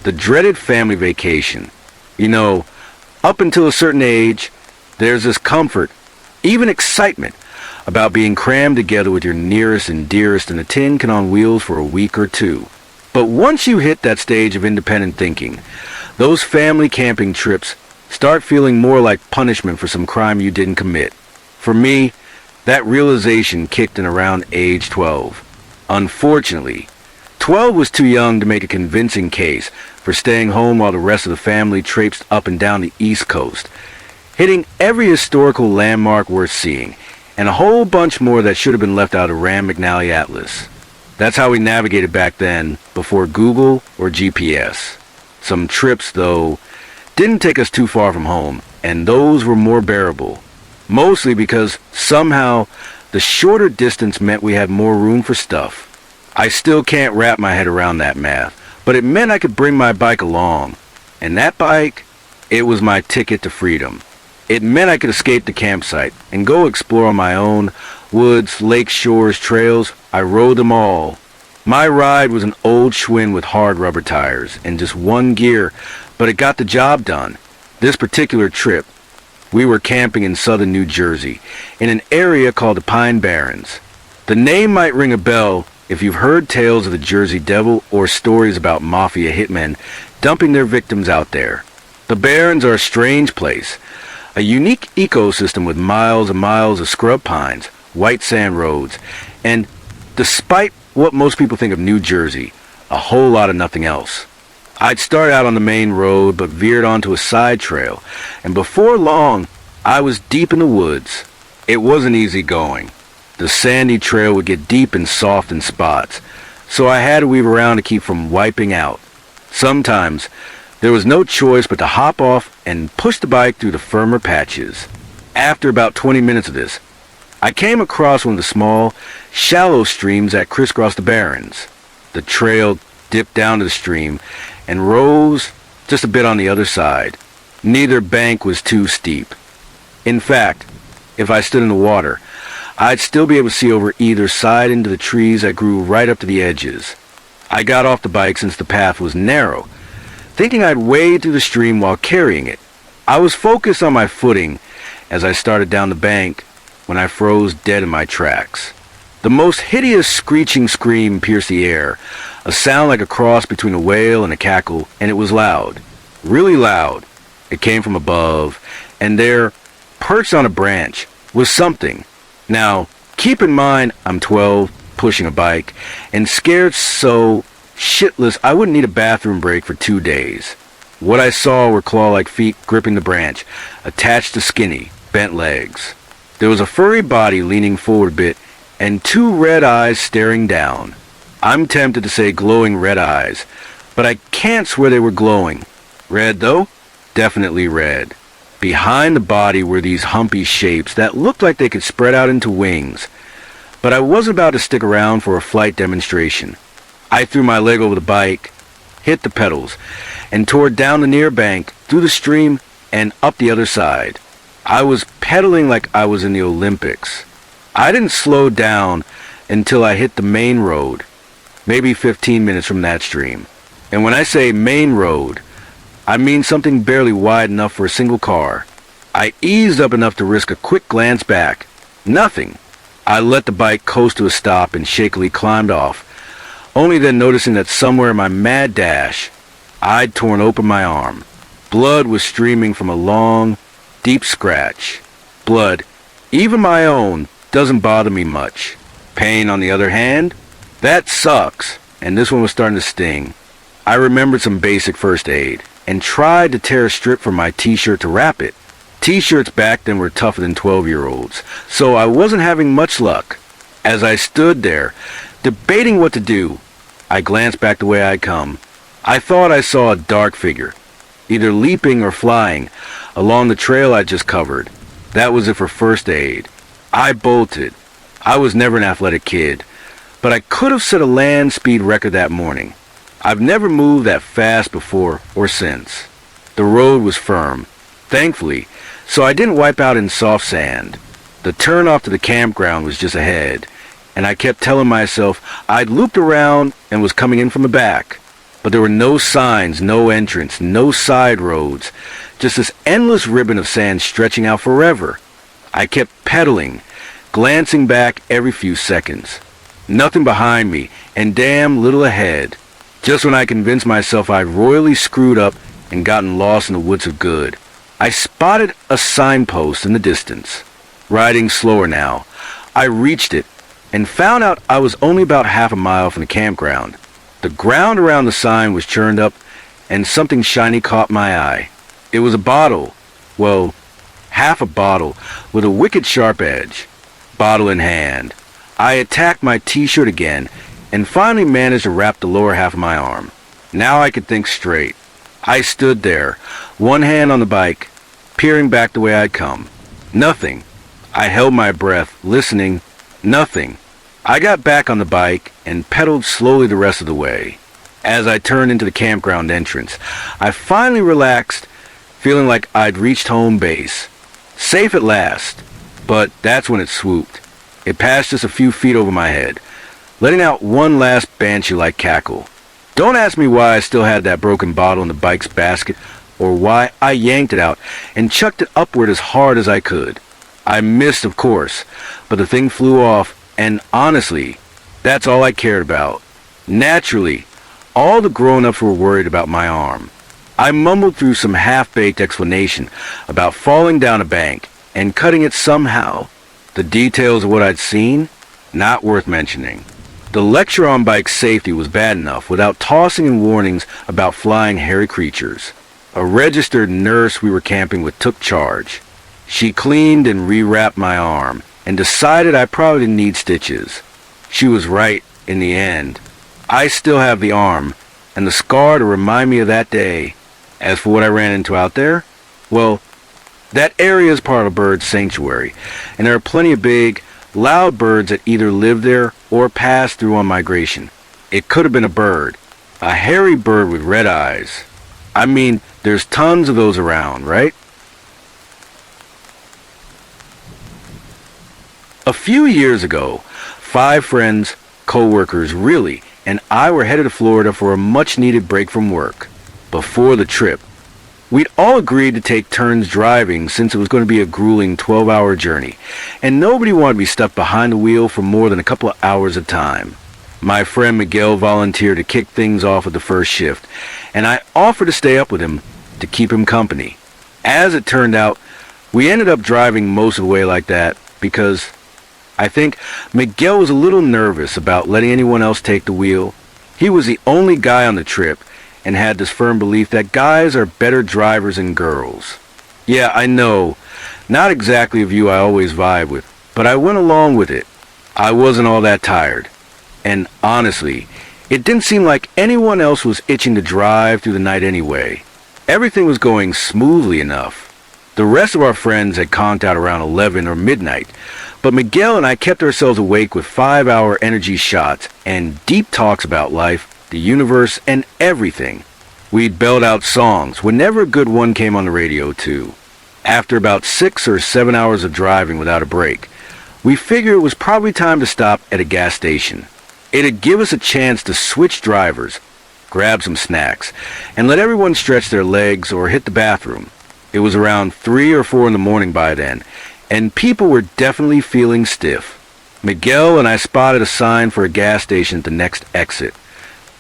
The dreaded family vacation. You know, up until a certain age, there's this comfort, even excitement, about being crammed together with your nearest and dearest in a tin can on wheels for a week or two. But once you hit that stage of independent thinking, those family camping trips start feeling more like punishment for some crime you didn't commit. For me, that realization kicked in around age 12. Unfortunately, 12 was too young to make a convincing case for staying home while the rest of the family traipsed up and down the East Coast, hitting every historical landmark worth seeing, and a whole bunch more that should have been left out of Rand McNally Atlas. That's how we navigated back then, before Google or GPS. Some trips, though, didn't take us too far from home, and those were more bearable. Mostly because somehow the shorter distance meant we had more room for stuff. I still can't wrap my head around that math, but it meant I could bring my bike along. And that bike, it was my ticket to freedom. It meant I could escape the campsite and go explore on my own. Woods, lakes, shores, trails, I rode them all. My ride was an old Schwinn with hard rubber tires and just one gear, but it got the job done. This particular trip, we were camping in southern New Jersey, in an area called the Pine Barrens. The name might ring a bell if you've heard tales of the Jersey Devil or stories about mafia hitmen dumping their victims out there. The Barrens are a strange place, a unique ecosystem with miles and miles of scrub pines, white sand roads, and despite what most people think of New Jersey, a whole lot of nothing else. I'd start out on the main road but veered onto a side trail, and before long, I was deep in the woods. It wasn't easy going. The sandy trail would get deep and soft in spots, so I had to weave around to keep from wiping out. Sometimes, there was no choice but to hop off and push the bike through the firmer patches. After about 20 minutes of this, I came across one of the small, shallow streams that crisscrossed the Barrens. The trail dipped down to the stream and rose just a bit on the other side. Neither bank was too steep. In fact, if I stood in the water, I'd still be able to see over either side into the trees that grew right up to the edges. I got off the bike since the path was narrow, thinking I'd wade through the stream while carrying it. I was focused on my footing as I started down the bank when I froze dead in my tracks. The most hideous screeching scream pierced the air, a sound like a cross between a wail and a cackle, and it was loud, really loud. It came from above, and there, perched on a branch, was something. Now, keep in mind I'm 12, pushing a bike, and scared so shitless I wouldn't need a bathroom break for 2 days. What I saw were claw-like feet gripping the branch, attached to skinny, bent legs. There was a furry body leaning forward a bit, and 2 red eyes staring down. I'm tempted to say glowing red eyes, but I can't swear they were glowing. Red, though? Definitely red. Behind the body were these humpy shapes that looked like they could spread out into wings. But I wasn't about to stick around for a flight demonstration. I threw my leg over the bike, hit the pedals, and tore down the near bank, through the stream, and up the other side. I was pedaling like I was in the Olympics. I didn't slow down until I hit the main road, maybe 15 minutes from that stream. And when I say main road, I mean something barely wide enough for a single car. I eased up enough to risk a quick glance back. Nothing. I let the bike coast to a stop and shakily climbed off, only then noticing that somewhere in my mad dash, I'd torn open my arm. Blood was streaming from a long, deep scratch. Blood, even my own, doesn't bother me much. Pain, on the other hand, that sucks, and this one was starting to sting. I remembered some basic first aid, and tried to tear a strip from my t-shirt to wrap it. T-shirts back then were tougher than 12-year-olds, so I wasn't having much luck. As I stood there, debating what to do, I glanced back the way I'd come. I thought I saw a dark figure, either leaping or flying, along the trail I'd just covered. That was it for first aid. I bolted. I was never an athletic kid, but I could have set a land speed record that morning. I've never moved that fast before or since. The road was firm, thankfully, so I didn't wipe out in soft sand. The turnoff to the campground was just ahead, and I kept telling myself I'd looped around and was coming in from the back. but there were no signs, no entrance, no side roads, just this endless ribbon of sand stretching out forever. I kept pedaling, glancing back every few seconds. Nothing behind me, and damn little ahead. Just when I convinced myself I'd royally screwed up and gotten lost in the woods of good, I spotted a signpost in the distance. Riding slower now, I reached it and found out I was only about half a mile from the campground. The ground around the sign was churned up, and something shiny caught my eye. It was a bottle. Well, half a bottle with a wicked sharp edge. Bottle in hand, I attacked my t-shirt again and finally managed to wrap the lower half of my arm. Now I could think straight. I stood there, one hand on the bike, peering back the way I'd come. Nothing. I held my breath, listening. Nothing. I got back on the bike and pedaled slowly the rest of the way. As I turned into the campground entrance, I finally relaxed, feeling like I'd reached home base. Safe at last. But that's when it swooped. It passed just a few feet over my head, letting out one last banshee-like cackle. Don't ask me why I still had that broken bottle in the bike's basket, or why I yanked it out and chucked it upward as hard as I could. I missed, of course, but the thing flew off, and honestly, that's all I cared about. Naturally, all the grown-ups were worried about my arm. I mumbled through some half-baked explanation about falling down a bank and cutting it somehow. The details of what I'd seen, not worth mentioning. The lecture on bike safety was bad enough without tossing in warnings about flying hairy creatures. A registered nurse we were camping with took charge. She cleaned and rewrapped my arm and decided I probably didn't need stitches. She was right in the end. I still have the arm and the scar to remind me of that day. As for what I ran into out there, well, that area is part of a bird sanctuary, and there are plenty of big, loud birds that either live there or pass through on migration. It could have been a bird, a hairy bird with red eyes. I mean, there's tons of those around, right? A few years ago, 5 friends, co-workers really, and I were headed to Florida for a much-needed break from work. Before the trip, we'd all agreed to take turns driving since it was going to be a grueling 12-hour journey, and nobody wanted to be stuck behind the wheel for more than a couple of hours at a time. My friend Miguel volunteered to kick things off with the first shift, and I offered to stay up with him to keep him company. As it turned out, we ended up driving most of the way like that because I think Miguel was a little nervous about letting anyone else take the wheel. He was the only guy on the trip and had this firm belief that guys are better drivers than girls. Yeah, I know, not exactly a view I always vibe with, but I went along with it. I wasn't all that tired. And honestly, it didn't seem like anyone else was itching to drive through the night anyway. Everything was going smoothly enough. The rest of our friends had conked out around 11 or midnight, but Miguel and I kept ourselves awake with 5-hour energy shots and deep talks about life, the universe, and everything. We'd belt out songs whenever a good one came on the radio too. After about 6 or 7 hours of driving without a break, we figured it was probably time to stop at a gas station. It'd give us a chance to switch drivers, grab some snacks, and let everyone stretch their legs or hit the bathroom. It was around 3 or 4 in the morning by then, and people were definitely feeling stiff. Miguel and I spotted a sign for a gas station at the next exit,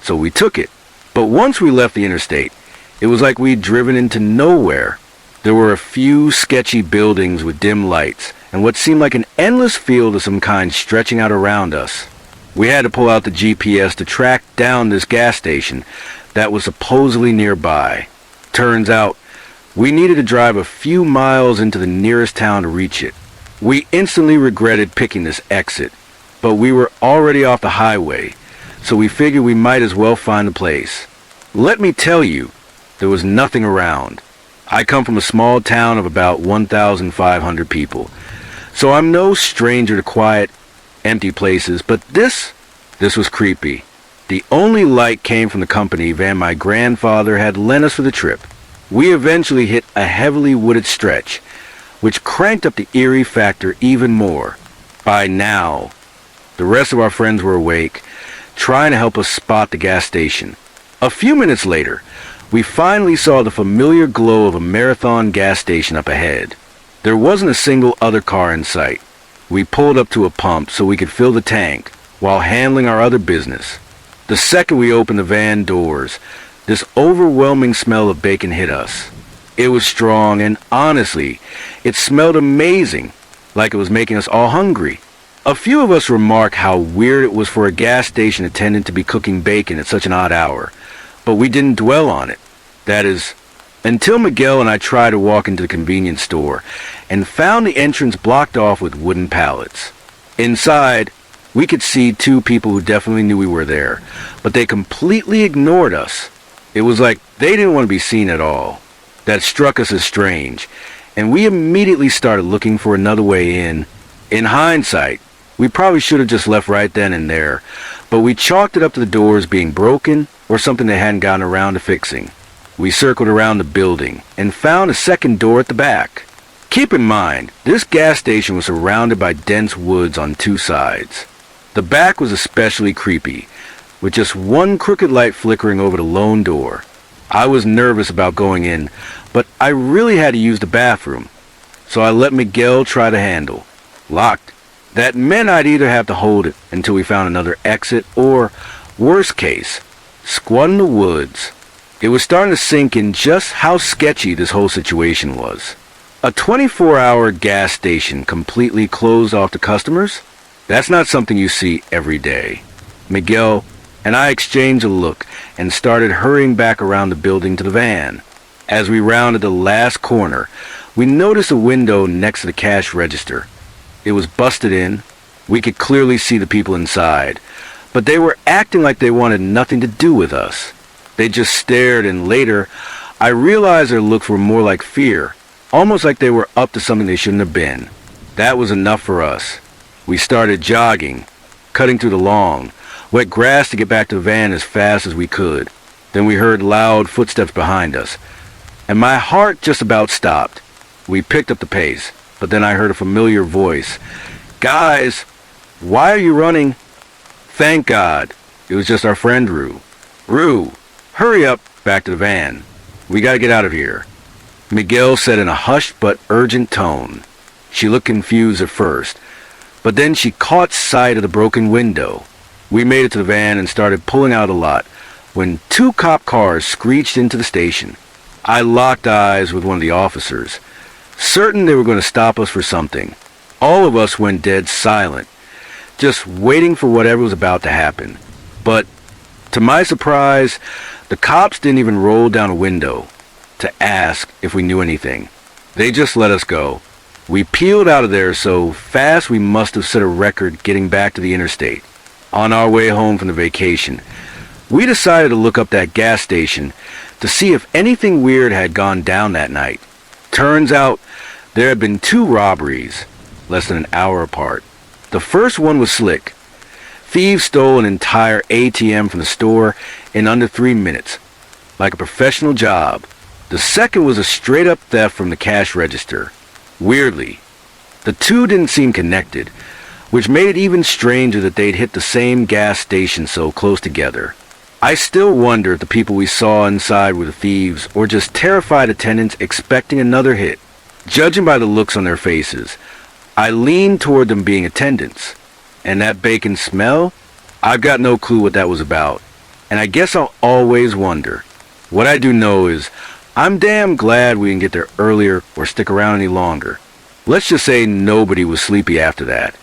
so we took it. But once we left the interstate, it was like we'd driven into nowhere. There were a few sketchy buildings with dim lights, and what seemed like an endless field of some kind stretching out around us. We had to pull out the GPS to track down this gas station that was supposedly nearby. Turns out, we needed to drive a few miles into the nearest town to reach it. We instantly regretted picking this exit, but we were already off the highway, so we figured we might as well find the place. Let me tell you, there was nothing around. I come from a small town of about 1,500 people, so I'm no stranger to quiet, empty places, but this was creepy. The only light came from the company van my grandfather had lent us for the trip. We eventually hit a heavily wooded stretch, which cranked up the eerie factor even more. By now, the rest of our friends were awake, trying to help us spot the gas station. A few minutes later, we finally saw the familiar glow of a Marathon gas station up ahead. There wasn't a single other car in sight. We pulled up to a pump so we could fill the tank while handling our other business. The second we opened the van doors, this overwhelming smell of bacon hit us. It was strong, and honestly, it smelled amazing, like it was making us all hungry. A few of us remarked how weird it was for a gas station attendant to be cooking bacon at such an odd hour, but we didn't dwell on it. That is, until Miguel and I tried to walk into the convenience store and found the entrance blocked off with wooden pallets. Inside, we could see two people who definitely knew we were there, but they completely ignored us. It was like they didn't want to be seen at all. That struck us as strange, and we immediately started looking for another way in. In hindsight, we probably should have just left right then and there, but we chalked it up to the doors being broken or something they hadn't gotten around to fixing. We circled around the building and found a second door at the back. Keep in mind, this gas station was surrounded by dense woods on two sides. The back was especially creepy, with just one crooked light flickering over the lone door. I was nervous about going in, but I really had to use the bathroom, so I let Miguel try the handle. Locked. That meant I'd either have to hold it until we found another exit, or, worst case, squat in the woods. It was starting to sink in just how sketchy this whole situation was. A 24-hour gas station completely closed off to customers? That's not something you see every day. Miguel and I exchanged a look and started hurrying back around the building to the van. As we rounded the last corner, we noticed a window next to the cash register. It was busted in. We could clearly see the people inside, but they were acting like they wanted nothing to do with us. They just stared, and later, I realized their looks were more like fear, almost like they were up to something they shouldn't have been. That was enough for us. We started jogging, cutting through the lawn, wet grass to get back to the van as fast as we could. Then we heard loud footsteps behind us, and my heart just about stopped. We picked up the pace, but then I heard a familiar voice. "Guys, why are you running?" Thank God, it was just our friend Rue. "Rue, hurry up, back to the van. We gotta get out of here," Miguel said in a hushed but urgent tone. She looked confused at first, but then she caught sight of the broken window. We made it to the van and started pulling out a lot when two cop cars screeched into the station. I locked eyes with one of the officers, certain they were going to stop us for something. All of us went dead silent, just waiting for whatever was about to happen. But, to my surprise, the cops didn't even roll down a window to ask if we knew anything. They just let us go. We peeled out of there so fast we must have set a record getting back to the interstate. On our way home from the vacation, we decided to look up that gas station to see if anything weird had gone down that night. Turns out there had been two robberies, less than an hour apart. The first one was slick. Thieves stole an entire ATM from the store in under 3 minutes, like a professional job. The second was a straight-up theft from the cash register. Weirdly, the two didn't seem connected, which made it even stranger that they'd hit the same gas station so close together. I still wonder if the people we saw inside were the thieves or just terrified attendants expecting another hit. Judging by the looks on their faces, I leaned toward them being attendants. And that bacon smell? I've got no clue what that was about. And I guess I'll always wonder. What I do know is, I'm damn glad we didn't get there earlier or stick around any longer. Let's just say nobody was sleepy after that.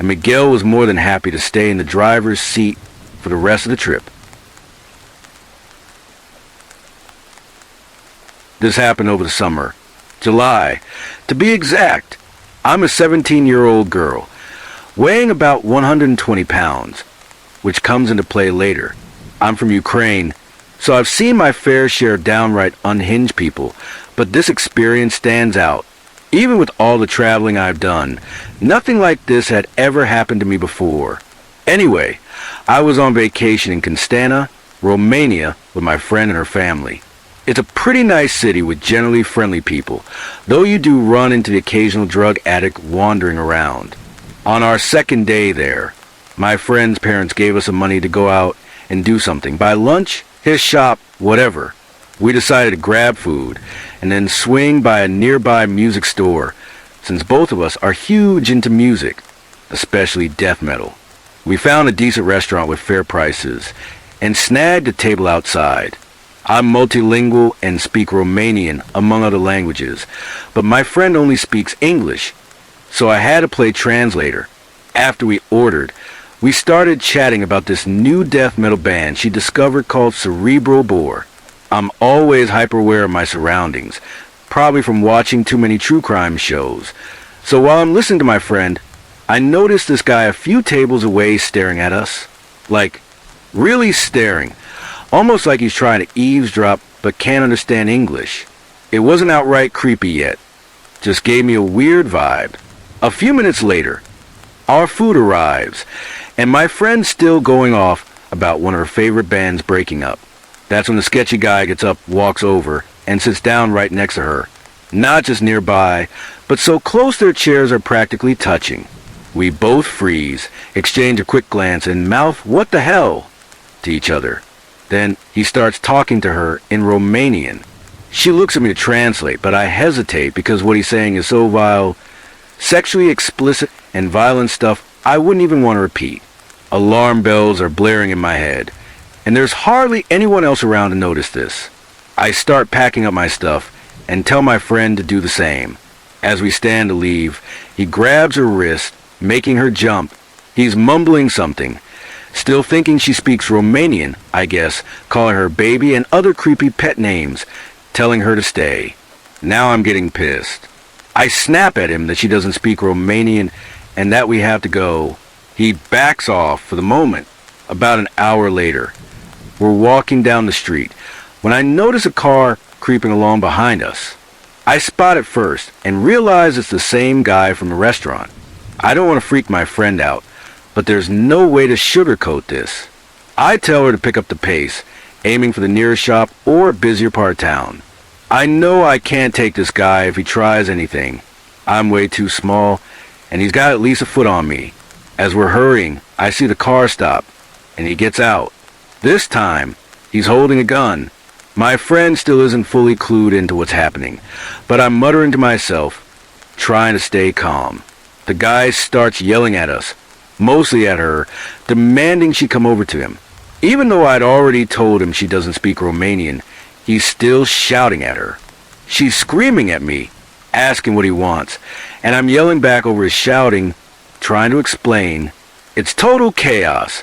And Miguel was more than happy to stay in the driver's seat for the rest of the trip. This happened over the summer. July. To be exact, I'm a 17-year-old girl, weighing about 120 pounds, which comes into play later. I'm from Ukraine, so I've seen my fair share of downright unhinged people, but this experience stands out. Even with all the traveling I've done, nothing like this had ever happened to me before. Anyway, I was on vacation in Constanta, Romania, with my friend and her family. It's a pretty nice city with generally friendly people, though you do run into the occasional drug addict wandering around. On our second day there, my friend's parents gave us some money to go out and do something. By lunch, his shop, whatever. We decided to grab food and then swing by a nearby music store, since both of us are huge into music, especially death metal. We found a decent restaurant with fair prices and snagged a table outside. I'm multilingual and speak Romanian, among other languages, but my friend only speaks English, so I had to play translator. After we ordered, we started chatting about this new death metal band she discovered called Cerebral Bore. I'm always hyper-aware of my surroundings, probably from watching too many true crime shows. So while I'm listening to my friend, I noticed this guy a few tables away staring at us. Like, really staring. Almost like he's trying to eavesdrop but can't understand English. It wasn't outright creepy yet. Just gave me a weird vibe. A few minutes later, our food arrives, and my friend's still going off about one of her favorite bands breaking up. That's when the sketchy guy gets up, walks over, and sits down right next to her. Not just nearby, but so close their chairs are practically touching. We both freeze, exchange a quick glance, and mouth "what the hell" to each other. Then he starts talking to her in Romanian. She looks at me to translate, but I hesitate because what he's saying is so vile, sexually explicit and violent stuff I wouldn't even want to repeat. Alarm bells are blaring in my head, and there's hardly anyone else around to notice this. I start packing up my stuff and tell my friend to do the same. As we stand to leave, he grabs her wrist, making her jump. He's mumbling something, still thinking she speaks Romanian, I guess, calling her baby and other creepy pet names, telling her to stay. Now I'm getting pissed. I snap at him that she doesn't speak Romanian and that we have to go. He backs off for the moment. About an hour later, we're walking down the street when I notice a car creeping along behind us. I spot it first and realize it's the same guy from the restaurant. I don't want to freak my friend out, but there's no way to sugarcoat this. I tell her to pick up the pace, aiming for the nearest shop or busier part of town. I know I can't take this guy if he tries anything. I'm way too small, and he's got at least a foot on me. As we're hurrying, I see the car stop, and he gets out. This time, he's holding a gun. My friend still isn't fully clued into what's happening, but I'm muttering to myself, trying to stay calm. The guy starts yelling at us, mostly at her, demanding she come over to him. Even though I'd already told him she doesn't speak Romanian, he's still shouting at her. She's screaming at me, asking what he wants, and I'm yelling back over his shouting, trying to explain. It's total chaos.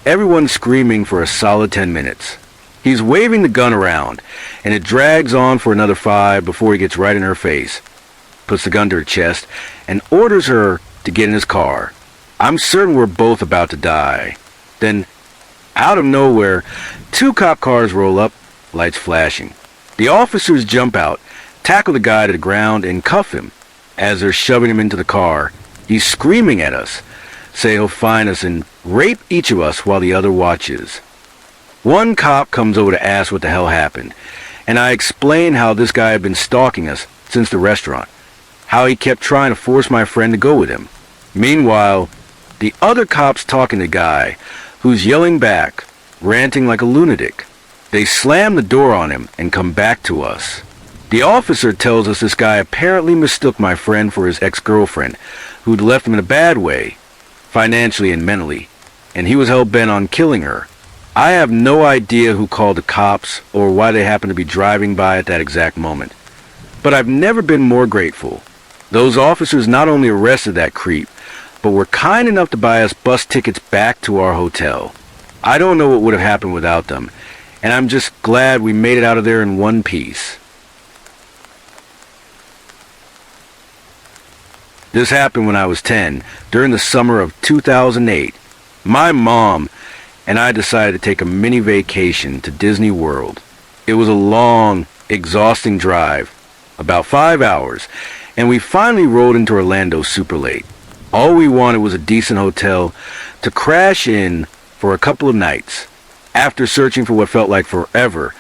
Everyone's screaming for a solid 10 minutes. He's waving the gun around, and it drags on for another 5 before he gets right in her face, puts the gun to her chest, and orders her to get in his car. I'm certain we're both about to die. Then, out of nowhere, 2 cop cars roll up, lights flashing. The officers jump out, tackle the guy to the ground, and cuff him. As they're shoving him into the car, he's screaming at us, saying he'll find us and rape each of us while the other watches. One cop comes over to ask what the hell happened, and I explain how this guy had been stalking us since the restaurant, how he kept trying to force my friend to go with him. Meanwhile, the other cop's talking to the guy, who's yelling back, ranting like a lunatic. They slam the door on him and come back to us. The officer tells us this guy apparently mistook my friend for his ex-girlfriend, who'd left him in a bad way, financially and mentally, and he was hell-bent on killing her. I have no idea who called the cops or why they happened to be driving by at that exact moment. But I've never been more grateful. Those officers not only arrested that creep, but were kind enough to buy us bus tickets back to our hotel. I don't know what would have happened without them, and I'm just glad we made it out of there in one piece. This happened when I was 10, during the summer of 2008. My mom and I decided to take a mini vacation to Disney World. It was a long, exhausting drive, about 5 hours, and we finally rolled into Orlando super late. All we wanted was a decent hotel to crash in for a couple of nights. After searching for what felt like forever,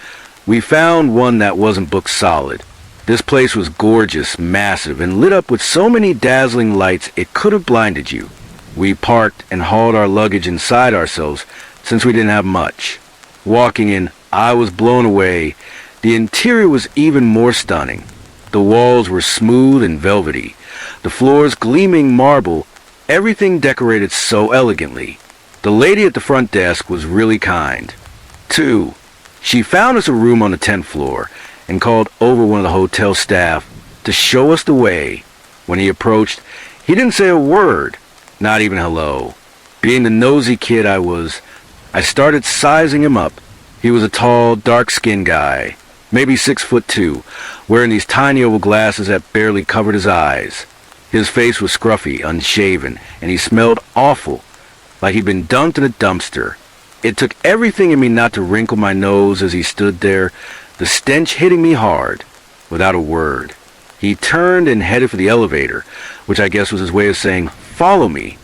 we found one that wasn't booked solid. This place was gorgeous, massive, and lit up with so many dazzling lights it could have blinded you. We parked and hauled our luggage inside ourselves since we didn't have much. Walking in, I was blown away. The interior was even more stunning. The walls were smooth and velvety, the floors gleaming marble, everything decorated so elegantly. The lady at the front desk was really kind. 2. She found us a room on the 10th floor and called over one of the hotel staff to show us the way. When he approached, he didn't say a word, not even hello. Being the nosy kid I was, I started sizing him up. He was a tall, dark-skinned guy, maybe 6'2", wearing these tiny oval glasses that barely covered his eyes. His face was scruffy, unshaven, and he smelled awful, like he'd been dumped in a dumpster. It took everything in me not to wrinkle my nose as he stood there, the stench hitting me hard, without a word. He turned and headed for the elevator, which I guess was his way of saying, "Follow me."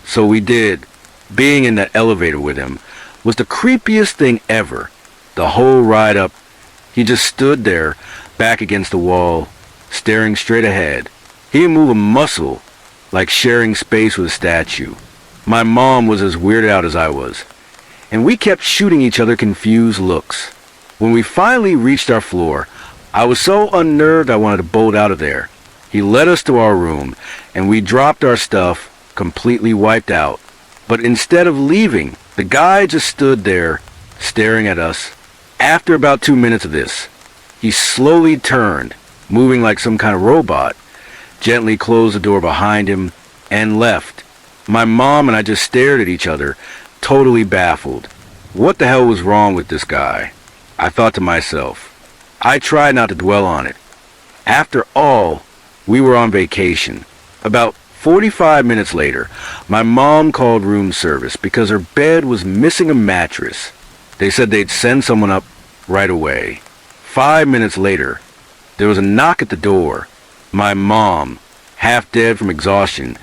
So we did. Being in that elevator with him was the creepiest thing ever. The whole ride up, he just stood there, back against the wall, staring straight ahead. He didn't move a muscle, like sharing space with a statue. My mom was as weirded out as I was, and we kept shooting each other confused looks. When we finally reached our floor, I was so unnerved I wanted to bolt out of there. He led us to our room, and we dropped our stuff, completely wiped out. But instead of leaving, the guy just stood there, staring at us. After about 2 minutes of this, he slowly turned, moving like some kind of robot, gently closed the door behind him, and left. My mom and I just stared at each other, totally baffled. What the hell was wrong with this guy? I thought to myself. I tried not to dwell on it. After all, we were on vacation. About 45 minutes later, my mom called room service because her bed was missing a mattress. They said they'd send someone up right away. 5 minutes later, there was a knock at the door. My mom, half dead from exhaustion,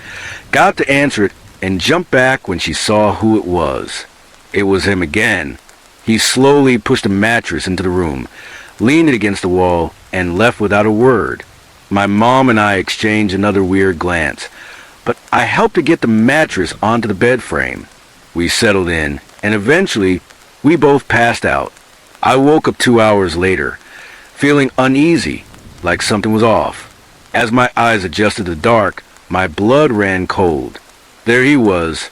got to answer it and jumped back when she saw who it was. It was him again. He slowly pushed a mattress into the room, leaned it against the wall, and left without a word. My mom and I exchanged another weird glance, but I helped to get the mattress onto the bed frame. We settled in, and eventually, we both passed out. I woke up 2 hours later, feeling uneasy, like something was off. As my eyes adjusted to the dark, my blood ran cold. There he was,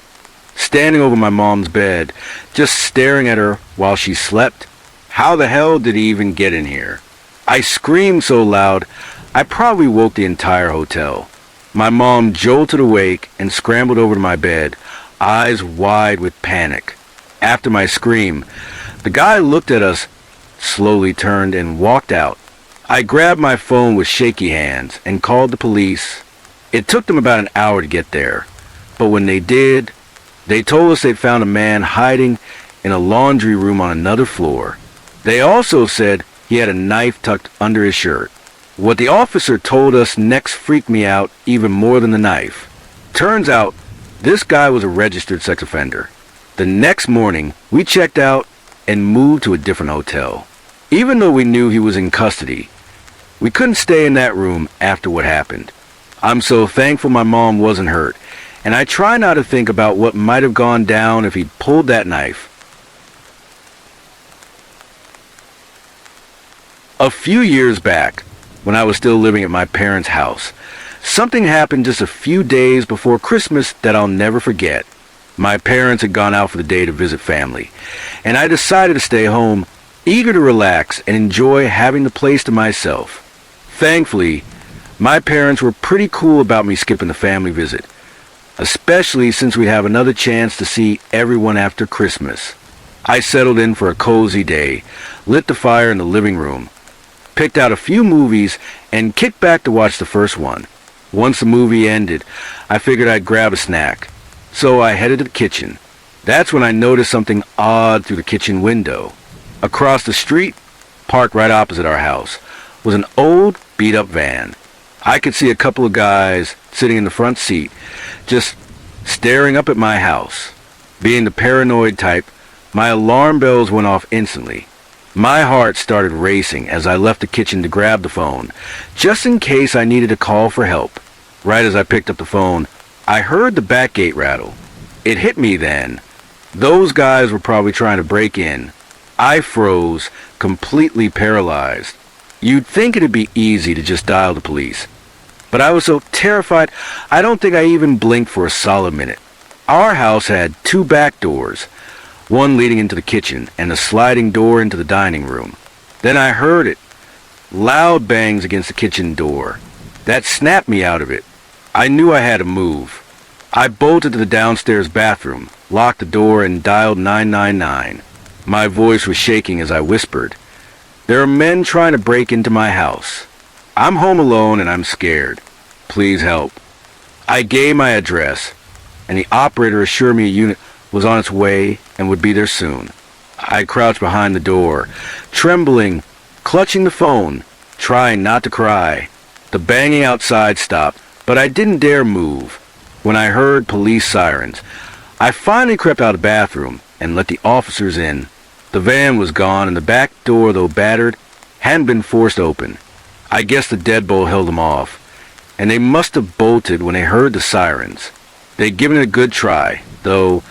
standing over my mom's bed, just staring at her while she slept. How the hell did he even get in here? I screamed so loud, I probably woke the entire hotel. My mom jolted awake and scrambled over to my bed, eyes wide with panic. After my scream, the guy looked at us, slowly turned and walked out. I grabbed my phone with shaky hands and called the police. It took them about an hour to get there, but when they did, they told us they'd found a man hiding in a laundry room on another floor. They also said he had a knife tucked under his shirt. What the officer told us next freaked me out even more than the knife. Turns out, this guy was a registered sex offender. The next morning, we checked out and moved to a different hotel. Even though we knew he was in custody, we couldn't stay in that room after what happened. I'm so thankful my mom wasn't hurt, and I try not to think about what might have gone down if he'd pulled that knife. A few years back, when I was still living at my parents' house, something happened just a few days before Christmas that I'll never forget. My parents had gone out for the day to visit family, and I decided to stay home, eager to relax and enjoy having the place to myself. Thankfully, my parents were pretty cool about me skipping the family visit, especially since we'd have another chance to see everyone after Christmas. I settled in for a cozy day, lit the fire in the living room, picked out a few movies, and kicked back to watch the first one. Once the movie ended, I figured I'd grab a snack, so I headed to the kitchen. That's when I noticed something odd through the kitchen window. Across the street, parked right opposite our house, was an old, beat-up van. I could see a couple of guys sitting in the front seat, just staring up at my house. Being the paranoid type, my alarm bells went off instantly. My heart started racing as I left the kitchen to grab the phone, just in case I needed to call for help. Right as I picked up the phone, I heard the back gate rattle. It hit me then. Those guys were probably trying to break in. I froze, completely paralyzed. You'd think it'd be easy to just dial the police. But I was so terrified, I don't think I even blinked for a solid minute. Our house had two back doors, one leading into the kitchen and a sliding door into the dining room. Then I heard it. Loud bangs against the kitchen door. That snapped me out of it. I knew I had to move. I bolted to the downstairs bathroom, locked the door, and dialed 999. My voice was shaking as I whispered, "There are men trying to break into my house. I'm home alone and I'm scared. Please help." I gave my address, and the operator assured me a unit was on its way and would be there soon. I crouched behind the door, trembling, clutching the phone, trying not to cry. The banging outside stopped, but I didn't dare move. When I heard police sirens, I finally crept out of the bathroom and let the officers in. The van was gone, and the back door, though battered, hadn't been forced open. I guess the deadbolt held them off, and they must have bolted when they heard the sirens. They'd given it a good try, though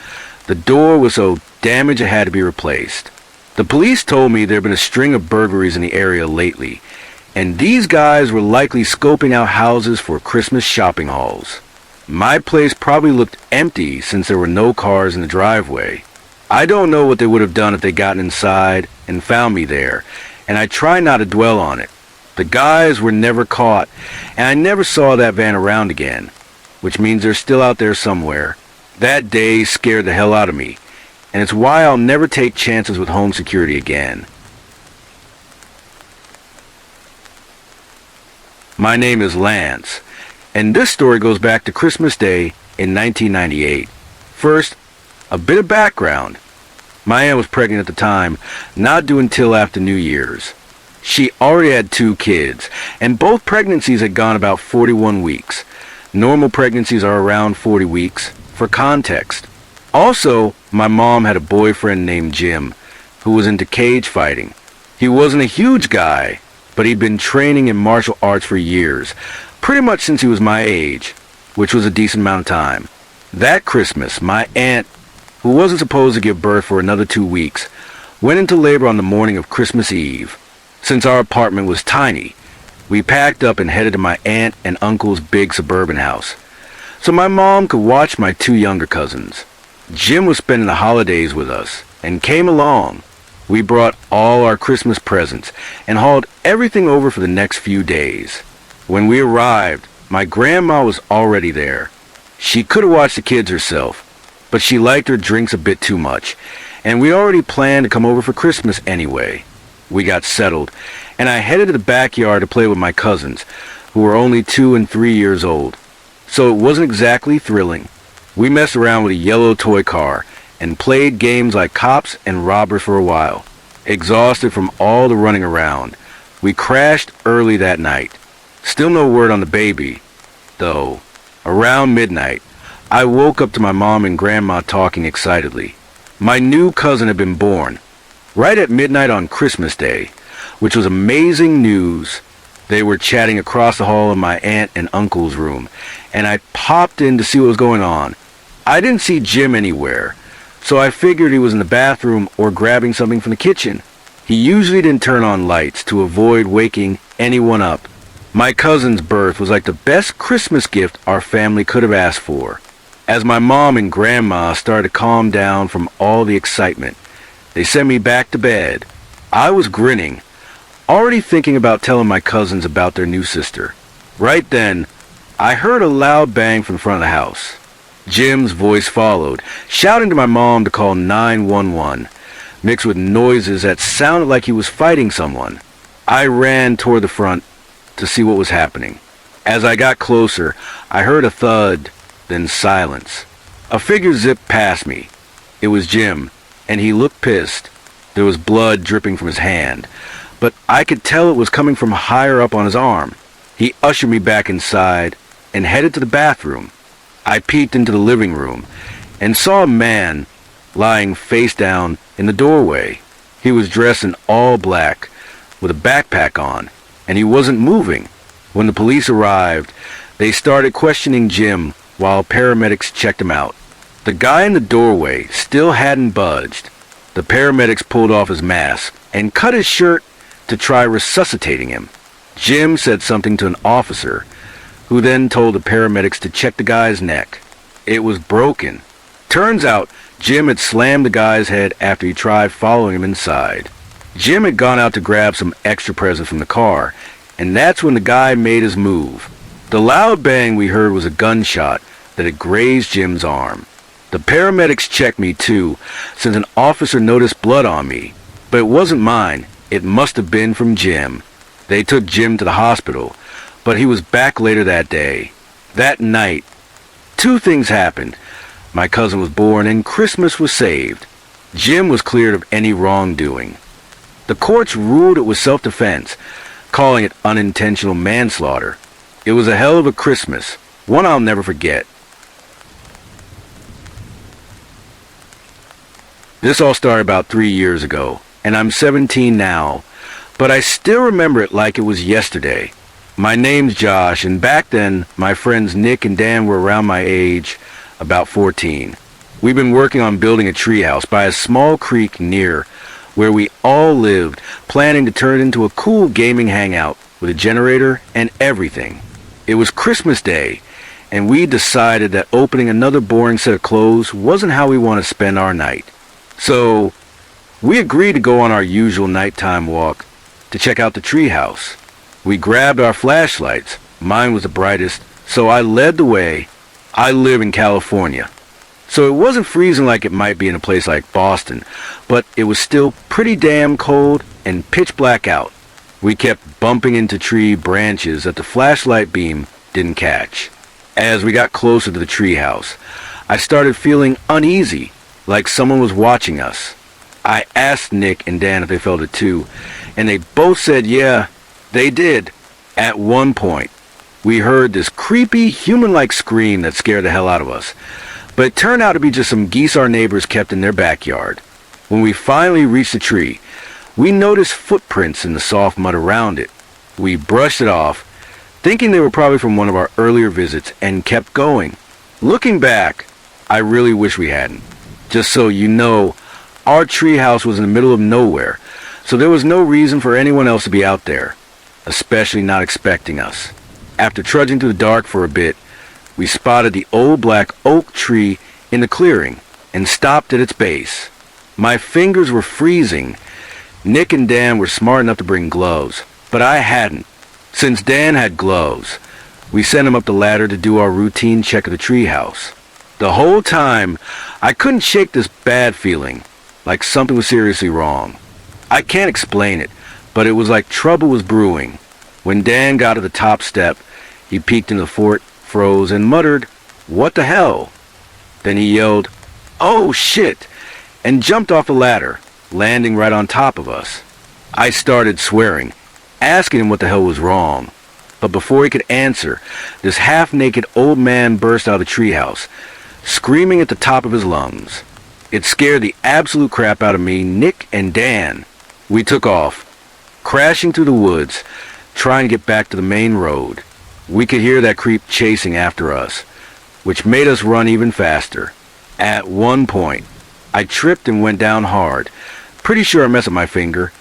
the door was so damaged it had to be replaced. The police told me there had been a string of burglaries in the area lately, and these guys were likely scoping out houses for Christmas shopping hauls. My place probably looked empty since there were no cars in the driveway. I don't know what they would have done if they'd gotten inside and found me there, and I try not to dwell on it. The guys were never caught, and I never saw that van around again, which means they're still out there somewhere. That day scared the hell out of me, and it's why I'll never take chances with home security again. My name is Lance, and this story goes back to Christmas Day in 1998. First, a bit of background. My aunt was pregnant at the time, not due until after New Year's. She already had 2 kids, and both pregnancies had gone about 41 weeks. Normal pregnancies are around 40 weeks, for context. Also, my mom had a boyfriend named Jim, who was into cage fighting. He wasn't a huge guy, but he'd been training in martial arts for years, pretty much since he was my age, which was a decent amount of time. That Christmas, my aunt, who wasn't supposed to give birth for another 2 weeks, went into labor on the morning of Christmas Eve. Since our apartment was tiny, we packed up and headed to my aunt and uncle's big suburban house, so my mom could watch my 2 younger cousins. Jim was spending the holidays with us and came along. We brought all our Christmas presents and hauled everything over for the next few days. When we arrived, my grandma was already there. She could have watched the kids herself, but she liked her drinks a bit too much, and we already planned to come over for Christmas anyway. We got settled, and I headed to the backyard to play with my cousins, who were only 2 and 3 years old. So it wasn't exactly thrilling. We messed around with a yellow toy car and played games like cops and robbers for a while. Exhausted from all the running around, we crashed early that night. Still no word on the baby, though. Around midnight, I woke up to my mom and grandma talking excitedly. My new cousin had been born, right at midnight on Christmas Day, which was amazing news. They were chatting across the hall in my aunt and uncle's room, and I popped in to see what was going on. I didn't see Jim anywhere, so I figured he was in the bathroom or grabbing something from the kitchen. He usually didn't turn on lights to avoid waking anyone up. My cousin's birth was like the best Christmas gift our family could have asked for. As my mom and grandma started to calm down from all the excitement, they sent me back to bed. I was grinning, already thinking about telling my cousins about their new sister. Right then, I heard a loud bang from the front of the house. Jim's voice followed, shouting to my mom to call 911, mixed with noises that sounded like he was fighting someone. I ran toward the front to see what was happening. As I got closer, I heard a thud, then silence. A figure zipped past me. It was Jim, and he looked pissed. There was blood dripping from his hand, but I could tell it was coming from higher up on his arm. He ushered me back inside and headed to the bathroom. I peeked into the living room and saw a man lying face down in the doorway. He was dressed in all black with a backpack on, and he wasn't moving. When the police arrived, they started questioning Jim while paramedics checked him out. The guy in the doorway still hadn't budged. The paramedics pulled off his mask and cut his shirt to try resuscitating him. Jim said something to an officer, who then told the paramedics to check the guy's neck. It was broken. Turns out, Jim had slammed the guy's head after he tried following him inside. Jim had gone out to grab some extra presents from the car, and that's when the guy made his move. The loud bang we heard was a gunshot that had grazed Jim's arm. The paramedics checked me too, since an officer noticed blood on me. But it wasn't mine. It must have been from Jim. They took Jim to the hospital, but he was back later that day. That night, two things happened. My cousin was born and Christmas was saved. Jim was cleared of any wrongdoing. The courts ruled it was self-defense, calling it unintentional manslaughter. It was a hell of a Christmas, one I'll never forget. This all started about 3 years ago, and I'm 17 now, but I still remember it like it was yesterday. My name's Josh, and back then, my friends Nick and Dan were around my age, about 14. We've been working on building a treehouse by a small creek near where we all lived, planning to turn it into a cool gaming hangout with a generator and everything. It was Christmas Day, and we decided that opening another boring set of clothes wasn't how we want to spend our night. So, we agreed to go on our usual nighttime walk to check out the treehouse. We grabbed our flashlights. Mine was the brightest, so I led the way. I live in California, so it wasn't freezing like it might be in a place like Boston, but it was still pretty damn cold and pitch black out. We kept bumping into tree branches that the flashlight beam didn't catch. As we got closer to the treehouse, I started feeling uneasy, like someone was watching us. I asked Nick and Dan if they felt it too, and they both said yeah, they did. At one point, we heard this creepy, human-like scream that scared the hell out of us, but it turned out to be just some geese our neighbors kept in their backyard. When we finally reached the tree, we noticed footprints in the soft mud around it. We brushed it off, thinking they were probably from one of our earlier visits, and kept going. Looking back, I really wish we hadn't. Just so you know, our treehouse was in the middle of nowhere, so there was no reason for anyone else to be out there, especially not expecting us. After trudging through the dark for a bit, we spotted the old black oak tree in the clearing and stopped at its base. My fingers were freezing. Nick and Dan were smart enough to bring gloves, but I hadn't. Since Dan had gloves, we sent him up the ladder to do our routine check of the treehouse. The whole time, I couldn't shake this bad feeling, like something was seriously wrong. I can't explain it, but it was like trouble was brewing. When Dan got to the top step, he peeked into the fort, froze, and muttered, "What the hell?" Then he yelled, "Oh shit!" and jumped off the ladder, landing right on top of us. I started swearing, asking him what the hell was wrong. But before he could answer, this half-naked old man burst out of the treehouse, screaming at the top of his lungs. It scared the absolute crap out of me, Nick, and Dan. We took off, crashing through the woods, trying to get back to the main road. We could hear that creep chasing after us, which made us run even faster. At one point, I tripped and went down hard. Pretty sure I messed up my finger,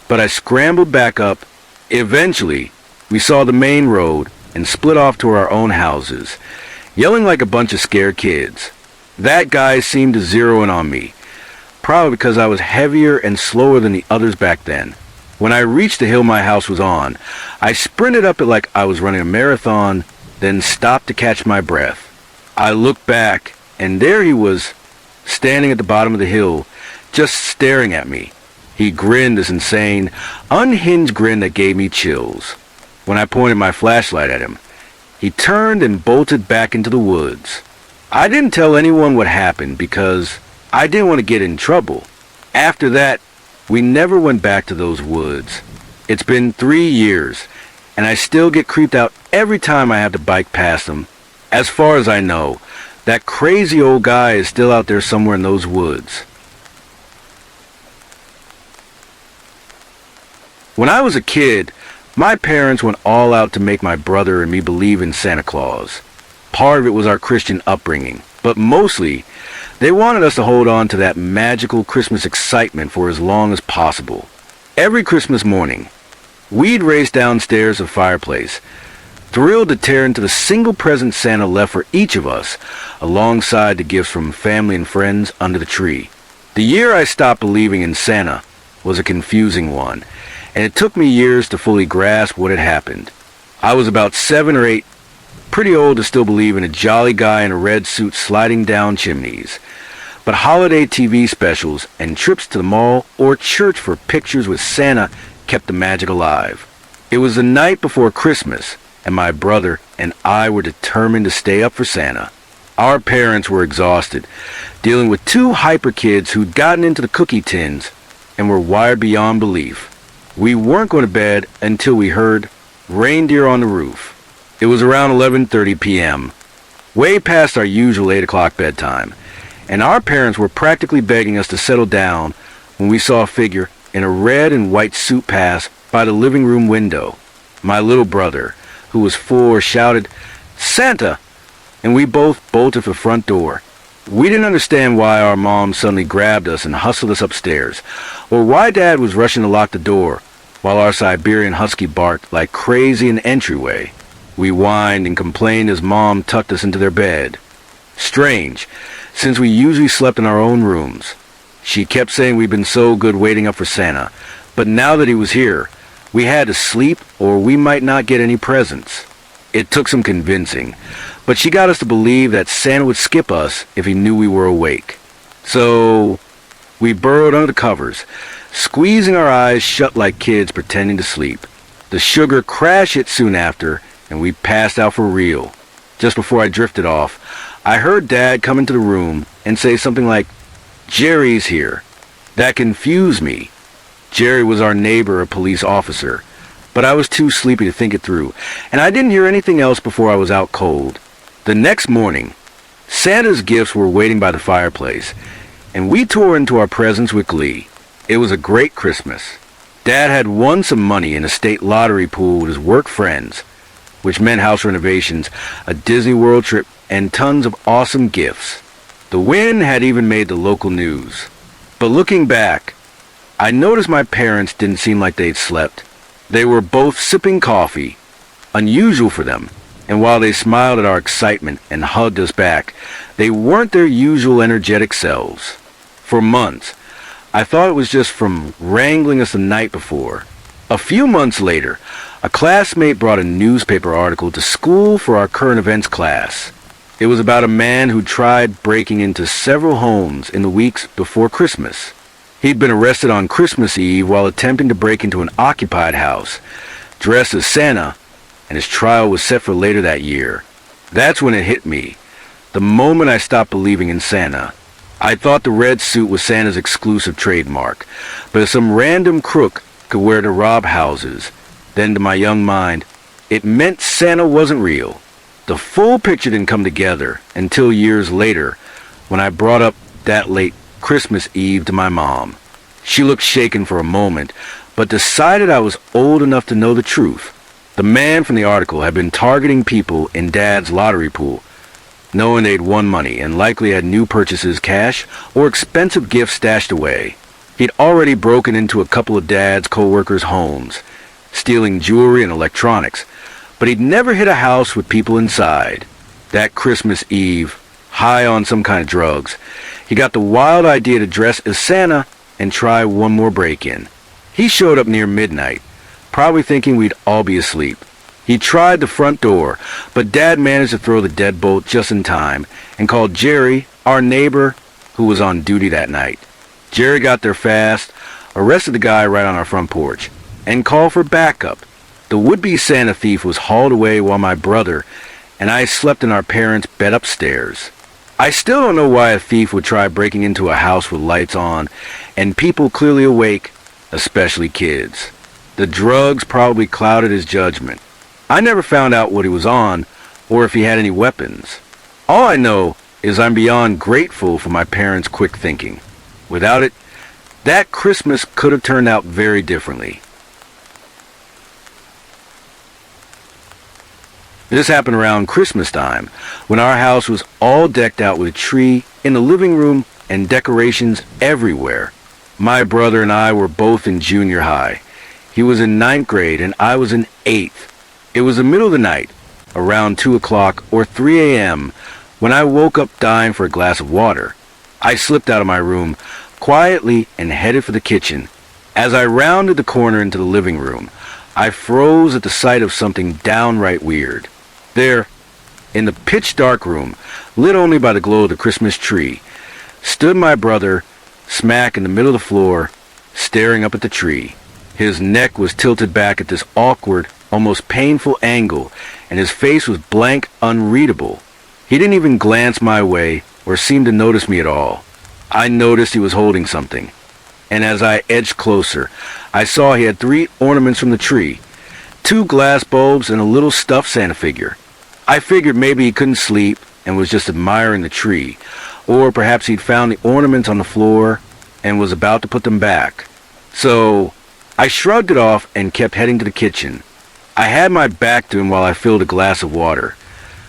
but I scrambled back up. Eventually, we saw the main road and split off to our own houses, yelling like a bunch of scared kids. That guy seemed to zero in on me, probably because I was heavier and slower than the others back then. When I reached the hill my house was on, I sprinted up it like I was running a marathon, then stopped to catch my breath. I looked back, and there he was, standing at the bottom of the hill, just staring at me. He grinned this insane, unhinged grin that gave me chills. When I pointed my flashlight at him, he turned and bolted back into the woods. I didn't tell anyone what happened because I didn't want to get in trouble. After that, we never went back to those woods. It's been 3 years, and I still get creeped out every time I have to bike past them. As far as I know, that crazy old guy is still out there somewhere in those woods. When I was a kid, my parents went all out to make my brother and me believe in Santa Claus. Part of it was our Christian upbringing, but mostly They wanted us to hold on to that magical Christmas excitement for as long as possible. Every Christmas morning, we'd race downstairs the fireplace, thrilled to tear into the single present Santa left for each of us, alongside the gifts from family and friends under the tree. The year I stopped believing in Santa was a confusing one, and it took me years to fully grasp what had happened. I was about 7 or 8, pretty old to still believe in a jolly guy in a red suit sliding down chimneys. But holiday TV specials and trips to the mall or church for pictures with Santa kept the magic alive. It was the night before Christmas, and my brother and I were determined to stay up for Santa. Our parents were exhausted, dealing with 2 hyper kids who'd gotten into the cookie tins and were wired beyond belief. We weren't going to bed until we heard reindeer on the roof. It was around 11:30 p.m., way past our usual 8 o'clock bedtime, and our parents were practically begging us to settle down when we saw a figure in a red and white suit pass by the living room window. My little brother, who was 4, shouted, "Santa!" and we both bolted for the front door. We didn't understand why our mom suddenly grabbed us and hustled us upstairs, or why Dad was rushing to lock the door while our Siberian husky barked like crazy in the entryway. We whined and complained as Mom tucked us into their bed. Strange, since we usually slept in our own rooms. She kept saying we'd been so good waiting up for Santa, but now that he was here, we had to sleep or we might not get any presents. It took some convincing, but she got us to believe that Santa would skip us if he knew we were awake. So we burrowed under the covers, squeezing our eyes shut like kids pretending to sleep. The sugar crash hit soon after, and we passed out for real. Just before I drifted off, I heard Dad come into the room and say something like, "Jerry's here." That confused me. Jerry was our neighbor, a police officer, but I was too sleepy to think it through, and I didn't hear anything else before I was out cold. The next morning, Santa's gifts were waiting by the fireplace, and we tore into our presents with glee. It was a great Christmas. Dad had won some money in a state lottery pool with his work friends, which meant house renovations, a Disney World trip, and tons of awesome gifts. The win had even made the local news. But looking back, I noticed my parents didn't seem like they'd slept. They were both sipping coffee, unusual for them, and while they smiled at our excitement and hugged us back, they weren't their usual energetic selves. For months, I thought it was just from wrangling us the night before. A few months later, a classmate brought a newspaper article to school for our current events class. It was about a man who tried breaking into several homes in the weeks before Christmas. He'd been arrested on Christmas Eve while attempting to break into an occupied house, dressed as Santa, and his trial was set for later that year. That's when it hit me, the moment I stopped believing in Santa. I thought the red suit was Santa's exclusive trademark, but if some random crook could wear it to rob houses, then to my young mind, it meant Santa wasn't real. The full picture didn't come together until years later when I brought up that late Christmas Eve to my mom. She looked shaken for a moment, but decided I was old enough to know the truth. The man from the article had been targeting people in Dad's lottery pool, knowing they'd won money and likely had new purchases, cash, or expensive gifts stashed away. He'd already broken into a couple of Dad's co-workers' homes, stealing jewelry and electronics, but he'd never hit a house with people inside. That Christmas Eve, high on some kind of drugs, he got the wild idea to dress as Santa and try one more break-in. He showed up near midnight, probably thinking we'd all be asleep. He tried the front door, but Dad managed to throw the deadbolt just in time and called Jerry, our neighbor, who was on duty that night. Jerry got there fast, arrested the guy right on our front porch, and called for backup. The would-be Santa thief was hauled away while my brother and I slept in our parents' bed upstairs. I still don't know why a thief would try breaking into a house with lights on and people clearly awake, especially kids. The drugs probably clouded his judgment. I never found out what he was on or if he had any weapons. All I know is I'm beyond grateful for my parents' quick thinking. Without it, that Christmas could have turned out very differently. This happened around Christmas time, when our house was all decked out with a tree in the living room and decorations everywhere. My brother and I were both in junior high. He was in ninth grade and I was in eighth. It was the middle of the night, around 2 o'clock or 3 a.m., when I woke up dying for a glass of water. I slipped out of my room quietly and headed for the kitchen. As I rounded the corner into the living room, I froze at the sight of something downright weird. There, in the pitch-dark room, lit only by the glow of the Christmas tree, stood my brother, smack in the middle of the floor, staring up at the tree. His neck was tilted back at this awkward, almost painful angle, and his face was blank, unreadable. He didn't even glance my way or seem to notice me at all. I noticed he was holding something, and as I edged closer, I saw he had 3 ornaments from the tree, 2 glass bulbs and a little stuffed Santa figure. I figured maybe he couldn't sleep and was just admiring the tree, or perhaps he'd found the ornaments on the floor and was about to put them back. So I shrugged it off and kept heading to the kitchen. I had my back to him while I filled a glass of water.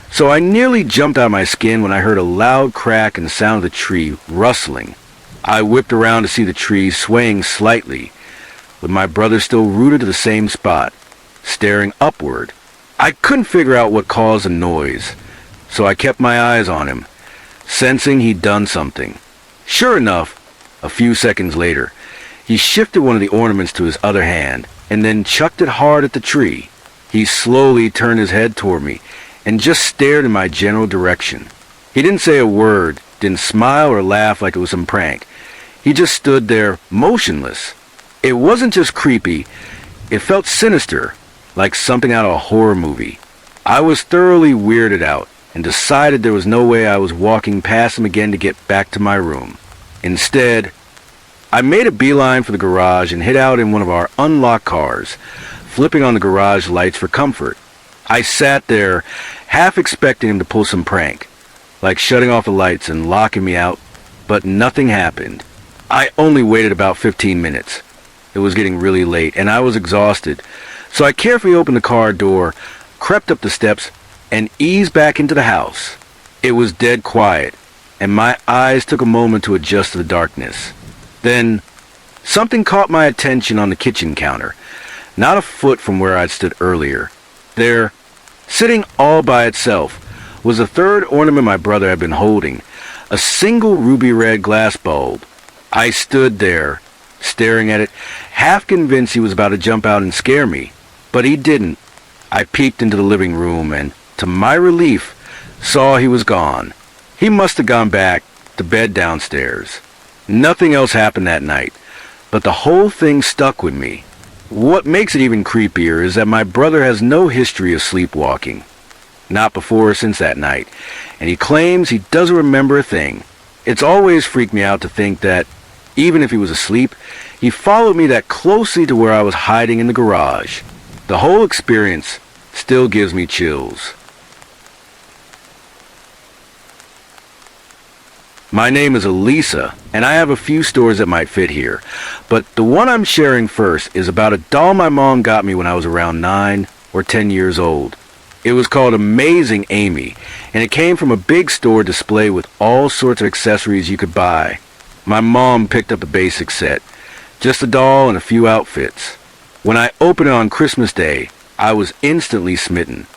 So I nearly jumped out of my skin when I heard a loud crack and the sound of the tree rustling. I whipped around to see the tree swaying slightly, with my brother still rooted to the same spot, staring upward. I couldn't figure out what caused the noise, so I kept my eyes on him, sensing he'd done something. Sure enough, a few seconds later, he shifted one of the ornaments to his other hand and then chucked it hard at the tree. He slowly turned his head toward me and just stared in my general direction. He didn't say a word, didn't smile or laugh like it was some prank. He just stood there, motionless. It wasn't just creepy, it felt sinister, like something out of a horror movie. I was thoroughly weirded out and decided there was no way I was walking past him again to get back to my room. Instead, I made a beeline for the garage and hid out in one of our unlocked cars, flipping on the garage lights for comfort. I sat there, half expecting him to pull some prank, like shutting off the lights and locking me out, but nothing happened. I only waited about 15 minutes. It was getting really late, and I was exhausted, so I carefully opened the car door, crept up the steps, and eased back into the house. It was dead quiet, and my eyes took a moment to adjust to the darkness. Then, something caught my attention on the kitchen counter, not a foot from where I'd stood earlier. There, sitting all by itself, was the 3rd ornament my brother had been holding, a single ruby red glass bulb. I stood there, staring at it, half convinced he was about to jump out and scare me, but he didn't. I peeked into the living room and, to my relief, saw he was gone. He must have gone back to bed downstairs. Nothing else happened that night, but the whole thing stuck with me. What makes it even creepier is that my brother has no history of sleepwalking. Not before or since that night, and he claims he doesn't remember a thing. It's always freaked me out to think that, even if he was asleep, he followed me that closely to where I was hiding in the garage. The whole experience still gives me chills. My name is Elisa, and I have a few stories that might fit here, but the one I'm sharing first is about a doll my mom got me when I was around 9 or 10 years old. It was called Amazing Amy, and it came from a big store display with all sorts of accessories you could buy. My mom picked up a basic set, just a doll and a few outfits. When I opened it on Christmas Day, I was instantly smitten.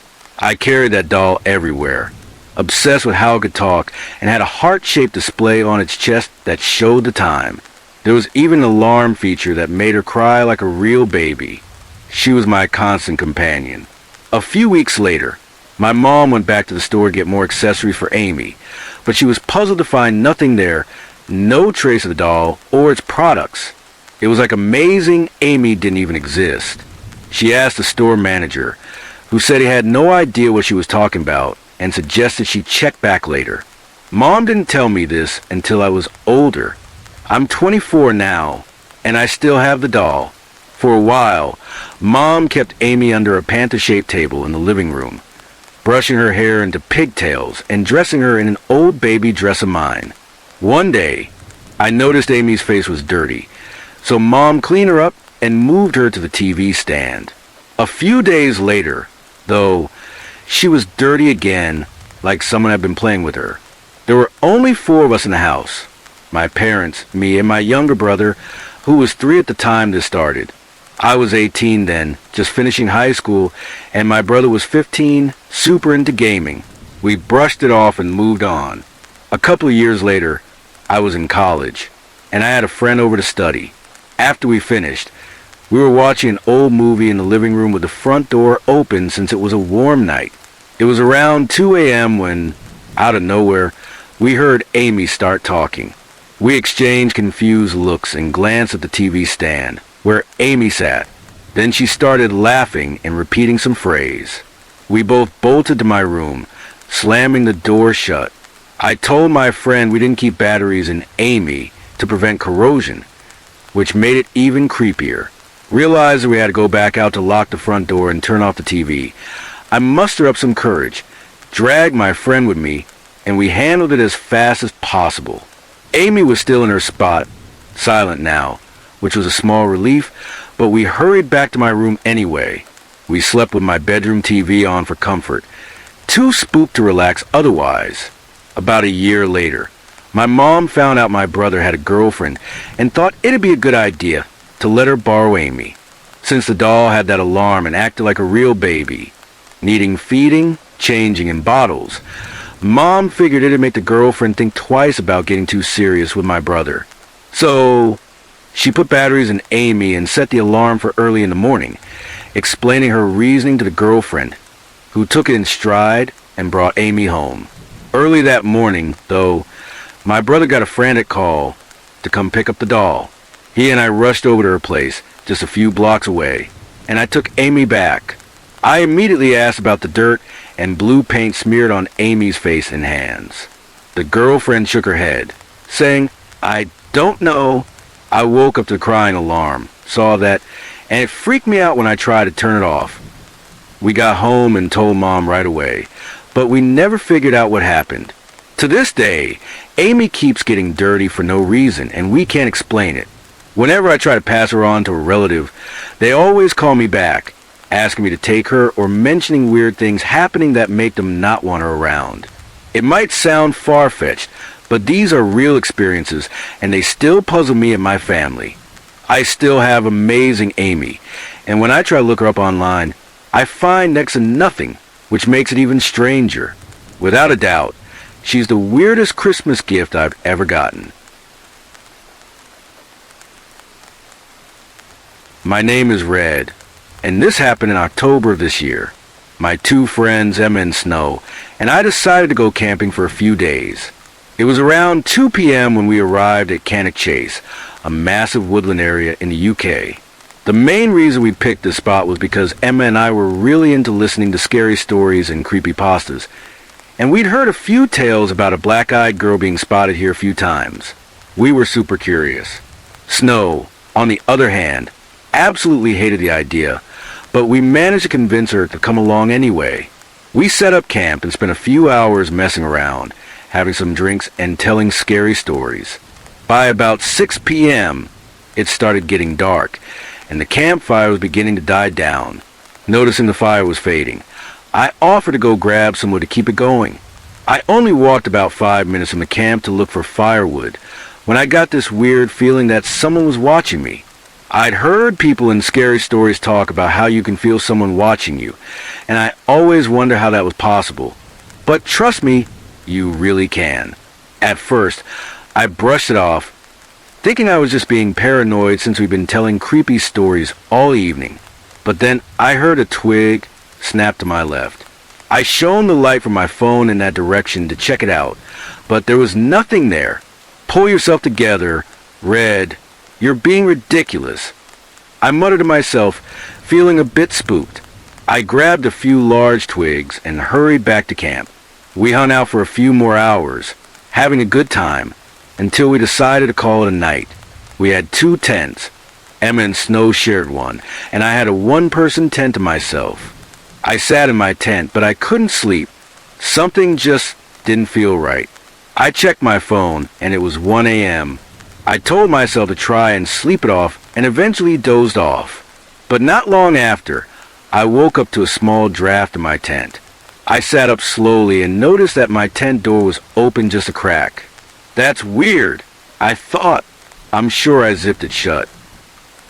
I carried that doll everywhere, obsessed with how it could talk, and had a heart-shaped display on its chest that showed the time. There was even an alarm feature that made her cry like a real baby. She was my constant companion. A few weeks later, my mom went back to the store to get more accessories for Amy, but she was puzzled to find nothing there, no trace of the doll or its products. It was like Amazing Amy didn't even exist. She asked the store manager, who said he had no idea what she was talking about, and suggested she check back later. Mom didn't tell me this until I was older. I'm 24 now, and I still have the doll. For a while, Mom kept Amy under a panther-shaped table in the living room, brushing her hair into pigtails and dressing her in an old baby dress of mine. One day, I noticed Amy's face was dirty, so Mom cleaned her up and moved her to the TV stand. A few days later, though, she was dirty again, like someone had been playing with her. There were only 4 of us in the house. My parents, me, and my younger brother, who was 3 at the time this started. I was 18 then, just finishing high school, and my brother was 15, super into gaming. We brushed it off and moved on. A couple of years later, I was in college, and I had a friend over to study. After we finished, we were watching an old movie in the living room with the front door open since it was a warm night. It was around 2 a.m. when, out of nowhere, we heard Amy start talking. We exchanged confused looks and glanced at the TV stand, where Amy sat. Then she started laughing and repeating some phrase. We both bolted to my room, slamming the door shut. I told my friend we didn't keep batteries in Amy to prevent corrosion, which made it even creepier. Realized we had to go back out to lock the front door and turn off the TV. I mustered up some courage, dragged my friend with me, and we handled it as fast as possible. Amy was still in her spot, silent now, which was a small relief, but we hurried back to my room anyway. We slept with my bedroom TV on for comfort, too spooked to relax otherwise. About a year later, my mom found out my brother had a girlfriend and thought it'd be a good idea to let her borrow Amy, since the doll had that alarm and acted like a real baby, needing feeding, changing, and bottles. Mom figured it'd make the girlfriend think twice about getting too serious with my brother. So she put batteries in Amy and set the alarm for early in the morning, explaining her reasoning to the girlfriend, who took it in stride and brought Amy home. Early that morning, though, my brother got a frantic call to come pick up the doll. He and I rushed over to her place, just a few blocks away, and I took Amy back. I immediately asked about the dirt and blue paint smeared on Amy's face and hands. The girlfriend shook her head, saying, "I don't know." I woke up to the crying alarm, saw that, and it freaked me out when I tried to turn it off. We got home and told Mom right away, but we never figured out what happened. To this day, Amy keeps getting dirty for no reason, and we can't explain it. Whenever I try to pass her on to a relative, they always call me back, asking me to take her or mentioning weird things happening that make them not want her around. It might sound far-fetched, but these are real experiences, and they still puzzle me and my family. I still have amazing Amy, and when I try to look her up online, I find next to nothing, which makes it even stranger. Without a doubt, she's the weirdest Christmas gift I've ever gotten. My name is Red, and this happened in October of this year. My 2 friends, Emma and Snow, and I decided to go camping for a few days. It was around 2 p.m. when we arrived at Cannock Chase, a massive woodland area in the UK. The main reason we picked this spot was because Emma and I were really into listening to scary stories and creepypastas, and we'd heard a few tales about a black-eyed girl being spotted here a few times. We were super curious. Snow, on the other hand, absolutely hated the idea, but we managed to convince her to come along anyway. We set up camp and spent a few hours messing around, having some drinks and telling scary stories. By about 6 p.m., it started getting dark, and the campfire was beginning to die down. Noticing the fire was fading, I offered to go grab some wood to keep it going. I only walked about 5 minutes from the camp to look for firewood when I got this weird feeling that someone was watching me. I'd heard people in scary stories talk about how you can feel someone watching you, and I always wonder how that was possible. But trust me, you really can. At first, I brushed it off, thinking I was just being paranoid since we've been telling creepy stories all evening. But then I heard a twig snap to my left. I shone the light from my phone in that direction to check it out, but there was nothing there. Pull yourself together, Red. You're being ridiculous. I muttered to myself, feeling a bit spooked. I grabbed a few large twigs and hurried back to camp. We hung out for a few more hours, having a good time, until we decided to call it a night. We had 2 tents. Emma and Snow shared one, and I had a 1-person tent to myself. I sat in my tent, but I couldn't sleep. Something just didn't feel right. I checked my phone, and it was 1 a.m. I told myself to try and sleep it off, and eventually dozed off. But not long after, I woke up to a small draft in my tent. I sat up slowly and noticed that my tent door was open just a crack. That's weird, I thought. I'm sure I zipped it shut.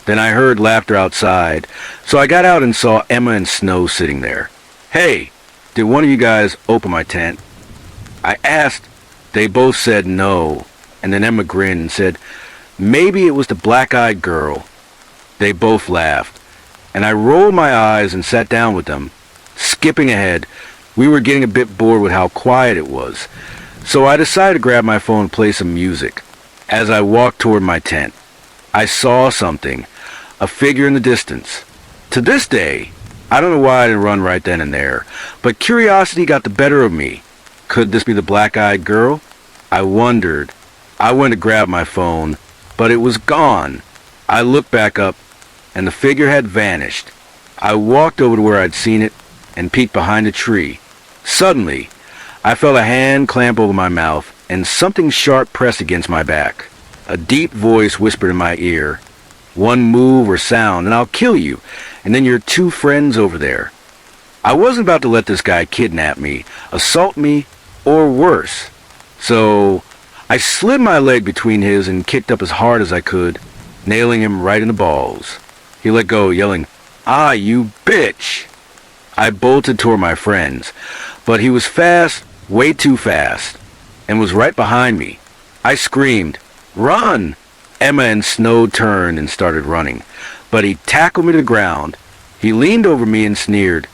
Then I heard laughter outside, so I got out and saw Emma and Snow sitting there. Hey, did one of you guys open my tent? I asked. They both said no, and then Emma grinned and said, maybe it was the black-eyed girl. They both laughed, and I rolled my eyes and sat down with them. Skipping ahead, we were getting a bit bored with how quiet it was, so I decided to grab my phone and play some music. As I walked toward my tent, I saw something, a figure in the distance. To this day, I don't know why I didn't run right then and there, but curiosity got the better of me. Could this be the black-eyed girl? I wondered. I went to grab my phone, but it was gone. I looked back up, and the figure had vanished. I walked over to where I'd seen it and peeked behind a tree. Suddenly, I felt a hand clamp over my mouth and something sharp pressed against my back. A deep voice whispered in my ear, one move or sound and I'll kill you, and then your two friends over there. I wasn't about to let this guy kidnap me, assault me, or worse. So I slid my leg between his and kicked up as hard as I could, nailing him right in the balls. He let go, yelling, "Ah, you bitch!" I bolted toward my friends, but he was fast, way too fast, and was right behind me. I screamed, "Run!" Emma and Snow turned and started running, but he tackled me to the ground. He leaned over me and sneered,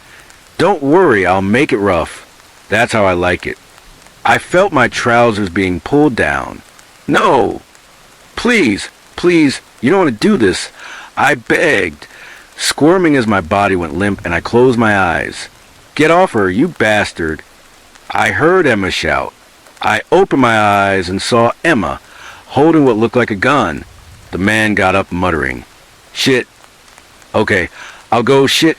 "Don't worry, I'll make it rough. That's how I like it." I felt my trousers being pulled down. "No! Please, please, you don't want to do this," I begged, squirming as my body went limp and I closed my eyes. "Get off her, you bastard." I heard Emma shout. I opened my eyes and saw Emma holding what looked like a gun. The man got up muttering, "Shit. Okay, I'll go shit,"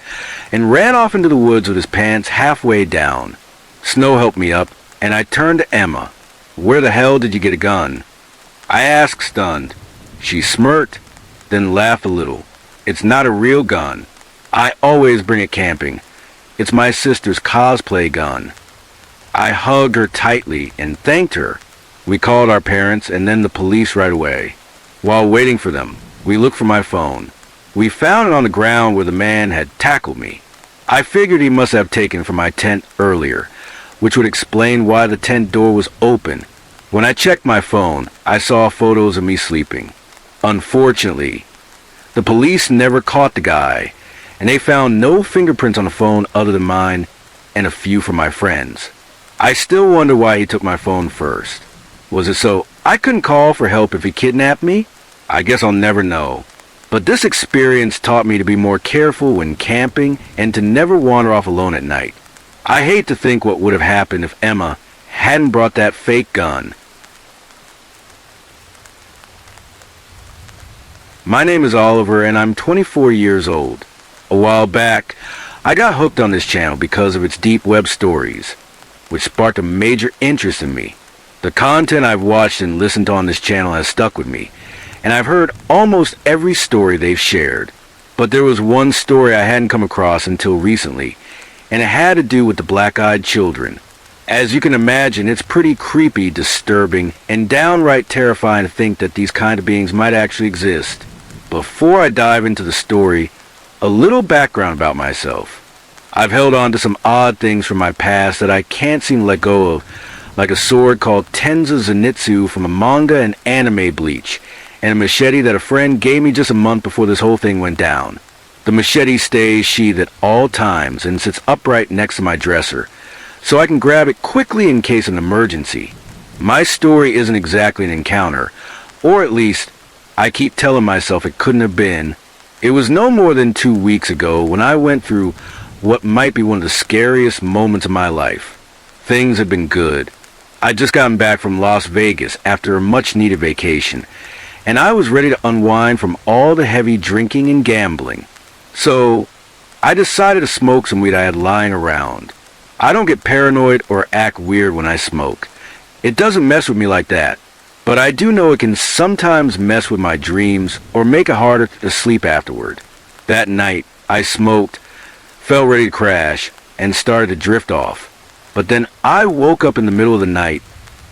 and ran off into the woods with his pants halfway down. Snow helped me up, and I turned to Emma. "Where the hell did you get a gun?" I asked, stunned. She smirked, then laughed a little. "It's not a real gun. I always bring it camping. It's my sister's cosplay gun." I hugged her tightly and thanked her. We called our parents and then the police right away. While waiting for them, we looked for my phone. We found it on the ground where the man had tackled me. I figured he must have taken it from my tent earlier, which would explain why the tent door was open. When I checked my phone, I saw photos of me sleeping. Unfortunately, the police never caught the guy, and they found no fingerprints on the phone other than mine and a few from my friends. I still wonder why he took my phone first. Was it so I couldn't call for help if he kidnapped me? I guess I'll never know. But this experience taught me to be more careful when camping and to never wander off alone at night. I hate to think what would have happened if Emma hadn't brought that fake gun. My name is Oliver and I'm 24 years old. A while back, I got hooked on this channel because of its deep web stories, which sparked a major interest in me. The content I've watched and listened to on this channel has stuck with me, and I've heard almost every story they've shared. But there was one story I hadn't come across until recently, and it had to do with the black-eyed children. As you can imagine, it's pretty creepy, disturbing, and downright terrifying to think that these kind of beings might actually exist. Before I dive into the story, a little background about myself. I've held on to some odd things from my past that I can't seem to let go of, like a sword called Tenza Zenitsu from a manga and anime Bleach, and a machete that a friend gave me just a month before this whole thing went down. The machete stays sheathed at all times and sits upright next to my dresser, so I can grab it quickly in case of an emergency. My story isn't exactly an encounter, or at least, I keep telling myself it couldn't have been. It was no more than 2 weeks ago when I went through what might be one of the scariest moments of my life. Things had been good. I'd just gotten back from Las Vegas after a much-needed vacation, and I was ready to unwind from all the heavy drinking and gambling. So, I decided to smoke some weed I had lying around. I don't get paranoid or act weird when I smoke. It doesn't mess with me like that. But I do know it can sometimes mess with my dreams or make it harder to sleep afterward. That night, I smoked, felt ready to crash, and started to drift off. But then I woke up in the middle of the night,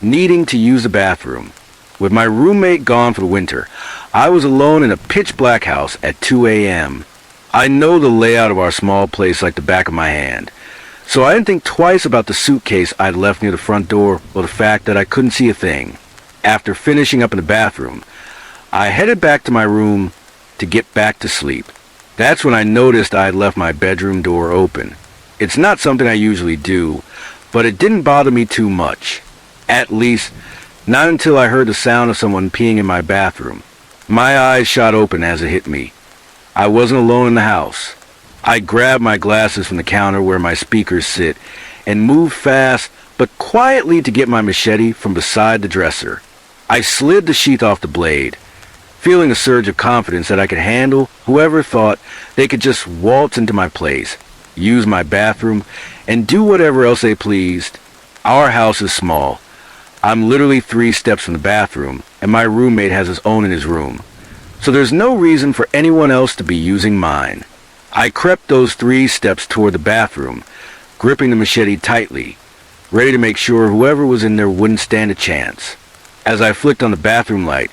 needing to use the bathroom. With my roommate gone for the winter, I was alone in a pitch-black house at 2 a.m. I know the layout of our small place like the back of my hand, so I didn't think twice about the suitcase I'd left near the front door or the fact that I couldn't see a thing. After finishing up in the bathroom, I headed back to my room to get back to sleep. That's when I noticed I had left my bedroom door open. It's not something I usually do, but it didn't bother me too much. At least, not until I heard the sound of someone peeing in my bathroom. My eyes shot open as it hit me. I wasn't alone in the house. I grabbed my glasses from the counter where my speakers sit and moved fast but quietly to get my machete from beside the dresser. I slid the sheath off the blade, feeling a surge of confidence that I could handle whoever thought they could just waltz into my place, use my bathroom, and do whatever else they pleased. Our house is small. I'm literally 3 steps from the bathroom, and my roommate has his own in his room. So there's no reason for anyone else to be using mine. I crept those 3 steps toward the bathroom, gripping the machete tightly, ready to make sure whoever was in there wouldn't stand a chance. As I flicked on the bathroom light,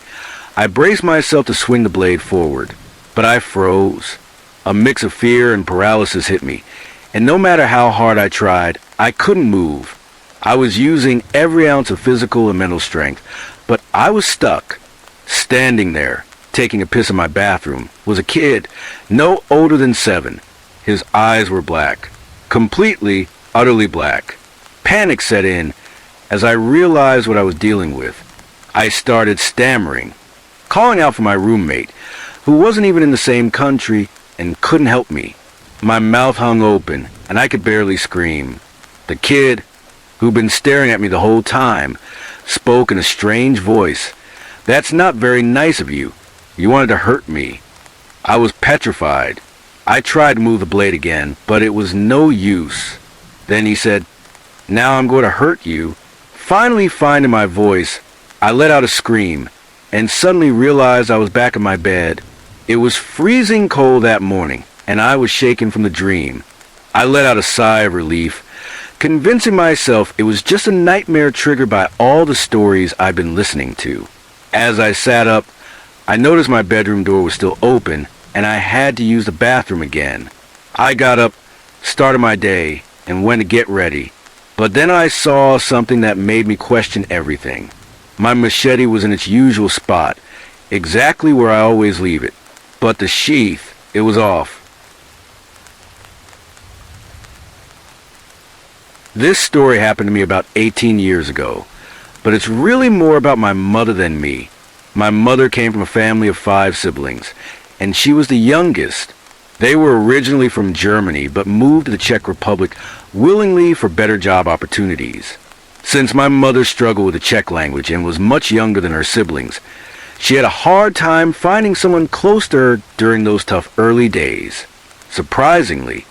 I braced myself to swing the blade forward, but I froze. A mix of fear and paralysis hit me, and no matter how hard I tried, I couldn't move. I was using every ounce of physical and mental strength, but I was stuck. Standing there, taking a piss in my bathroom, was a kid, no older than 7. His eyes were black. Completely, utterly black. Panic set in as I realized what I was dealing with. I started stammering, calling out for my roommate, who wasn't even in the same country and couldn't help me. My mouth hung open, and I could barely scream. The kid, who'd been staring at me the whole time, spoke in a strange voice. "That's not very nice of you. You wanted to hurt me." I was petrified. I tried to move the blade again, but it was no use. Then he said, "Now I'm going to hurt you." Finally finding my voice, I let out a scream and suddenly realized I was back in my bed. It was freezing cold that morning, and I was shaken from the dream. I let out a sigh of relief, convincing myself it was just a nightmare triggered by all the stories I'd been listening to. As I sat up, I noticed my bedroom door was still open, and I had to use the bathroom again. I got up, started my day, and went to get ready. But then I saw something that made me question everything. My machete was in its usual spot, exactly where I always leave it. But the sheath, it was off. This story happened to me about 18 years ago, but it's really more about my mother than me. My mother came from a family of 5 siblings, and she was the youngest. They were originally from Germany, but moved to the Czech Republic willingly for better job opportunities. Since my mother struggled with the Czech language and was much younger than her siblings, she had a hard time finding someone close to her during those tough early days. Surprisingly,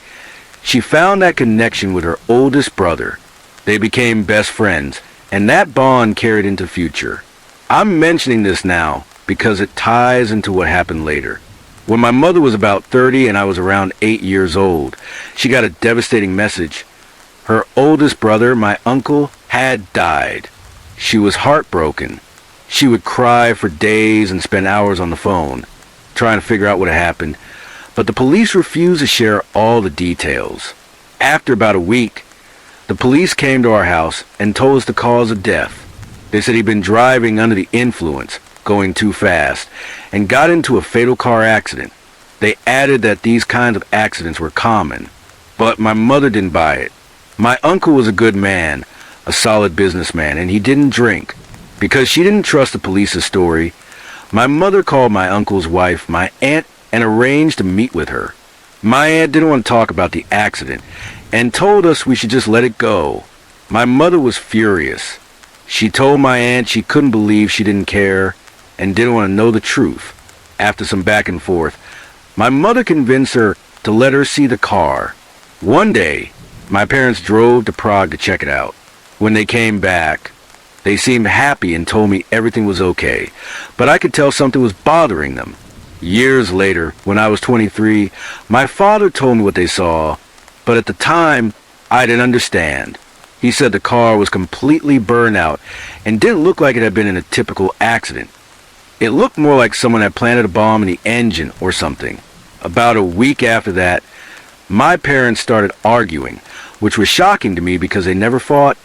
she found that connection with her oldest brother. They became best friends, and that bond carried into the future. I'm mentioning this now because it ties into what happened later. When my mother was about 30 and I was around 8 years old, she got a devastating message. Her oldest brother, my uncle, had died. She was heartbroken. She would cry for days and spend hours on the phone, trying to figure out what had happened. But the police refused to share all the details. After about a week, the police came to our house and told us the cause of death. They said he'd been driving under the influence, going too fast, and got into a fatal car accident. They added that these kinds of accidents were common, but my mother didn't buy it. My uncle was a good man, a solid businessman, and he didn't drink. Because she didn't trust the police's story, my mother called my uncle's wife, my aunt, and arranged to meet with her. My aunt didn't want to talk about the accident and told us we should just let it go. My mother was furious. She told my aunt she couldn't believe she didn't care and didn't want to know the truth. After some back and forth, my mother convinced her to let her see the car. One day, my parents drove to Prague to check it out. When they came back, they seemed happy and told me everything was okay, but I could tell something was bothering them. Years later, when I was 23, my father told me what they saw, but at the time, I didn't understand. He said the car was completely burned out and didn't look like it had been in a typical accident. It looked more like someone had planted a bomb in the engine or something. About a week after that, my parents started arguing, which was shocking to me because they never fought,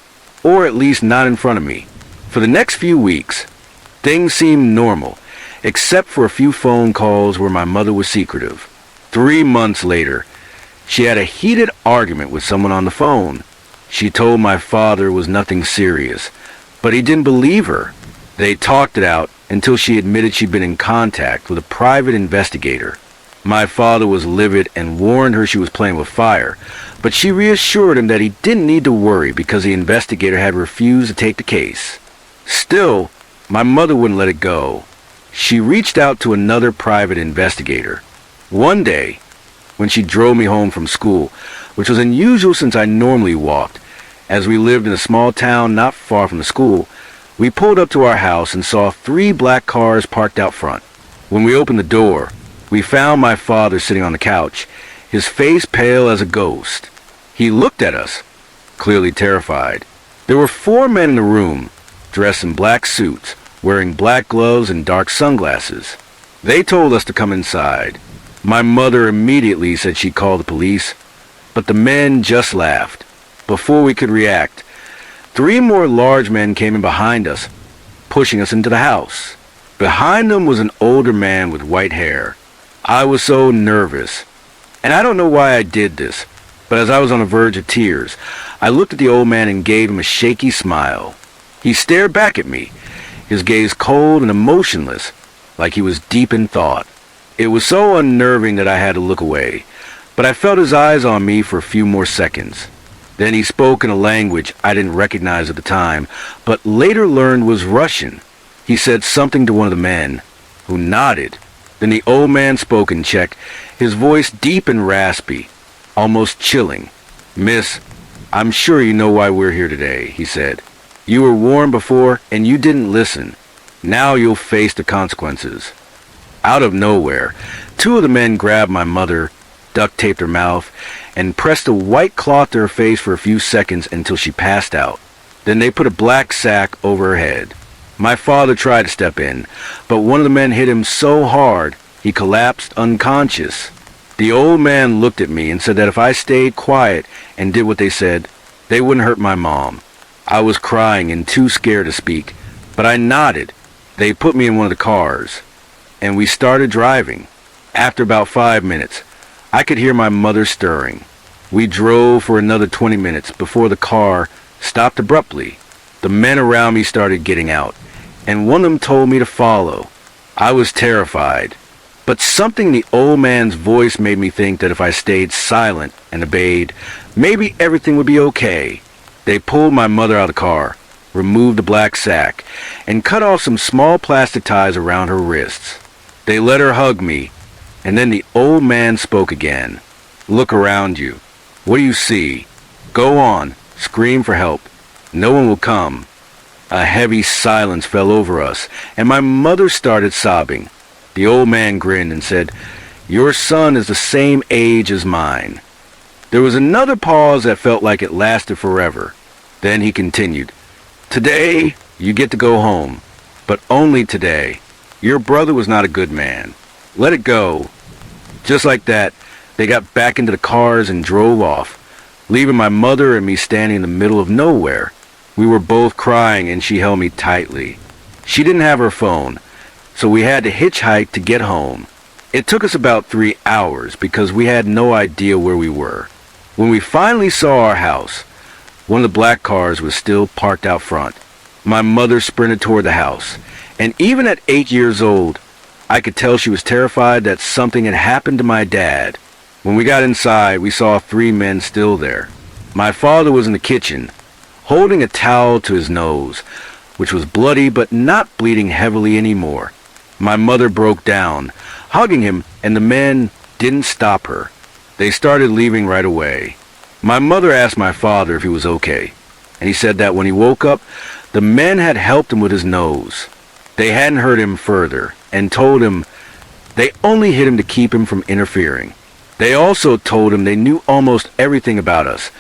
or at least not in front of me. For the next few weeks, things seemed normal, except for a few phone calls where my mother was secretive. 3 months later, she had a heated argument with someone on the phone. She told my father it was nothing serious, but he didn't believe her. They talked it out until she admitted she'd been in contact with a private investigator. My father was livid and warned her she was playing with fire, but she reassured him that he didn't need to worry because the investigator had refused to take the case. Still, my mother wouldn't let it go. She reached out to another private investigator. One day, when she drove me home from school, which was unusual since I normally walked, as we lived in a small town not far from the school, we pulled up to our house and saw 3 black cars parked out front. When we opened the door, we found my father sitting on the couch, his face pale as a ghost. He looked at us, clearly terrified. There were 4 men in the room, dressed in black suits, wearing black gloves and dark sunglasses. They told us to come inside. My mother immediately said she'd call the police, but the men just laughed. Before we could react, 3 more large men came in behind us, pushing us into the house. Behind them was an older man with white hair. I was so nervous, and I don't know why I did this, but as I was on the verge of tears, I looked at the old man and gave him a shaky smile. He stared back at me, his gaze cold and emotionless, like he was deep in thought. It was so unnerving that I had to look away, but I felt his eyes on me for a few more seconds. Then he spoke in a language I didn't recognize at the time, but later learned was Russian. He said something to one of the men, who nodded. Then the old man spoke in Czech, his voice deep and raspy, almost chilling. "Miss, I'm sure you know why we're here today," he said. "You were warned before, and you didn't listen. Now you'll face the consequences." Out of nowhere, 2 of the men grabbed my mother, duct taped her mouth, and pressed a white cloth to her face for a few seconds until she passed out. Then they put a black sack over her head. My father tried to step in, but one of the men hit him so hard he collapsed unconscious. The old man looked at me and said that if I stayed quiet and did what they said, they wouldn't hurt my mom. I was crying and too scared to speak, but I nodded. They put me in one of the cars, and we started driving. After about 5 minutes, I could hear my mother stirring. We drove for another 20 minutes before the car stopped abruptly. The men around me started getting out, and one of them told me to follow. I was terrified, but something in the old man's voice made me think that if I stayed silent and obeyed, maybe everything would be okay. They pulled my mother out of the car, removed the black sack, and cut off some small plastic ties around her wrists. They let her hug me, and then the old man spoke again. "Look around you. What do you see? Go on, scream for help. No one will come." A heavy silence fell over us, and my mother started sobbing. The old man grinned and said, "Your son is the same age as mine." There was another pause that felt like it lasted forever. Then he continued, "Today, you get to go home, but only today. Your brother was not a good man. Let it go." Just like that, they got back into the cars and drove off, leaving my mother and me standing in the middle of nowhere. We were both crying and she held me tightly. She didn't have her phone, so we had to hitchhike to get home. It took us about 3 hours because we had no idea where we were. When we finally saw our house, one of the black cars was still parked out front. My mother sprinted toward the house, and even at 8 years old, I could tell she was terrified that something had happened to my dad. When we got inside, we saw 3 men still there. My father was in the kitchen, holding a towel to his nose, which was bloody but not bleeding heavily anymore. My mother broke down, hugging him, and the men didn't stop her. They started leaving right away. My mother asked my father if he was okay, and he said that when he woke up, the men had helped him with his nose. They hadn't hurt him further, and told him they only hit him to keep him from interfering. They also told him they knew almost everything about us,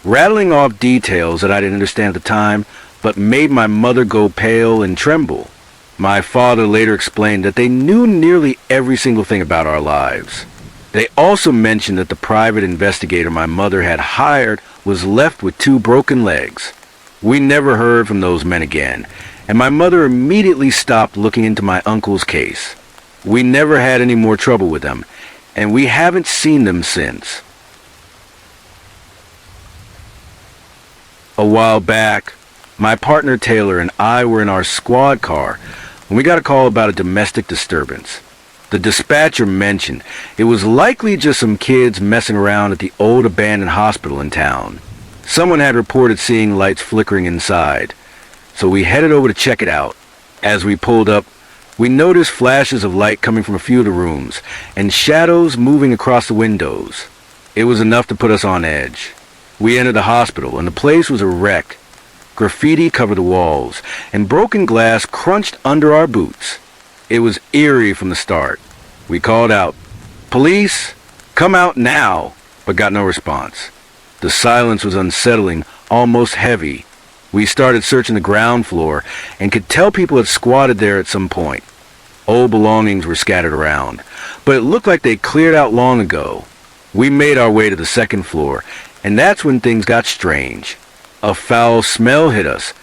rattling off details that I didn't understand at the time, but made my mother go pale and tremble. My father later explained that they knew nearly every single thing about our lives. They also mentioned that the private investigator my mother had hired was left with 2 broken legs. We never heard from those men again, and my mother immediately stopped looking into my uncle's case. We never had any more trouble with them, and we haven't seen them since. A while back, my partner Taylor and I were in our squad car when we got a call about a domestic disturbance. The dispatcher mentioned it was likely just some kids messing around at the old abandoned hospital in town. Someone had reported seeing lights flickering inside, so we headed over to check it out. As we pulled up, we noticed flashes of light coming from a few of the rooms and shadows moving across the windows. It was enough to put us on edge. We entered the hospital, and the place was a wreck. Graffiti covered the walls, and broken glass crunched under our boots. It was eerie from the start. We called out, "Police, come out now," but got no response. The silence was unsettling, almost heavy. We started searching the ground floor and could tell people had squatted there at some point. Old belongings were scattered around, but it looked like they cleared out long ago. We made our way to the second floor, and that's when things got strange. A foul smell hit us,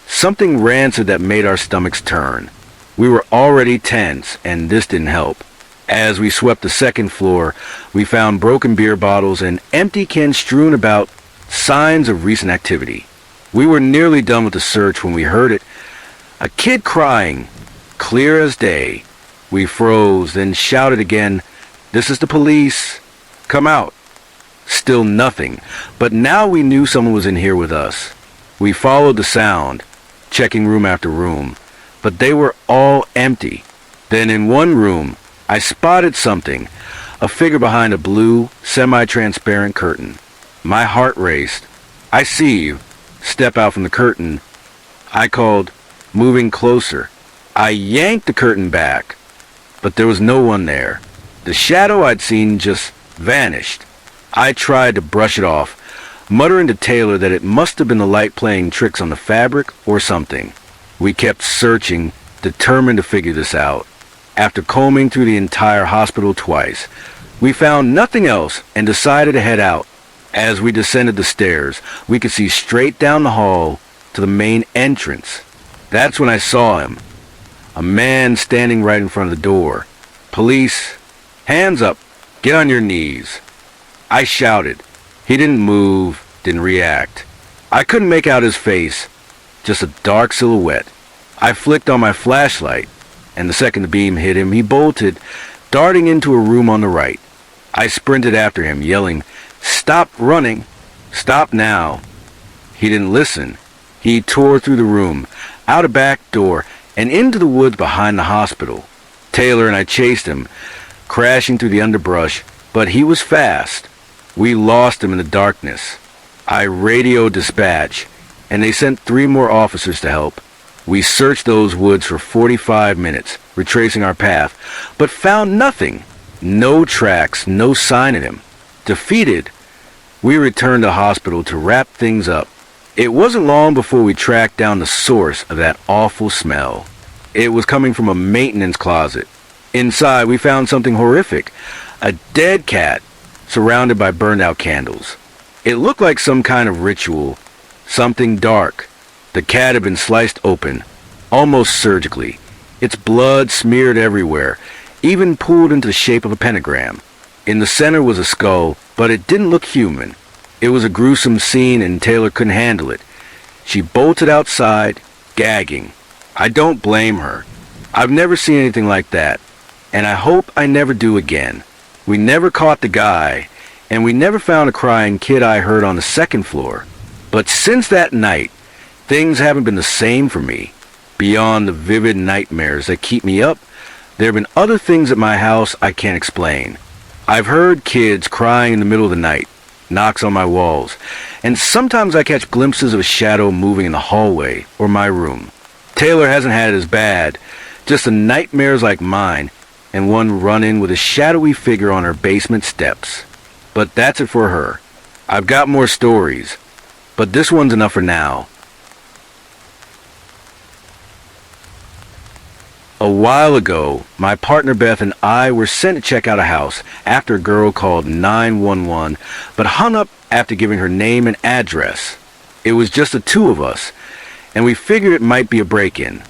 something rancid that made our stomachs turn. We were already tense, and this didn't help. As we swept the second floor, we found broken beer bottles and empty cans strewn about, signs of recent activity. We were nearly done with the search when we heard it. A kid crying, clear as day. We froze, then shouted again, "This is the police. Come out." Still nothing, but now we knew someone was in here with us. We followed the sound, checking room after room, but they were all empty. Then in one room, I spotted something, a figure behind a blue, semi-transparent curtain. My heart raced. "I see you." Step out from the curtain. I called, moving closer. I yanked the curtain back, but there was no one there. The shadow I'd seen just vanished. I tried to brush it off, muttering to Taylor that it must have been the light playing tricks on the fabric or something. We kept searching, determined to figure this out. After combing through the entire hospital twice, we found nothing else and decided to head out. As we descended the stairs, we could see straight down the hall to the main entrance. That's when I saw him. A man standing right in front of the door. "Police, hands up, get on your knees." I shouted. He didn't move, didn't react. I couldn't make out his face, just a dark silhouette. I flicked on my flashlight, and the second the beam hit him, he bolted, darting into a room on the right. I sprinted after him, yelling, "Stop running! Stop now!" He didn't listen. He tore through the room, out a back door, and into the woods behind the hospital. Taylor and I chased him, crashing through the underbrush, but he was fast. We lost him in the darkness. I radioed dispatch, and they sent 3 more officers to help. We searched those woods for 45 minutes, retracing our path, but found nothing. No tracks, no sign of him. Defeated, we returned to the hospital to wrap things up. It wasn't long before we tracked down the source of that awful smell. It was coming from a maintenance closet. Inside, we found something horrific. A dead cat, surrounded by burned-out candles. It looked like some kind of ritual, something dark. The cat had been sliced open, almost surgically. Its blood smeared everywhere, even pulled into the shape of a pentagram. In the center was a skull, but it didn't look human. It was a gruesome scene, and Taylor couldn't handle it. She bolted outside, gagging. I don't blame her. I've never seen anything like that, and I hope I never do again. We never caught the guy, and we never found a crying kid I heard on the second floor. But since that night, things haven't been the same for me. Beyond the vivid nightmares that keep me up, there have been other things at my house I can't explain. I've heard kids crying in the middle of the night, knocks on my walls, and sometimes I catch glimpses of a shadow moving in the hallway or my room. Taylor hasn't had it as bad, just the nightmares like mine, and one run-in with a shadowy figure on her basement steps. But that's it for her. I've got more stories, but this one's enough for now. A while ago, my partner Beth and I were sent to check out a house after a girl called 911, but hung up after giving her name and address. It was just the two of us, and we figured it might be a break-in,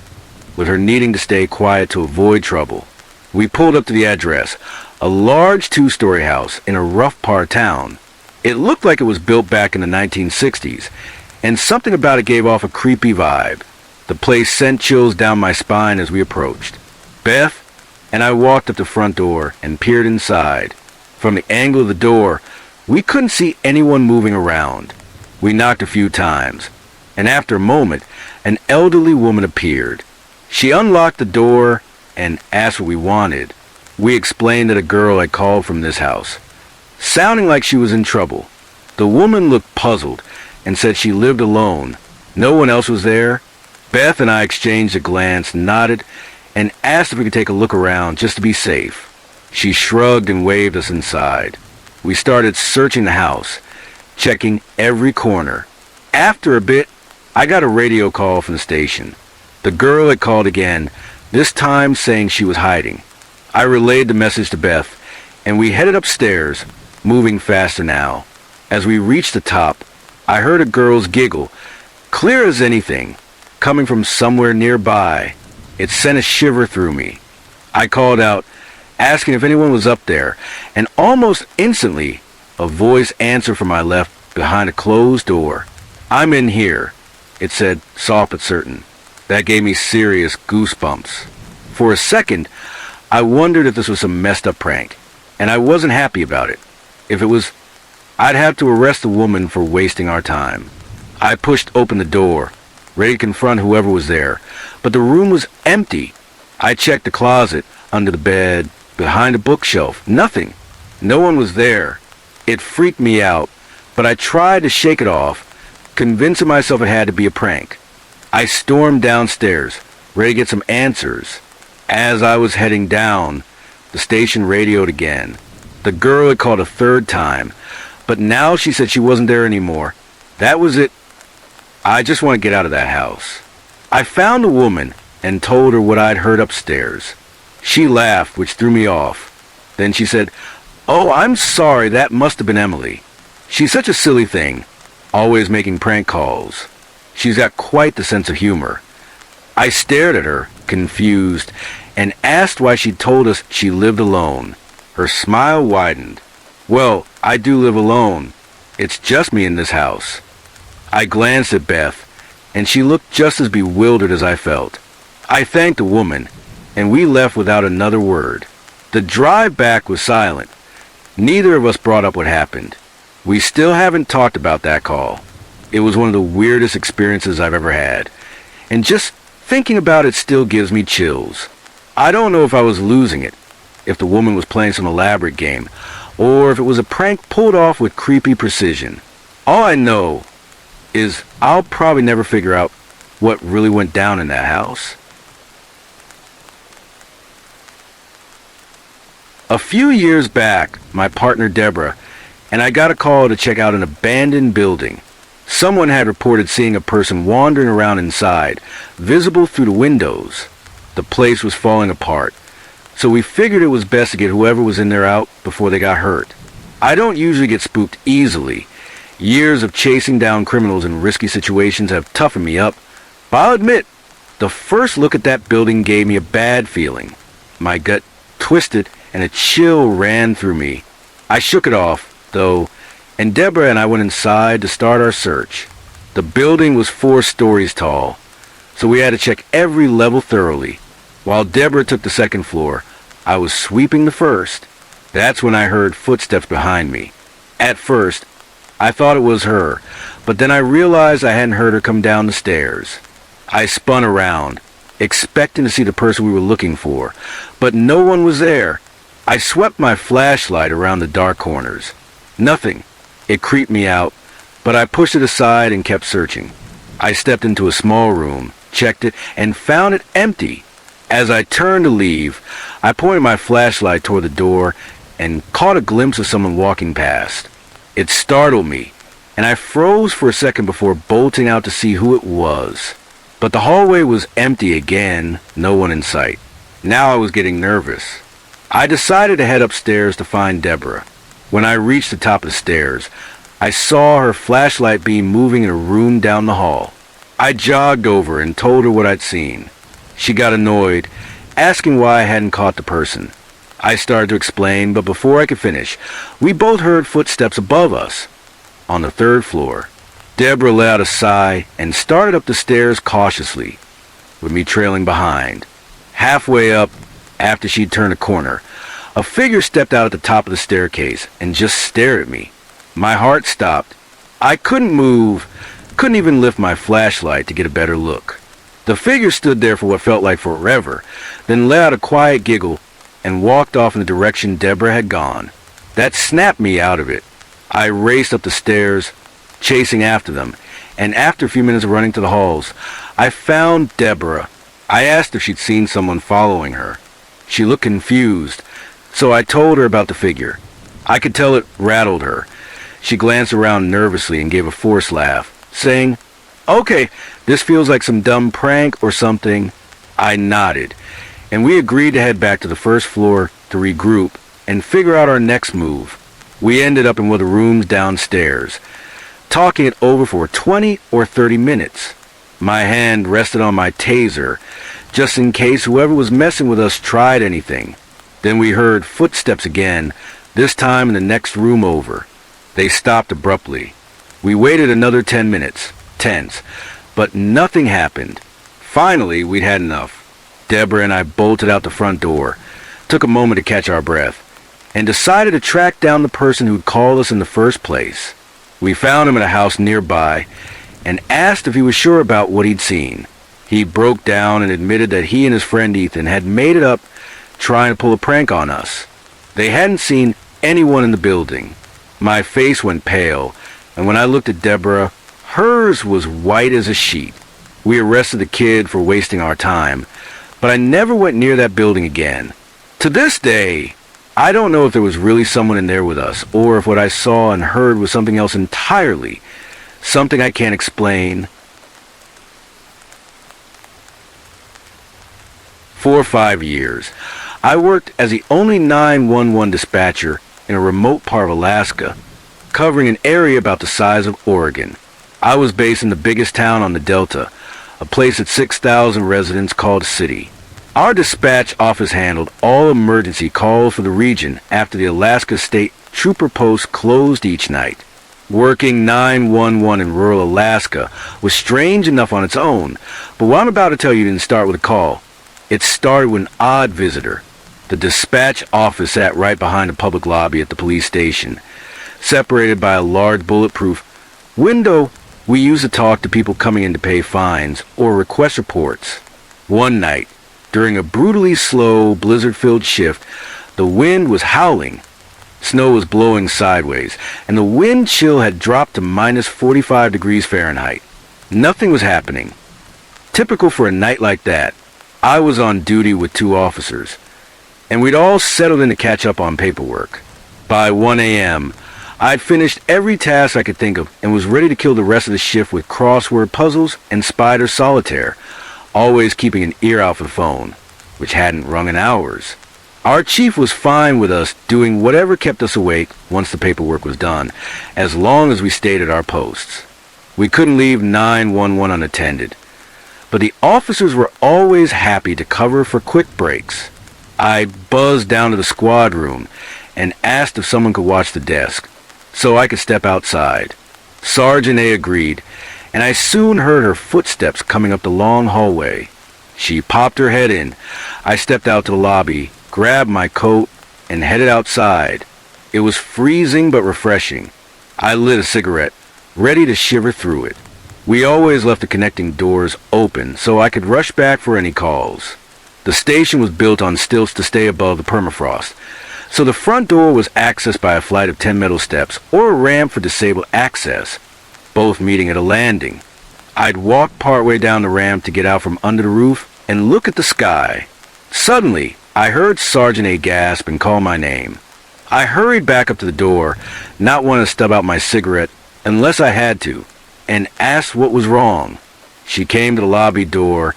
with her needing to stay quiet to avoid trouble. We pulled up to the address, a large two-story house in a rough part of town. It looked like it was built back in the 1960s, and something about it gave off a creepy vibe. The place sent chills down my spine as we approached. Beth and I walked up the front door and peered inside. From the angle of the door, we couldn't see anyone moving around. We knocked a few times, and after a moment, an elderly woman appeared. She unlocked the door and asked what we wanted. We explained that a girl had called from this house, sounding like she was in trouble. The woman looked puzzled and said she lived alone. No one else was there. Beth and I exchanged a glance, nodded, and asked if we could take a look around just to be safe. She shrugged and waved us inside. We started searching the house, checking every corner. After a bit, I got a radio call from the station. The girl had called again, this time saying she was hiding. I relayed the message to Beth, and we headed upstairs, moving faster now. As we reached the top, I heard a girl's giggle, clear as anything, coming from somewhere nearby. It sent a shiver through me. I called out, asking if anyone was up there, and almost instantly, a voice answered from my left behind a closed door. "I'm in here," it said, soft but certain. That gave me serious goosebumps. For a second, I wondered if this was some messed up prank, and I wasn't happy about it. If it was, I'd have to arrest the woman for wasting our time. I pushed open the door, ready to confront whoever was there, but the room was empty. I checked the closet, under the bed, behind a bookshelf. Nothing. No one was there. It freaked me out, but I tried to shake it off, convincing myself it had to be a prank. I stormed downstairs, ready to get some answers. As I was heading down, the station radioed again. The girl had called a third time, but now she said she wasn't there anymore. That was it. I just want to get out of that house. I found the woman and told her what I'd heard upstairs. She laughed, which threw me off. Then she said, "Oh, I'm sorry, that must have been Emily. She's such a silly thing, always making prank calls. She's got quite the sense of humor." I stared at her, confused, and asked why she'd told us she lived alone. Her smile widened. "Well, I do live alone. It's just me in this house." I glanced at Beth, and she looked just as bewildered as I felt. I thanked the woman, and we left without another word. The drive back was silent. Neither of us brought up what happened. We still haven't talked about that call. It was one of the weirdest experiences I've ever had, and just thinking about it still gives me chills. I don't know if I was losing it, if the woman was playing some elaborate game, or if it was a prank pulled off with creepy precision. All I know is I'll probably never figure out what really went down in that house. A few years back, my partner Deborah and I got a call to check out an abandoned building. Someone had reported seeing a person wandering around inside, visible through the windows. The place was falling apart, so we figured it was best to get whoever was in there out before they got hurt. I don't usually get spooked easily. Years of chasing down criminals in risky situations have toughened me up, but I'll admit, the first look at that building gave me a bad feeling. My gut twisted and a chill ran through me. I shook it off, though, and Deborah and I went inside to start our search. The building was 4 stories tall, so we had to check every level thoroughly. While Deborah took the second floor, I was sweeping the first. That's when I heard footsteps behind me. At first, I thought it was her, but then I realized I hadn't heard her come down the stairs. I spun around, expecting to see the person we were looking for, but no one was there. I swept my flashlight around the dark corners. Nothing. It creeped me out, but I pushed it aside and kept searching. I stepped into a small room, checked it, and found it empty. As I turned to leave, I pointed my flashlight toward the door and caught a glimpse of someone walking past. It startled me, and I froze for a second before bolting out to see who it was. But the hallway was empty again, no one in sight. Now I was getting nervous. I decided to head upstairs to find Deborah. When I reached the top of the stairs, I saw her flashlight beam moving in a room down the hall. I jogged over and told her what I'd seen. She got annoyed, asking why I hadn't caught the person. I started to explain, but before I could finish, we both heard footsteps above us, on the 3rd floor. Deborah let out a sigh and started up the stairs cautiously, with me trailing behind. Halfway up, after she'd turned a corner, a figure stepped out at the top of the staircase and just stared at me. My heart stopped. I couldn't move, couldn't even lift my flashlight to get a better look. The figure stood there for what felt like forever, then let out a quiet giggle and walked off in the direction Deborah had gone. That snapped me out of it. I raced up the stairs, chasing after them, and after a few minutes of running to the halls, I found Deborah. I asked if she'd seen someone following her. She looked confused, so I told her about the figure. I could tell it rattled her. She glanced around nervously and gave a forced laugh, saying, "Okay, this feels like some dumb prank or something." I nodded, and we agreed to head back to the 1st floor to regroup and figure out our next move. We ended up in one of the rooms downstairs, talking it over for 20 or 30 minutes. My hand rested on my taser, just in case whoever was messing with us tried anything. Then we heard footsteps again, this time in the next room over. They stopped abruptly. We waited another 10 minutes, tense, but nothing happened. Finally, we'd had enough. Deborah and I bolted out the front door, took a moment to catch our breath, and decided to track down the person who'd called us in the first place. We found him at a house nearby and asked if he was sure about what he'd seen. He broke down and admitted that he and his friend Ethan had made it up trying to pull a prank on us. They hadn't seen anyone in the building. My face went pale, and when I looked at Deborah, hers was white as a sheet. We arrested the kid for wasting our time, but I never went near that building again. To this day, I don't know if there was really someone in there with us, or if what I saw and heard was something else entirely, something I can't explain. 4 or 5 years, I worked as the only 911 dispatcher in a remote part of Alaska, covering an area about the size of Oregon. I was based in the biggest town on the Delta, a place at 6,000 residents called a city. Our dispatch office handled all emergency calls for the region after the Alaska State Trooper post closed each night. Working 911 in rural Alaska was strange enough on its own, but what I'm about to tell you didn't start with a call. It started with an odd visitor. The dispatch office sat right behind the public lobby at the police station, separated by a large bulletproof window we used to talk to people coming in to pay fines or request reports. One night, during a brutally slow, blizzard-filled shift, the wind was howling. Snow was blowing sideways, and the wind chill had dropped to minus 45 degrees Fahrenheit. Nothing was happening. Typical for a night like that, I was on duty with 2 officers, and we'd all settled in to catch up on paperwork. By 1 a.m., I'd finished every task I could think of and was ready to kill the rest of the shift with crossword puzzles and spider solitaire, always keeping an ear out for the phone, which hadn't rung in hours. Our chief was fine with us doing whatever kept us awake once the paperwork was done, as long as we stayed at our posts. We couldn't leave 911 unattended, but the officers were always happy to cover for quick breaks. I buzzed down to the squad room and asked if someone could watch the desk, so I could step outside. Sergeant A agreed, and I soon heard her footsteps coming up the long hallway. She popped her head in. I stepped out to the lobby, grabbed my coat, and headed outside. It was freezing but refreshing. I lit a cigarette, ready to shiver through it. We always left the connecting doors open so I could rush back for any calls. The station was built on stilts to stay above the permafrost, so the front door was accessed by a flight of 10 metal steps or a ramp for disabled access, both meeting at a landing. I'd walk partway down the ramp to get out from under the roof and look at the sky. Suddenly, I heard Sergeant A gasp and call my name. I hurried back up to the door, not wanting to stub out my cigarette, unless I had to, and asked what was wrong. She came to the lobby door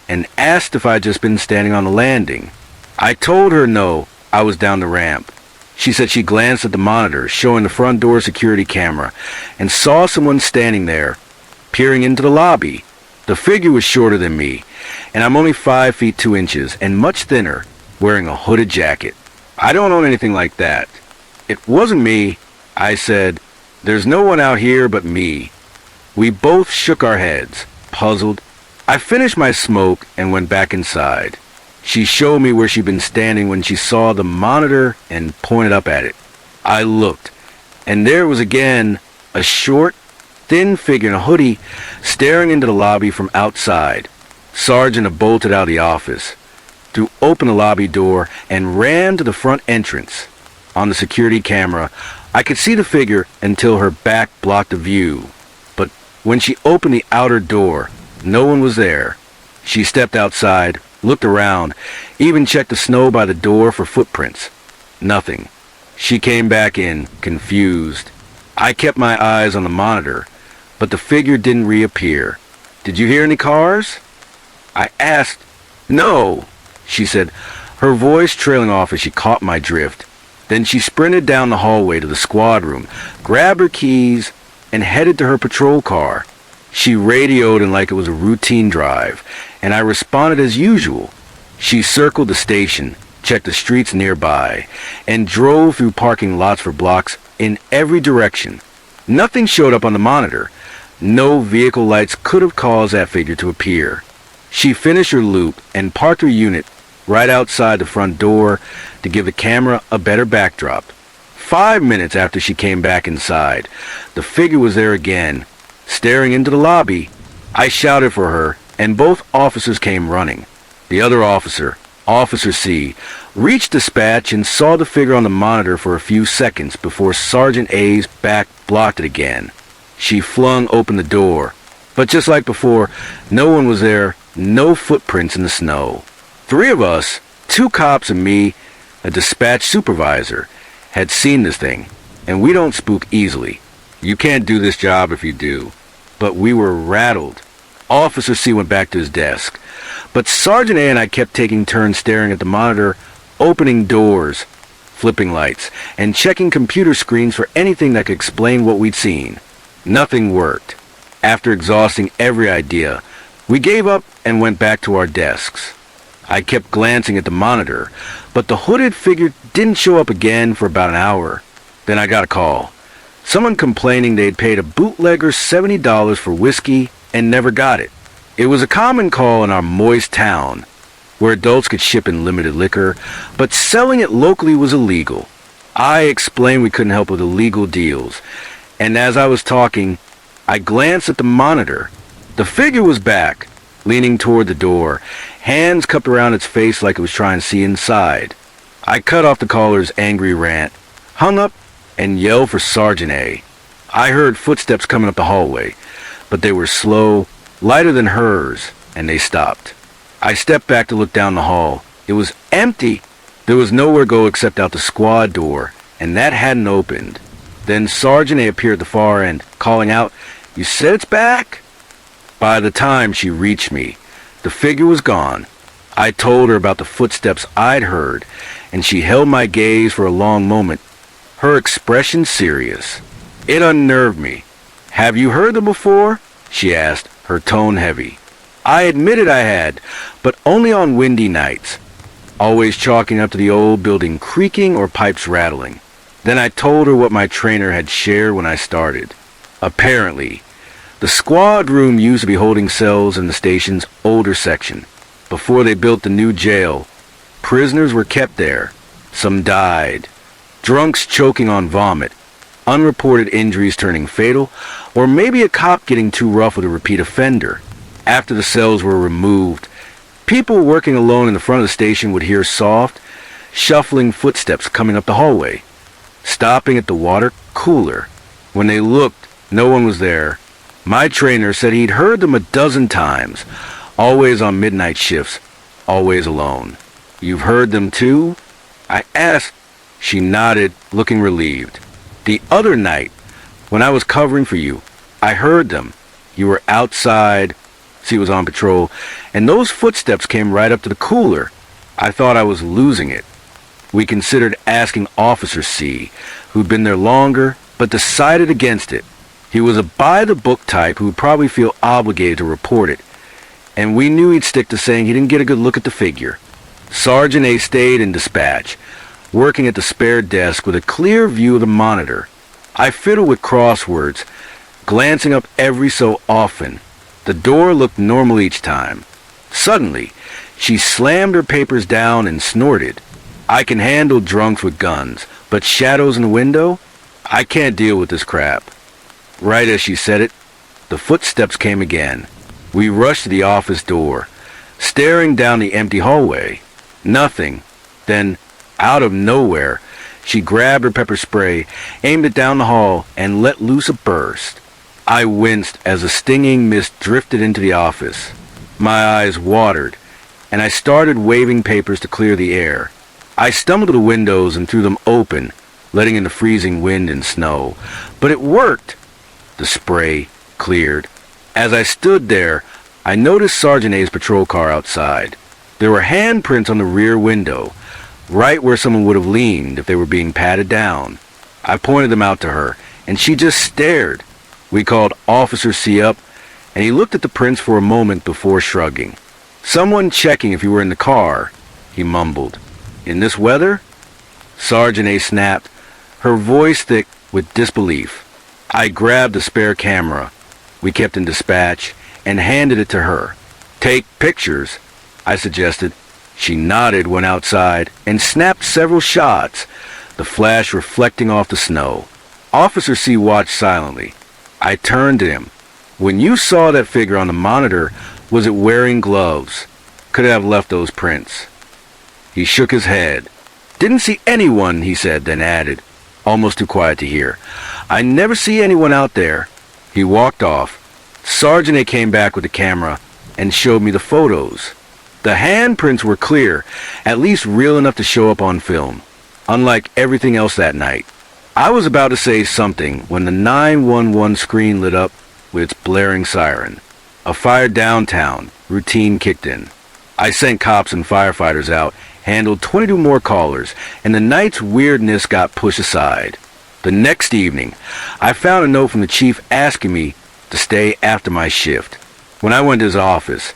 and asked if I'd just been standing on the landing. I told her no, I was down the ramp. She said she glanced at the monitor showing the front door security camera and saw someone standing there, peering into the lobby. The figure was shorter than me, and I'm only 5 feet 2 inches and much thinner, wearing a hooded jacket. I don't own anything like that. It wasn't me, I said. There's no one out here but me. We both shook our heads, puzzled. I finished my smoke and went back inside. She showed me where she'd been standing when she saw the monitor and pointed up at it. I looked, and there it was again, a short, thin figure in a hoodie staring into the lobby from outside. Sergeant had bolted out of the office, threw open the lobby door, and ran to the front entrance. On the security camera, I could see the figure until her back blocked the view. But when she opened the outer door, no one was there. She stepped outside, looked around, even checked the snow by the door for footprints. Nothing. She came back in, confused. I kept my eyes on the monitor, but the figure didn't reappear. Did you hear any cars? I asked. No, she said, her voice trailing off as she caught my drift. Then she sprinted down the hallway to the squad room, grabbed her keys, and headed to her patrol car. She radioed in like it was a routine drive, and I responded as usual. She circled the station, checked the streets nearby, and drove through parking lots for blocks in every direction. Nothing showed up on the monitor. No vehicle lights could have caused that figure to appear. She finished her loop and parked her unit right outside the front door to give the camera a better backdrop. 5 minutes after she came back inside, the figure was there again, staring into the lobby. I shouted for her, and both officers came running. The other officer, Officer C, reached dispatch and saw the figure on the monitor for a few seconds before Sergeant A's back blocked it again. She flung open the door, but just like before, no one was there, no footprints in the snow. 3 of us, 2 cops and me, a dispatch supervisor, had seen this thing, and we don't spook easily. You can't do this job if you do. But we were rattled. Officer C went back to his desk, but Sergeant A and I kept taking turns staring at the monitor, opening doors, flipping lights, and checking computer screens for anything that could explain what we'd seen. Nothing worked. After exhausting every idea, we gave up and went back to our desks. I kept glancing at the monitor, but the hooded figure didn't show up again for about an hour. Then I got a call. Someone complaining they'd paid a bootlegger $70 for whiskey and never got it. It was a common call in our moist town, where adults could ship in limited liquor, but selling it locally was illegal. I explained we couldn't help with illegal deals, and as I was talking, I glanced at the monitor. The figure was back, leaning toward the door, hands cupped around its face like it was trying to see inside. I cut off the caller's angry rant, hung up, and yelled for Sergeant A. I heard footsteps coming up the hallway, but they were slow, lighter than hers, and they stopped. I stepped back to look down the hall. It was empty. There was nowhere to go except out the squad door, and that hadn't opened. Then Sergeant A appeared at the far end, calling out, "You said it's back?" By the time she reached me, the figure was gone. I told her about the footsteps I'd heard, and she held my gaze for a long moment, her expression serious. It unnerved me. "Have you heard them before?" she asked, her tone heavy. I admitted I had, but only on windy nights, always chalking up to the old building creaking or pipes rattling. Then I told her what my trainer had shared when I started. Apparently, the squad room used to be holding cells in the station's older section. Before they built the new jail, prisoners were kept there. Some died. Drunks choking on vomit, unreported injuries turning fatal, or maybe a cop getting too rough with a repeat offender. After the cells were removed, people working alone in the front of the station would hear soft, shuffling footsteps coming up the hallway, stopping at the water cooler. When they looked, no one was there. My trainer said he'd heard them a dozen times, always on midnight shifts, always alone. "You've heard them too?" I asked. She nodded, looking relieved. The other night, When I was covering for you, I heard them. You were outside. C was on patrol, and those footsteps came right up to the cooler. I thought I was losing it. We considered asking Officer C, who'd been there longer, but decided against it. He was a by-the-book type who would probably feel obligated to report it, and we knew he'd stick to saying he didn't get a good look at the figure. Sergeant A stayed in dispatch, working at the spare desk with a clear view of the monitor. I fiddled with crosswords, glancing up every so often. The door looked normal each time. Suddenly, she slammed her papers down and snorted. I can handle drunks with guns, but shadows in the window? I can't deal with this crap. Right as she said it, the footsteps came again. We rushed to the office door, staring down the empty hallway. Nothing. Then, out of nowhere, she grabbed her pepper spray, aimed it down the hall, and let loose a burst. I winced as a stinging mist drifted into the office. My eyes watered, and I started waving papers to clear the air. I stumbled to the windows and threw them open, letting in the freezing wind and snow. But it worked. The spray cleared. As I stood there, I noticed Sergeant A's patrol car outside. There were handprints on the rear window, right where someone would have leaned if they were being patted down. I pointed them out to her, and she just stared. We called Officer C up, and he looked at the prints for a moment before shrugging. "Someone checking if you were in the car," he mumbled. "In this weather?" Sergeant A snapped, her voice thick with disbelief. I grabbed the spare camera we kept in dispatch and handed it to her. "Take pictures," I suggested. She nodded, went outside, and snapped several shots, the flash reflecting off the snow. Officer C watched silently. I turned to him. "When you saw that figure on the monitor, was it wearing gloves? Could it have left those prints?" He shook his head. "Didn't see anyone," he said, then added, almost too quiet to hear, "I never see anyone out there." He walked off. Sergeant A came back with the camera and showed me the photos. The handprints were clear, at least real enough to show up on film, unlike everything else that night. I was about to say something when the 911 screen lit up with its blaring siren. A fire downtown, routine kicked in. I sent cops and firefighters out, handled 22 more callers, and the night's weirdness got pushed aside. The next evening, I found a note from the chief asking me to stay after my shift. When I went to his office,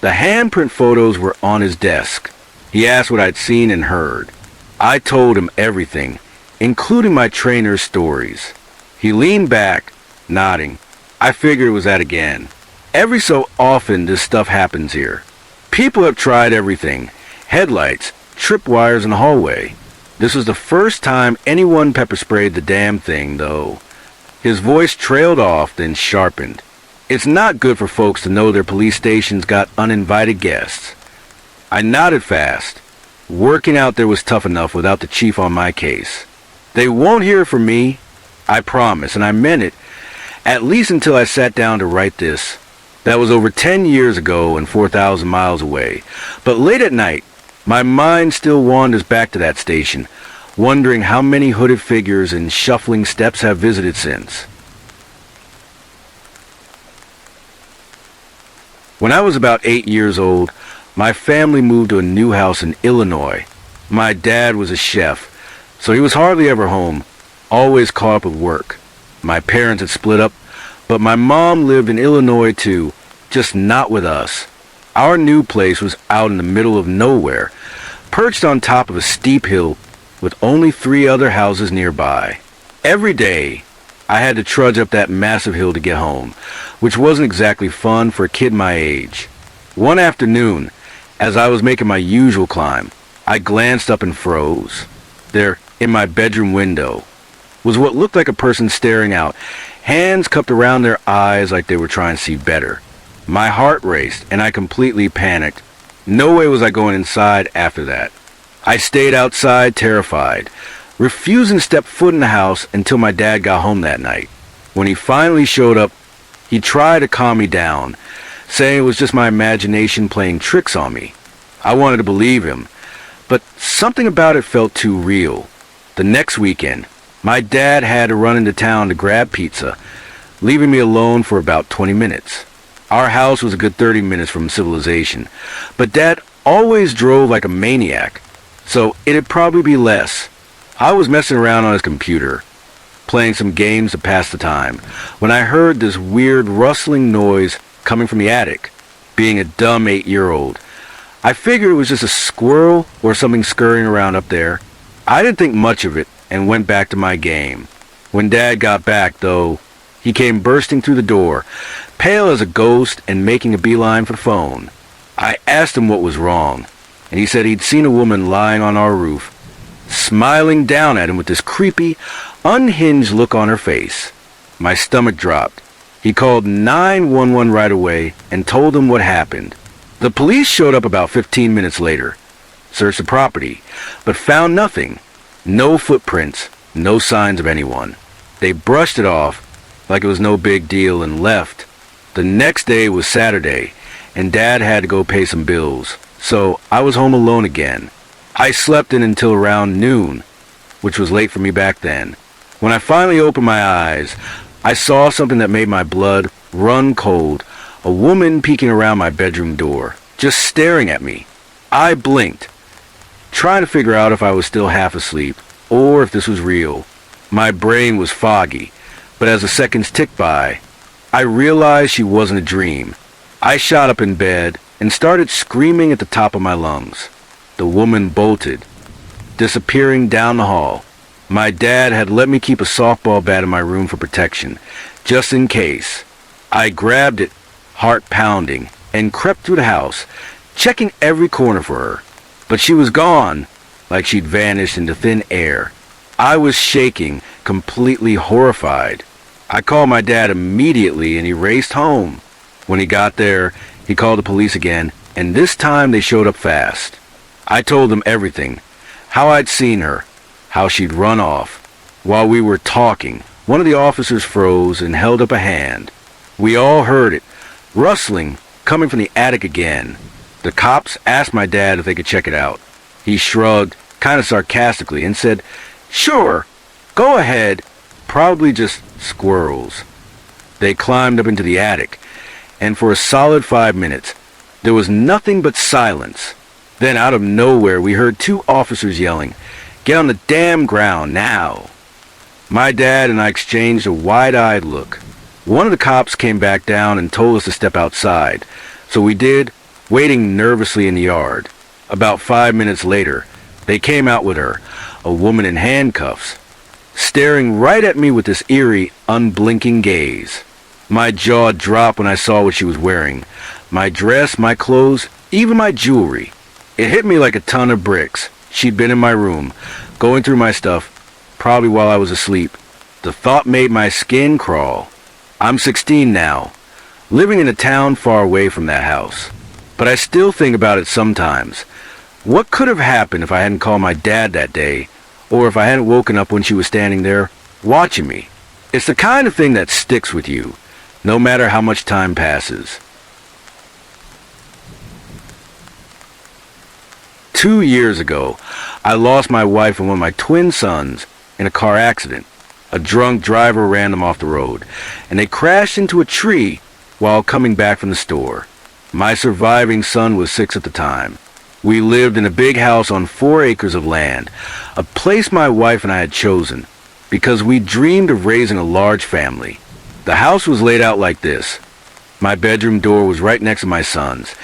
the handprint photos were on his desk. He asked what I'd seen and heard. I told him everything, including my trainer's stories. He leaned back, nodding. I figured it was that again. Every so often this stuff happens here. People have tried everything. Headlights, tripwires in the hallway. This was the first time anyone pepper sprayed the damn thing, though. His voice trailed off, then sharpened. It's not good for folks to know their police station's got uninvited guests. I nodded fast. Working out there was tough enough without the chief on my case. They won't hear from me, I promise, and I meant it, at least until I sat down to write this. That was over 10 years ago and 4,000 miles away. But late at night, my mind still wanders back to that station, wondering how many hooded figures and shuffling steps have visited since. When I was about 8 years old, my family moved to a new house in Illinois. My dad was a chef, so he was hardly ever home, always caught up with work. My parents had split up, but my mom lived in Illinois too, just not with us. Our new place was out in the middle of nowhere, perched on top of a steep hill with only 3 other houses nearby. Every day, I had to trudge up that massive hill to get home, which wasn't exactly fun for a kid my age. One afternoon, as I was making my usual climb, I glanced up and froze. There, in my bedroom window, was what looked like a person staring out, hands cupped around their eyes like they were trying to see better. My heart raced, and I completely panicked. No way was I going inside after that. I stayed outside, terrified, refusing to step foot in the house until my dad got home that night. When he finally showed up, he tried to calm me down, saying it was just my imagination playing tricks on me. I wanted to believe him, but something about it felt too real. The next weekend, My dad had to run into town to grab pizza, leaving me alone for about 20 minutes. Our house was a good 30 minutes from civilization, but Dad always drove like a maniac, so it'd probably be less. I was messing around on his computer, playing some games to pass the time, when I heard this weird rustling noise coming from the attic. Being a dumb 8-year-old, I figured it was just a squirrel or something scurrying around up there. I didn't think much of it and went back to my game. When Dad got back, though, he came bursting through the door, pale as a ghost and making a beeline for the phone. I asked him what was wrong, and he said he'd seen a woman lying on our roof, smiling down at him with this creepy, unhinged look on her face. My stomach dropped. He called 911 right away and told them what happened. The police showed up about 15 minutes later, searched the property, but found nothing. No footprints, no signs of anyone. They brushed it off like it was no big deal and left. The next day was Saturday, and Dad had to go pay some bills, so I was home alone again. I slept in until around noon, which was late for me back then. When I finally opened my eyes, I saw something that made my blood run cold. A woman peeking around my bedroom door, just staring at me. I blinked, trying to figure out if I was still half asleep or if this was real. My brain was foggy, but as the seconds ticked by, I realized she wasn't a dream. I shot up in bed and started screaming at the top of my lungs. The woman bolted, disappearing down the hall. My dad had let me keep a softball bat in my room for protection, just in case. I grabbed it, heart pounding, and crept through the house, checking every corner for her. But she was gone, like she'd vanished into thin air. I was shaking, completely horrified. I called my dad immediately and he raced home. When he got there, he called the police again, and this time they showed up fast. I told them everything, how I'd seen her, how she'd run off. While we were talking, one of the officers froze and held up a hand. We all heard it, rustling, coming from the attic again. The cops asked my dad if they could check it out. He shrugged, kind of sarcastically, and said, "Sure, go ahead, probably just squirrels." They climbed up into the attic, and for a solid 5 minutes, there was nothing but silence. Then out of nowhere, we heard 2 officers yelling, "Get on the damn ground, now!" My dad and I exchanged a wide-eyed look. One of the cops came back down and told us to step outside, so we did, waiting nervously in the yard. About 5 minutes later, they came out with her, a woman in handcuffs, staring right at me with this eerie, unblinking gaze. My jaw dropped when I saw what she was wearing. My dress, my clothes, even my jewelry. It hit me like a ton of bricks. She'd been in my room, going through my stuff, probably while I was asleep. The thought made my skin crawl. I'm 16 now, living in a town far away from that house. But I still think about it sometimes. What could have happened if I hadn't called my dad that day, or if I hadn't woken up when she was standing there, watching me? It's the kind of thing that sticks with you, no matter how much time passes. 2 years ago, I lost my wife and one of my twin sons in a car accident. A drunk driver ran them off the road, and they crashed into a tree while coming back from the store. My surviving son was 6 at the time. We lived in a big house on 4 acres of land, a place my wife and I had chosen, because we dreamed of raising a large family. The house was laid out like this. My bedroom door was right next to my son's,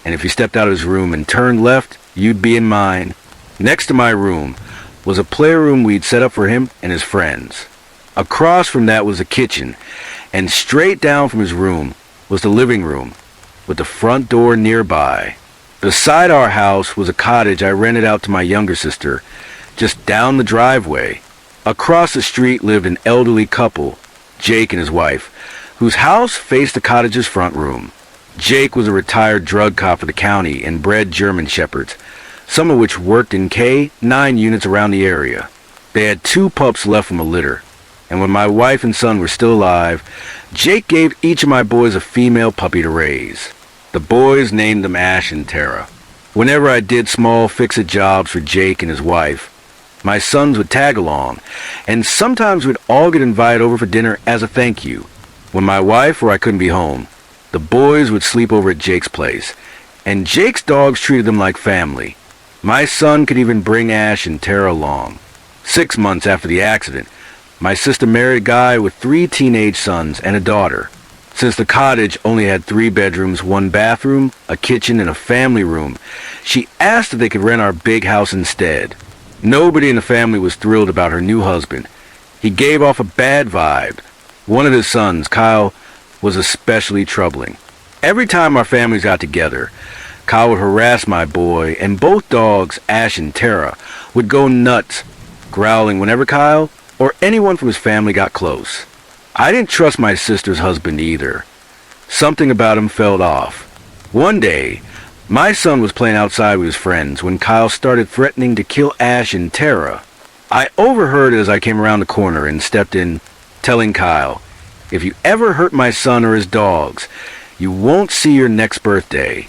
and if you stepped out of his room and turned left, you'd be in mine. Next to my room was a playroom we'd set up for him and his friends. Across from that was the kitchen, and straight down from his room was the living room, with the front door nearby. Beside our house was a cottage I rented out to my younger sister, just down the driveway. Across the street lived an elderly couple, Jake and his wife, whose house faced the cottage's front room. Jake was a retired drug cop for the county and bred German shepherds, some of which worked in K-9 units around the area. They had 2 pups left from a litter, and when my wife and son were still alive, Jake gave each of my boys a female puppy to raise. The boys named them Ash and Tara. Whenever I did small fix-it jobs for Jake and his wife, My sons would tag along, and sometimes we'd all get invited over for dinner as a thank you. When my wife or I couldn't be home, the boys would sleep over at Jake's place, and Jake's dogs treated them like family. My son could even bring Ash and Tara along. 6 months after the accident, my sister married a guy with 3 teenage sons and a daughter. Since the cottage only had 3 bedrooms, 1 bathroom, a kitchen, and a family room, she asked if they could rent our big house instead. Nobody in the family was thrilled about her new husband. He gave off a bad vibe. One of his sons, Kyle, was especially troubling. Every time our families got together, Kyle would harass my boy, and both dogs, Ash and Tara, would go nuts, growling whenever Kyle or anyone from his family got close. I didn't trust my sister's husband either. Something about him felt off. One day, my son was playing outside with his friends when Kyle started threatening to kill Ash and Tara. I overheard it as I came around the corner and stepped in, telling Kyle, "If you ever hurt my son or his dogs, you won't see your next birthday."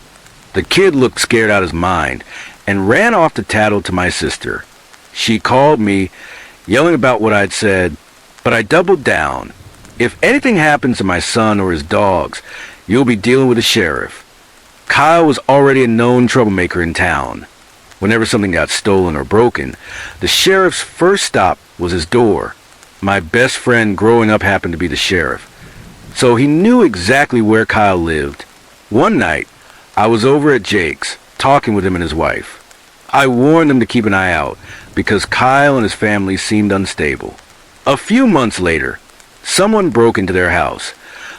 The kid looked scared out of his mind and ran off to tattle to my sister. She called me, yelling about what I'd said, but I doubled down. "If anything happens to my son or his dogs, you'll be dealing with the sheriff." Kyle was already a known troublemaker in town. Whenever something got stolen or broken, the sheriff's first stop was his door. My best friend growing up happened to be the sheriff, so he knew exactly where Kyle lived. One night, I was over at Jake's, talking with him and his wife. I warned them to keep an eye out, because Kyle and his family seemed unstable. A few months later, someone broke into their house,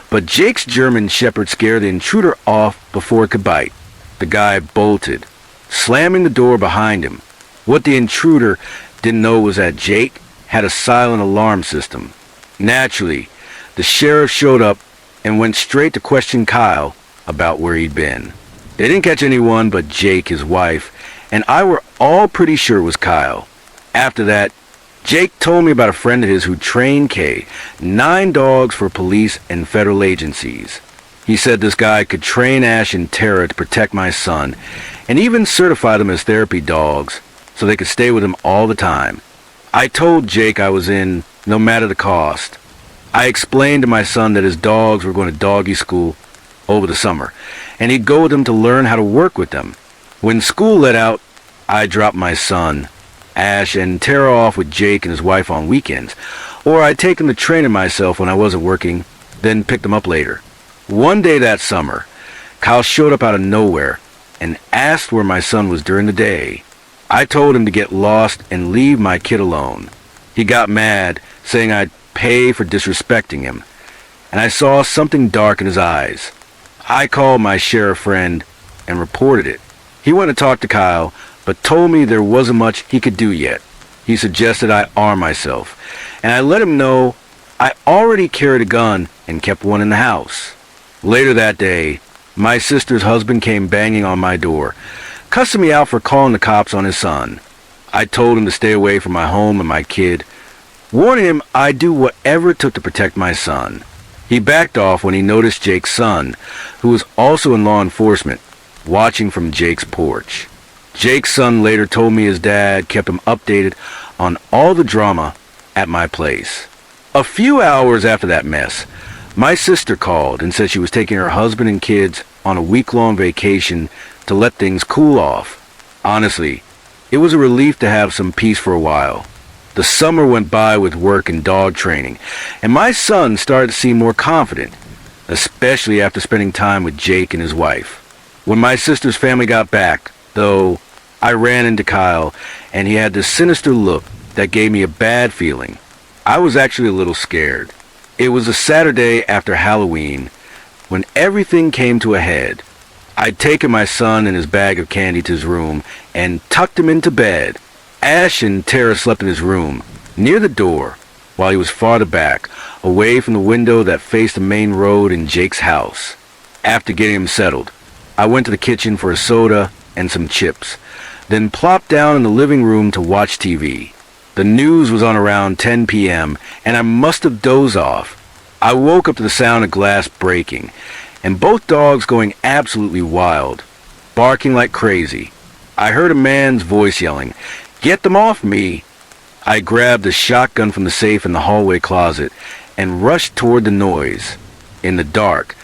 but Jake's German Shepherd scared the intruder off before it could bite. The guy bolted, slamming the door behind him. What the intruder didn't know was that Jake had a silent alarm system. Naturally, the sheriff showed up and went straight to question Kyle about where he'd been. They didn't catch anyone but Jake, his wife, and I were all pretty sure it was Kyle. After that, Jake told me about a friend of his who trained Kay 9 dogs for police and federal agencies. He said this guy could train Ash and Tara to protect my son, and even certify them as therapy dogs so they could stay with him all the time. I told Jake I was in, no matter the cost. I explained to my son that his dogs were going to doggy school over the summer, and he'd go with them to learn how to work with them. When school let out, I dropped my son, Ash, and Tara off with Jake and his wife on weekends, or I'd take them to training myself when I wasn't working, then pick them up later. One day that summer, Kyle showed up out of nowhere and asked where my son was during the day. I told him to get lost and leave my kid alone. He got mad, saying I'd pay for disrespecting him, and I saw something dark in his eyes. I called my sheriff friend and reported it. He went to talk to Kyle, but told me there wasn't much he could do yet. He suggested I arm myself, and I let him know I already carried a gun and kept one in the house. Later that day, my sister's husband came banging on my door, cussing me out for calling the cops on his son. I told him to stay away from my home and my kid, warning him I'd do whatever it took to protect my son. He backed off when he noticed Jake's son, who was also in law enforcement, watching from Jake's porch. Jake's son later told me his dad kept him updated on all the drama at my place. A few hours after that mess, my sister called and said she was taking her husband and kids on a week-long vacation to let things cool off. Honestly, it was a relief to have some peace for a while. The summer went by with work and dog training, and my son started to seem more confident, especially after spending time with Jake and his wife. When my sister's family got back, though, I ran into Kyle, and he had this sinister look that gave me a bad feeling. I was actually a little scared. It was a Saturday after Halloween when everything came to a head. I'd taken my son and his bag of candy to his room and tucked him into bed. Ash and Tara slept in his room, near the door, while he was farther back, away from the window that faced the main road in Jake's house. After getting him settled, I went to the kitchen for a soda and some chips, then plopped down in the living room to watch TV. The news was on around 10 p.m., and I must have dozed off. I woke up to the sound of glass breaking, and both dogs going absolutely wild, barking like crazy. I heard a man's voice yelling, "Get them off me!" I grabbed a shotgun from the safe in the hallway closet and rushed toward the noise. In the dark,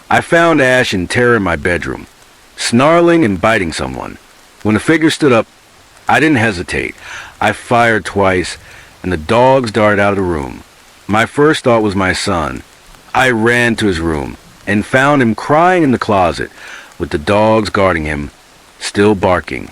I found Ash in terror in my bedroom, snarling and biting someone. When the figure stood up, I didn't hesitate. I fired twice, and the dogs darted out of the room. My first thought was my son. I ran to his room and found him crying in the closet, with the dogs guarding him, still barking.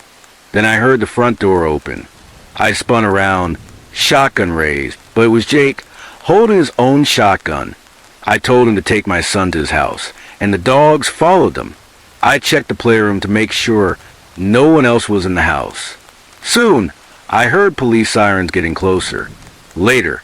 Then I heard the front door open. I spun around, shotgun raised, but it was Jake, holding his own shotgun. I told him to take my son to his house, and the dogs followed them. I checked the playroom to make sure no one else was in the house. Soon, I heard police sirens getting closer. Later,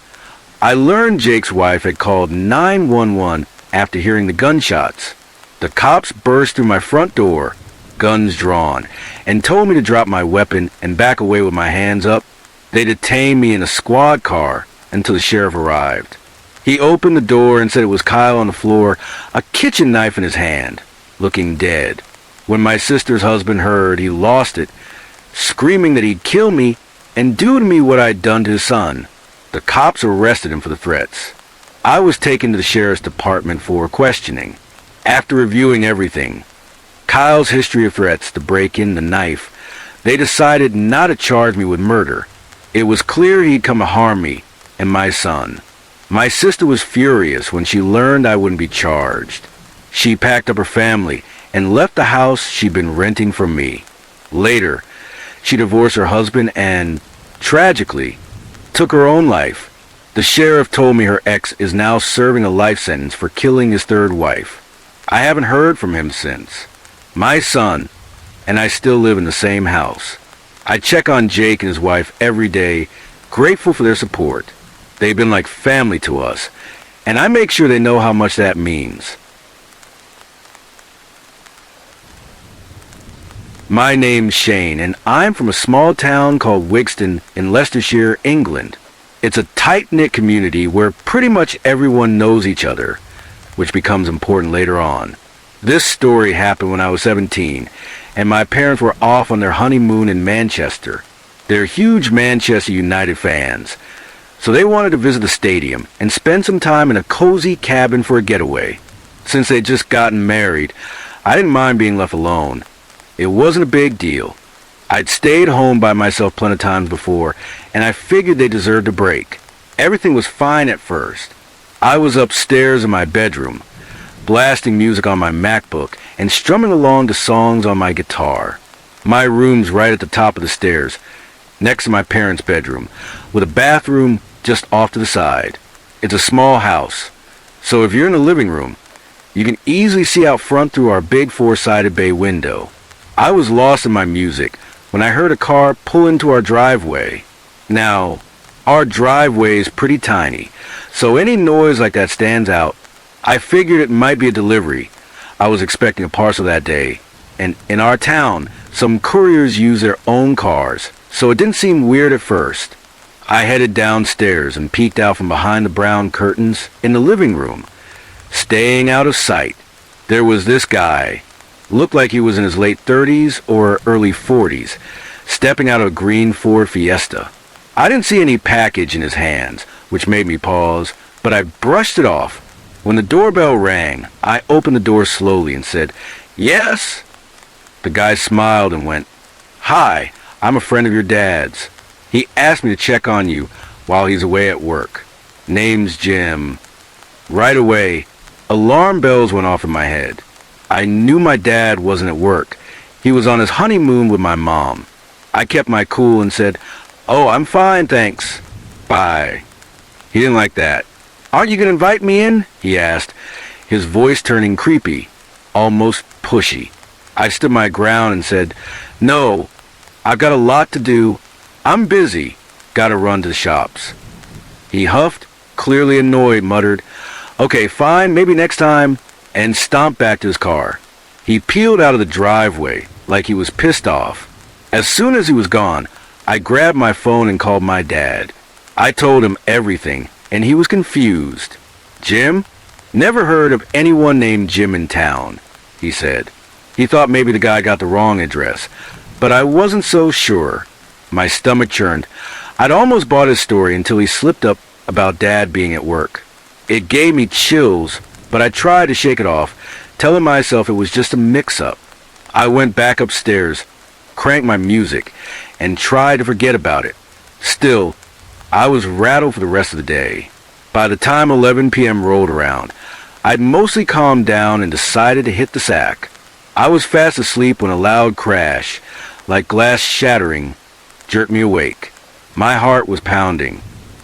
I learned Jake's wife had called 911 after hearing the gunshots. The cops burst through my front door, guns drawn, and told me to drop my weapon and back away with my hands up. They detained me in a squad car until the sheriff arrived. He opened the door and said it was Kyle on the floor, a kitchen knife in his hand, looking dead. When my sister's husband heard, he lost it, screaming that he'd kill me and do to me what I'd done to his son. The cops arrested him for the threats. I was taken to the sheriff's department for questioning. After reviewing everything, Kyle's history of threats to break in, the knife, they decided not to charge me with murder. It was clear he'd come to harm me and my son. My sister was furious when she learned I wouldn't be charged. She packed up her family and left the house she'd been renting from me. Later, she divorced her husband and, tragically, took her own life. The sheriff told me her ex is now serving a life sentence for killing his third wife. I haven't heard from him since. My son and I still live in the same house. I check on Jake and his wife every day, grateful for their support. They've been like family to us, and I make sure they know how much that means. My name's Shane, and I'm from a small town called Wigston in Leicestershire, England. It's a tight-knit community where pretty much everyone knows each other, which becomes important later on. This story happened when I was 17, and my parents were off on their honeymoon in Manchester. They're huge Manchester United fans, so they wanted to visit the stadium and spend some time in a cozy cabin for a getaway. Since they'd just gotten married, I didn't mind being left alone. It wasn't a big deal. I'd stayed home by myself plenty of times before, and I figured they deserved a break. Everything was fine at first. I was upstairs in my bedroom, blasting music on my MacBook and strumming along to songs on my guitar. My room's right at the top of the stairs, next to my parents' bedroom, with a bathroom just off to the side. It's a small house, so if you're in the living room, you can easily see out front through our big four-sided bay window. I was lost in my music when I heard a car pull into our driveway. Now, our driveway is pretty tiny, so any noise like that stands out. I figured it might be a delivery. I was expecting a parcel that day, and in our town, some couriers use their own cars, so it didn't seem weird at first. I headed downstairs and peeked out from behind the brown curtains in the living room. Staying out of sight, there was this guy. Looked like he was in his late 30s or early 40s, stepping out of a green Ford Fiesta. I didn't see any package in his hands, which made me pause, but I brushed it off. When the doorbell rang, I opened the door slowly and said, "Yes?" The guy smiled and went, "Hi, I'm a friend of your dad's. He asked me to check on you while he's away at work. Name's Jim." Right away, alarm bells went off in my head. I knew my dad wasn't at work. He was on his honeymoon with my mom. I kept my cool and said, "Oh, I'm fine, thanks. Bye." He didn't like that. "Aren't you going to invite me in?" he asked, his voice turning creepy, almost pushy. I stood my ground and said, "No, I've got a lot to do. I'm busy. Gotta run to the shops." He huffed, clearly annoyed, muttered, "Okay, fine, maybe next time," and stomped back to his car. He peeled out of the driveway like he was pissed off. As soon as he was gone, I grabbed my phone and called my dad. I told him everything, and he was confused. "Jim? Never heard of anyone named Jim in town," he said. He thought maybe the guy got the wrong address, but I wasn't so sure. My stomach churned. I'd almost bought his story until he slipped up about Dad being at work. It gave me chills, but I tried to shake it off, telling myself it was just a mix-up. I went back upstairs, cranked my music, and tried to forget about it. Still, I was rattled for the rest of the day. By the time 11 p.m. rolled around, I'd mostly calmed down and decided to hit the sack. I was fast asleep when a loud crash, like glass shattering, jerked me awake. My heart was pounding.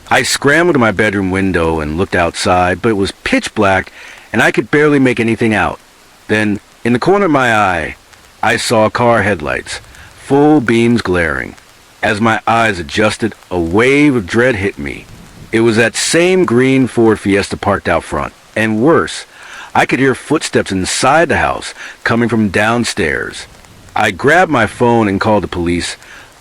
I scrambled to my bedroom window and looked outside, but it was pitch black and I could barely make anything out. Then, in the corner of my eye, I saw car headlights, full beams glaring. As my eyes adjusted, a wave of dread hit me. It was that same green Ford Fiesta parked out front. And worse, I could hear footsteps inside the house coming from downstairs. I grabbed my phone and called the police,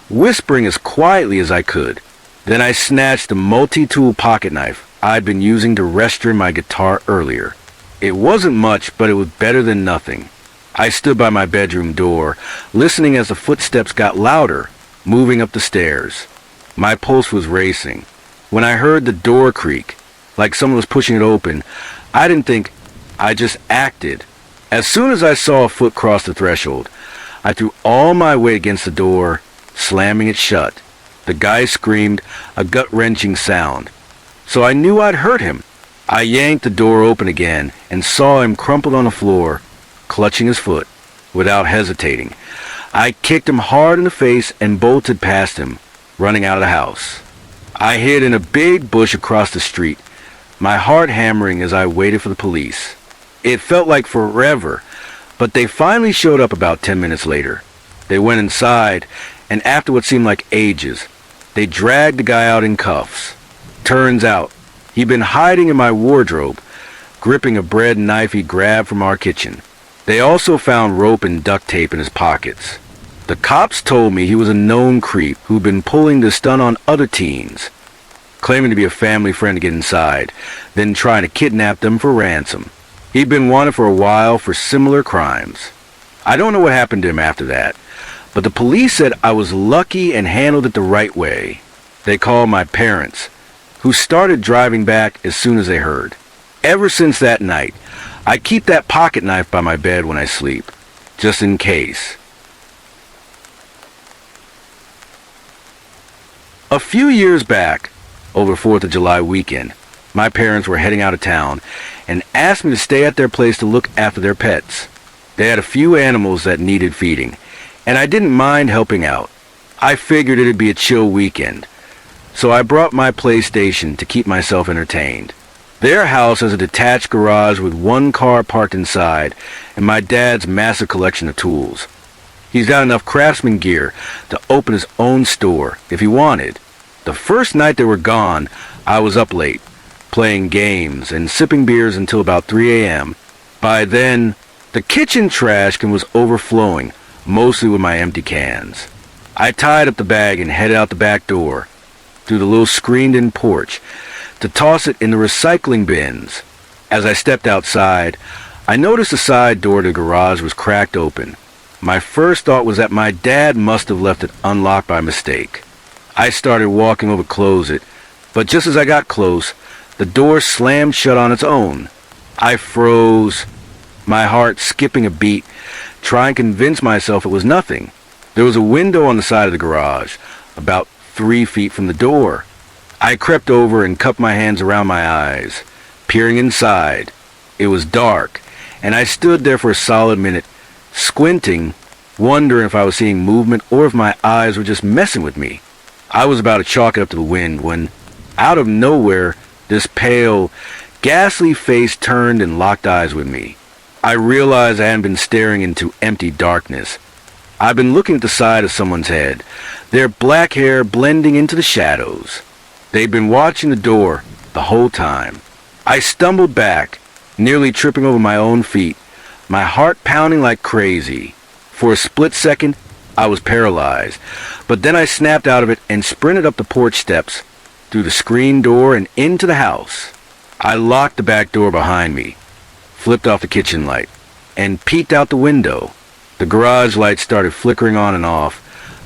whispering as quietly as I could. Then I snatched the multi-tool pocket knife I'd been using to restore my guitar earlier. It wasn't much, but it was better than nothing. I stood by my bedroom door, listening as the footsteps got louder, moving up the stairs. My pulse was racing. When I heard the door creak, like someone was pushing it open, I didn't think, I just acted. As soon as I saw a foot cross the threshold, I threw all my weight against the door, slamming it shut. The guy screamed, a gut-wrenching sound. So I knew I'd hurt him. I yanked the door open again and saw him crumpled on the floor, clutching his foot. Without hesitating, I kicked him hard in the face and bolted past him, running out of the house. I hid in a big bush across the street, my heart hammering as I waited for the police. It felt like forever, but they finally showed up about 10 minutes later. They went inside, and after what seemed like ages, they dragged the guy out in cuffs. Turns out, he'd been hiding in my wardrobe, gripping a bread knife he grabbed from our kitchen. They also found rope and duct tape in his pockets. The cops told me he was a known creep who'd been pulling this stunt on other teens, claiming to be a family friend to get inside, then trying to kidnap them for ransom. He'd been wanted for a while for similar crimes. I don't know what happened to him after that, but the police said I was lucky and handled it the right way. They called my parents, who started driving back as soon as they heard. Ever since that night, I keep that pocket knife by my bed when I sleep, just in case. A few years back, over 4th of July weekend, my parents were heading out of town and asked me to stay at their place to look after their pets. They had a few animals that needed feeding, and I didn't mind helping out. I figured it'd be a chill weekend, so I brought my PlayStation to keep myself entertained. Their house has a detached garage with one car parked inside and my dad's massive collection of tools. He's got enough craftsman gear to open his own store if he wanted. The first night they were gone, I was up late, playing games and sipping beers until about 3 a.m. By then, the kitchen trash can was overflowing, mostly with my empty cans. I tied up the bag and headed out the back door, through the little screened-in porch, to toss it in the recycling bins. As I stepped outside, I noticed the side door to the garage was cracked open. My first thought was that my dad must have left it unlocked by mistake. I started walking over to close it, but just as I got close, the door slammed shut on its own. I froze, my heart skipping a beat, trying to convince myself it was nothing. There was a window on the side of the garage, about 3 feet from the door. I crept over and cupped my hands around my eyes, peering inside. It was dark, and I stood there for a solid minute, squinting, wondering if I was seeing movement or if my eyes were just messing with me. I was about to chalk it up to the wind when, out of nowhere, this pale, ghastly face turned and locked eyes with me. I realized I hadn't been staring into empty darkness. I'd been looking at the side of someone's head, their black hair blending into the shadows. They'd been watching the door the whole time. I stumbled back, nearly tripping over my own feet, my heart pounding like crazy. For a split second, I was paralyzed, but then I snapped out of it and sprinted up the porch steps, through the screen door and into the house. I locked the back door behind me, flipped off the kitchen light, and peeked out the window. The garage lights started flickering on and off,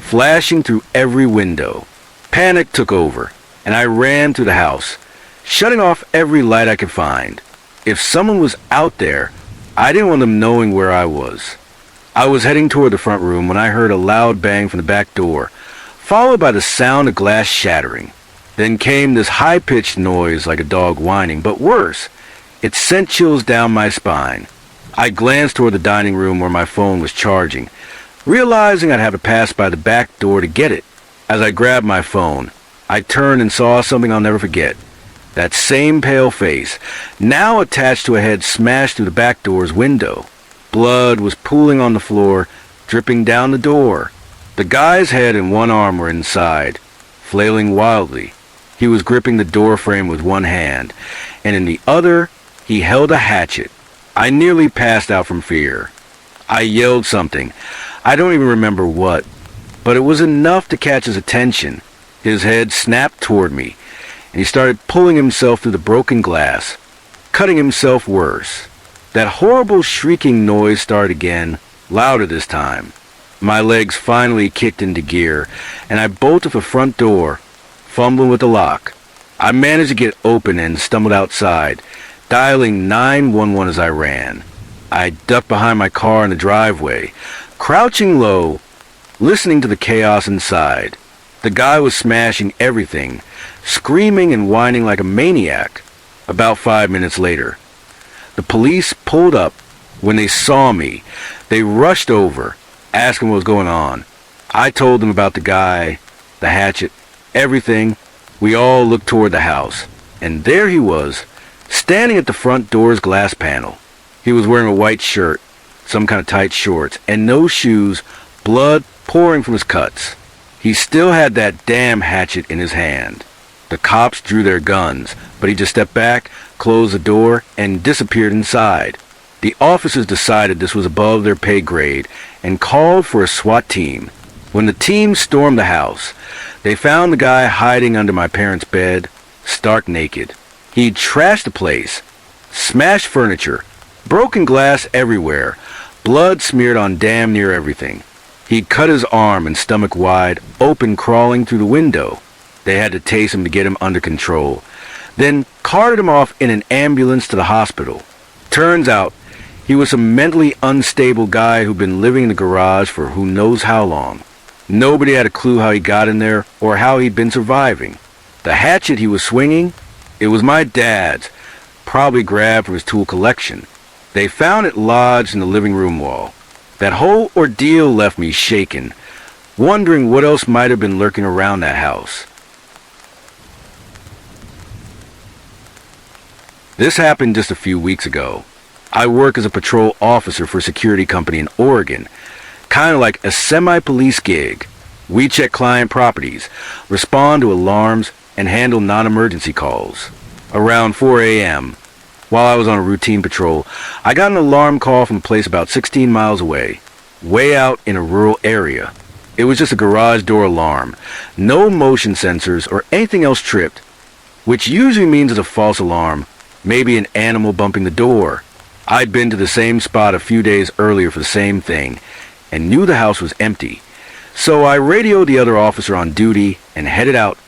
flashing through every window. Panic took over, and I ran through the house, shutting off every light I could find. If someone was out there, I didn't want them knowing where I was. I was heading toward the front room when I heard a loud bang from the back door, followed by the sound of glass shattering. Then came this high-pitched noise like a dog whining, but worse, it sent chills down my spine. I glanced toward the dining room where my phone was charging, realizing I'd have to pass by the back door to get it. As I grabbed my phone, I turned and saw something I'll never forget. That same pale face, now attached to a head smashed through the back door's window. Blood was pooling on the floor, dripping down the door. The guy's head and one arm were inside, flailing wildly. He was gripping the door frame with one hand, and in the other, he held a hatchet. I nearly passed out from fear. I yelled something. I don't even remember what, but it was enough to catch his attention. His head snapped toward me, and he started pulling himself through the broken glass, cutting himself worse. That horrible shrieking noise started again, louder this time. My legs finally kicked into gear, and I bolted for the front door, fumbling with the lock. I managed to get open and stumbled outside, dialing 911 as I ran. I ducked behind my car in the driveway, crouching low, listening to the chaos inside. The guy was smashing everything, screaming and whining like a maniac. About 5 minutes later, the police pulled up. When they saw me, they rushed over, asking what was going on. I told them about the guy, the hatchet, everything. We all looked toward the house, and there he was, standing at the front door's glass panel. He was wearing a white shirt, some kind of tight shorts, and no shoes, blood pouring from his cuts. He still had that damn hatchet in his hand. The cops drew their guns, but he just stepped back, closed the door, and disappeared inside. The officers decided this was above their pay grade and called for a SWAT team. When the team stormed the house, they found the guy hiding under my parents' bed, stark naked. He'd trashed the place, smashed furniture, broken glass everywhere, blood smeared on damn near everything. He'd cut his arm and stomach wide, open, crawling through the window. They had to tase him to get him under control, then carted him off in an ambulance to the hospital. Turns out, he was a mentally unstable guy who'd been living in the garage for who knows how long. Nobody had a clue how he got in there or how he'd been surviving. The hatchet he was swinging, it was my dad's, probably grabbed from his tool collection. They found it lodged in the living room wall. That whole ordeal left me shaken, wondering what else might have been lurking around that house. This happened just a few weeks ago. I work as a patrol officer for a security company in Oregon, kind of like a semi-police gig. We check client properties, respond to alarms, and handle non-emergency calls. Around 4 a.m., while I was on a routine patrol, I got an alarm call from a place about 16 miles away, way out in a rural area. It was just a garage door alarm, no motion sensors or anything else tripped, which usually means it's a false alarm, maybe an animal bumping the door. I'd been to the same spot a few days earlier for the same thing, and knew the house was empty. So I radioed the other officer on duty and headed out,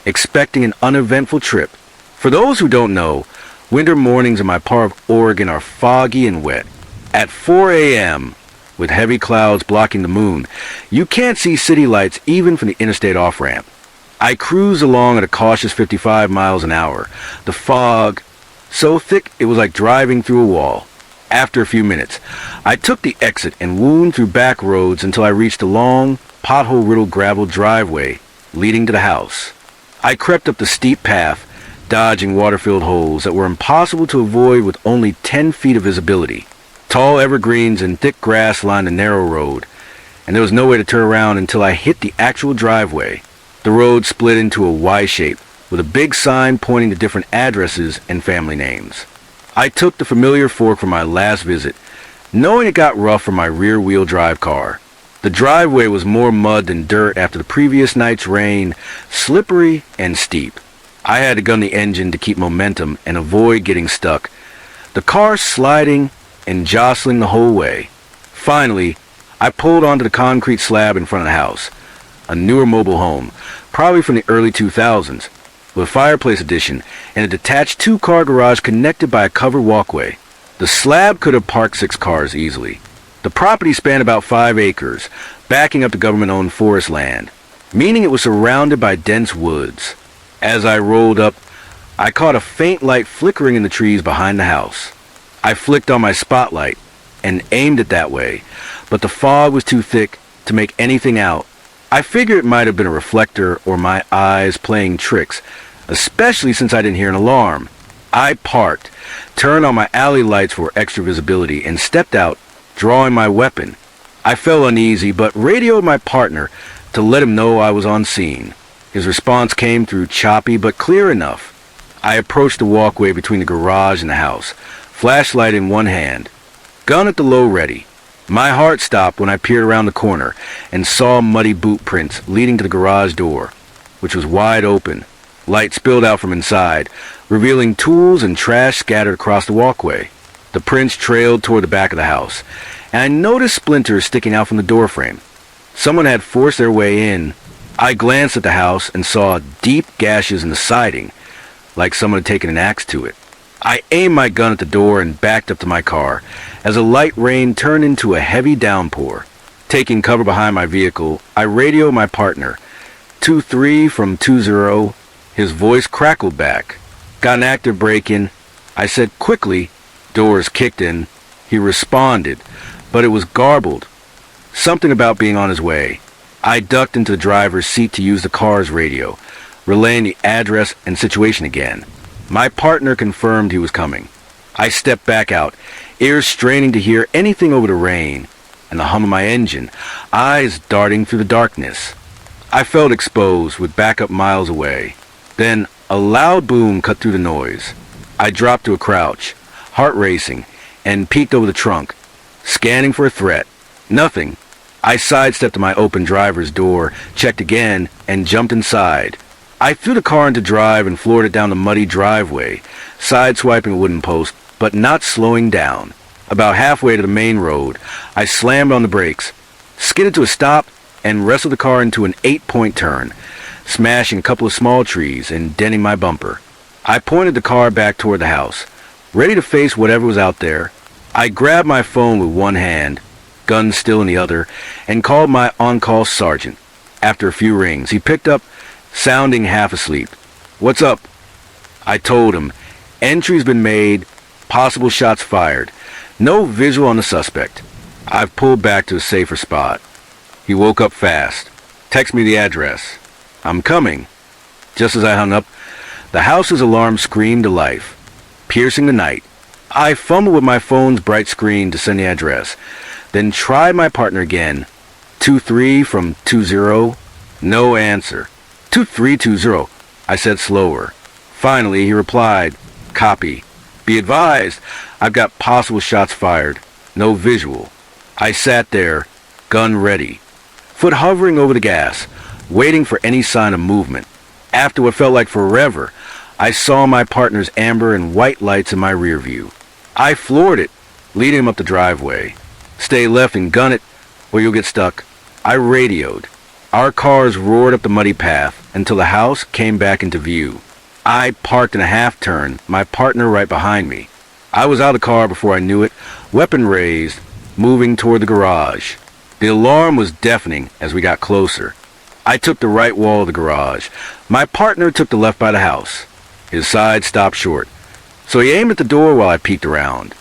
expecting an uneventful trip. For those who don't know, winter mornings in my part of Oregon are foggy and wet. At 4 a.m., with heavy clouds blocking the moon, you can't see city lights even from the interstate off-ramp. I cruised along at a cautious 55 miles an hour, the fog so thick it was like driving through a wall. After a few minutes, I took the exit and wound through back roads until I reached a long, pothole-riddled gravel driveway leading to the house. I crept up the steep path, dodging water-filled holes that were impossible to avoid with only 10 feet of visibility. Tall evergreens and thick grass lined the narrow road, and there was no way to turn around until I hit the actual driveway. The road split into a Y shape, with a big sign pointing to different addresses and family names. I took the familiar fork from my last visit, knowing it got rough for my rear-wheel drive car. The driveway was more mud than dirt after the previous night's rain, slippery and steep. I had to gun the engine to keep momentum and avoid getting stuck, the car sliding and jostling the whole way. Finally, I pulled onto the concrete slab in front of the house. a newer mobile home, probably from the early 2000s, with a fireplace addition and a detached two-car garage connected by a covered walkway. The slab could have parked 6 cars easily. The property spanned about 5 acres, backing up to government-owned forest land, meaning it was surrounded by dense woods. As I rolled up, I caught a faint light flickering in the trees behind the house. I flicked on my spotlight and aimed it that way, but the fog was too thick to make anything out. I figured it might have been a reflector or my eyes playing tricks, especially since I didn't hear an alarm. I parked, turned on my alley lights for extra visibility, and stepped out, drawing my weapon. I felt uneasy, but radioed my partner to let him know I was on scene. His response came through choppy but clear enough. I approached the walkway between the garage and the house, flashlight in one hand, gun at the low ready. My heart stopped when I peered around the corner and saw muddy boot prints leading to the garage door, which was wide open. Light spilled out from inside, revealing tools and trash scattered across the walkway. The prints trailed toward the back of the house, and I noticed splinters sticking out from the doorframe. Someone had forced their way in. I glanced at the house and saw deep gashes in the siding, like someone had taken an axe to it. I aimed my gun at the door and backed up to my car as a light rain turned into a heavy downpour. Taking cover behind my vehicle, I radioed my partner. 2-3 from 2-0. His voice crackled back. Got an active break-in. I said quickly. Doors kicked in. He responded, but it was garbled. Something about being on his way. I ducked into the driver's seat to use the car's radio, relaying the address and situation again. My partner confirmed he was coming. I stepped back out, ears straining to hear anything over the rain and the hum of my engine, eyes darting through the darkness. I felt exposed, with backup miles away. Then a loud boom cut through the noise. I dropped to a crouch, heart racing, and peeked over the trunk, scanning for a threat. Nothing. I sidestepped to my open driver's door, checked again, and jumped inside. I threw the car into drive and floored it down the muddy driveway, sideswiping a wooden post, but not slowing down. About halfway to the main road, I slammed on the brakes, skidded to a stop, and wrestled the car into an 8-point turn, smashing a couple of small trees and denting my bumper. I pointed the car back toward the house, ready to face whatever was out there. I grabbed my phone with one hand, gun still in the other, and called my on-call sergeant. After a few rings, he picked up, sounding half asleep. "What's up?" I told him. Entry's been made, possible shots fired. No visual on the suspect. I've pulled back to a safer spot. He woke up fast. "Text me the address." "I'm coming." Just as I hung up, the house's alarm screamed to life, piercing the night. I fumbled with my phone's bright screen to send the address, then tried my partner again. 2-3 from 2-0. No answer. 2-3-2-0, I said slower. Finally, he replied, "Copy. Be advised, I've got possible shots fired. No visual." I sat there, gun ready, foot hovering over the gas, waiting for any sign of movement. After what felt like forever, I saw my partner's amber and white lights in my rear view. I floored it, leading him up the driveway. "Stay left and gun it, or you'll get stuck." I radioed. Our cars roared up the muddy path until the house came back into view. I parked in a half-turn, my partner right behind me. I was out of the car before I knew it, weapon raised, moving toward the garage. The alarm was deafening as we got closer. I took the right wall of the garage. My partner took the left by the house. His side stopped short, so he aimed at the door while I peeked around.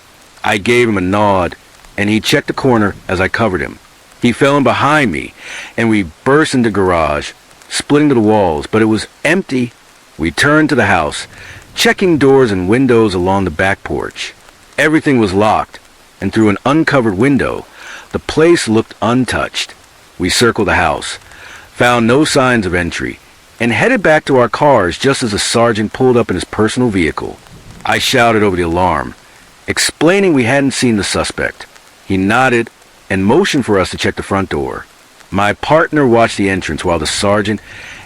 I gave him a nod, and he checked the corner as I covered him. He fell in behind me, and we burst into the garage, splitting to the walls, but it was empty. We turned to the house, checking doors and windows along the back porch. Everything was locked, and through an uncovered window, the place looked untouched. We circled the house, found no signs of entry, and headed back to our cars just as the sergeant pulled up in his personal vehicle. I shouted over the alarm, explaining we hadn't seen the suspect. He nodded and motioned for us to check the front door. My partner watched the entrance while the sergeant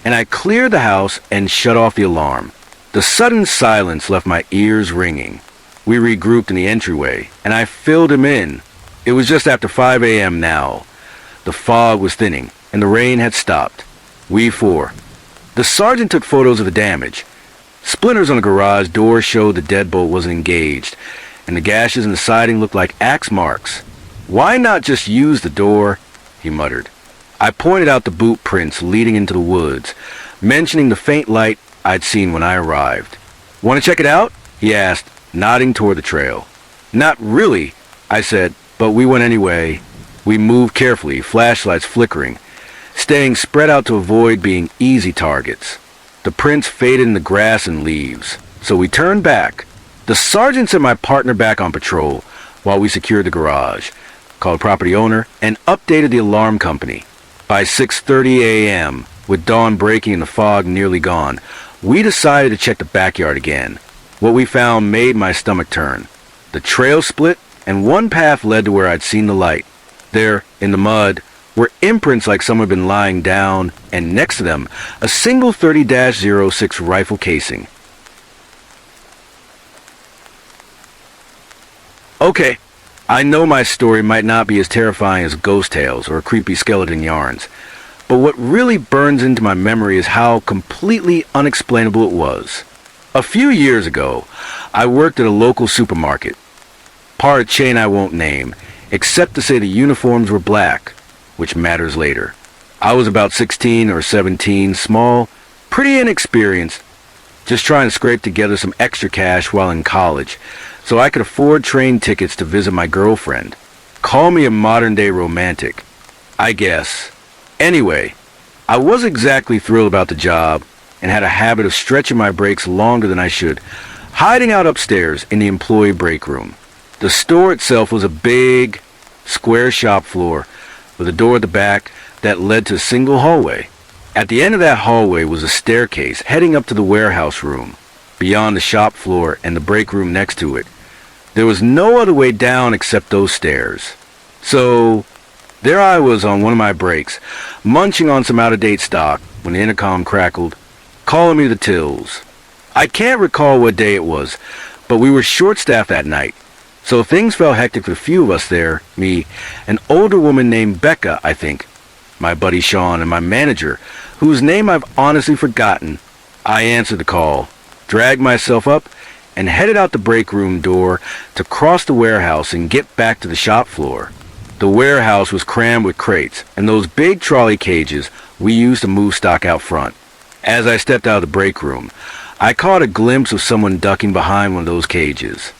and I cleared the house and shut off the alarm. The sudden silence left my ears ringing. We regrouped in the entryway, and I filled him in. It was just after 5 a.m. now. The fog was thinning, and the rain had stopped. We four. The sergeant took photos of the damage. Splinters on the garage door showed the deadbolt wasn't engaged, and the gashes in the siding looked like axe marks. "Why not just use the door?" he muttered. I pointed out the boot prints leading into the woods, mentioning the faint light I'd seen when I arrived. "Want to check it out?" he asked, nodding toward the trail. "Not really," I said, but we went anyway. We moved carefully, flashlights flickering, staying spread out to avoid being easy targets. The prints faded in the grass and leaves, so we turned back. The sergeant sent my partner back on patrol while we secured the garage, called property owner, and updated the alarm company. By 6:30 a.m., with dawn breaking and the fog nearly gone, we decided to check the backyard again. What we found made my stomach turn. The trail split, and one path led to where I'd seen the light. There, in the mud, were imprints like someone had been lying down, and next to them, a single 30-06 rifle casing. Okay, I know my story might not be as terrifying as ghost tales or creepy skeleton yarns, but what really burns into my memory is how completely unexplainable it was. A few years ago, I worked at a local supermarket, part of a chain I won't name, except to say the uniforms were black, which matters later. I was about 16 or 17, small, pretty inexperienced, just trying to scrape together some extra cash while in college, so I could afford train tickets to visit my girlfriend. Call me a modern-day romantic, I guess. Anyway, I wasn't exactly thrilled about the job and had a habit of stretching my breaks longer than I should, hiding out upstairs in the employee break room. The store itself was a big, square shop floor with a door at the back that led to a single hallway. At the end of that hallway was a staircase heading up to the warehouse room, beyond the shop floor and the break room next to it. There was no other way down except those stairs. So, there I was on one of my breaks, munching on some out-of-date stock when the intercom crackled, calling me to the tills. I can't recall what day it was, but we were short-staffed that night. So things felt hectic for a few of us there, me, an older woman named Becca, I think, my buddy Sean, and my manager, whose name I've honestly forgotten. I answered the call, dragged myself up, and headed out the break room door to cross the warehouse and get back to the shop floor. The warehouse was crammed with crates and those big trolley cages we used to move stock out front. As I stepped out of the break room, I caught a glimpse of someone ducking behind one of those cages.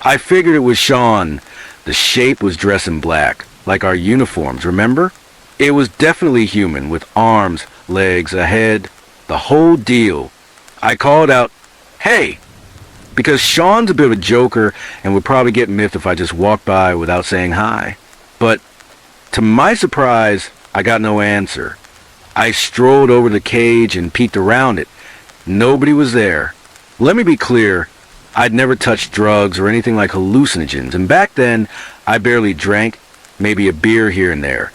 I figured it was Sean. The shape was dressed in black, like our uniforms, remember? It was definitely human, with arms, legs, a head, the whole deal. I called out, "Hey!" because Sean's a bit of a joker and would probably get miffed if I just walked by without saying hi. But, to my surprise, I got no answer. I strolled over to the cage and peeked around it. Nobody was there. Let me be clear. I'd never touched drugs or anything like hallucinogens, and back then, I barely drank, maybe a beer here and there.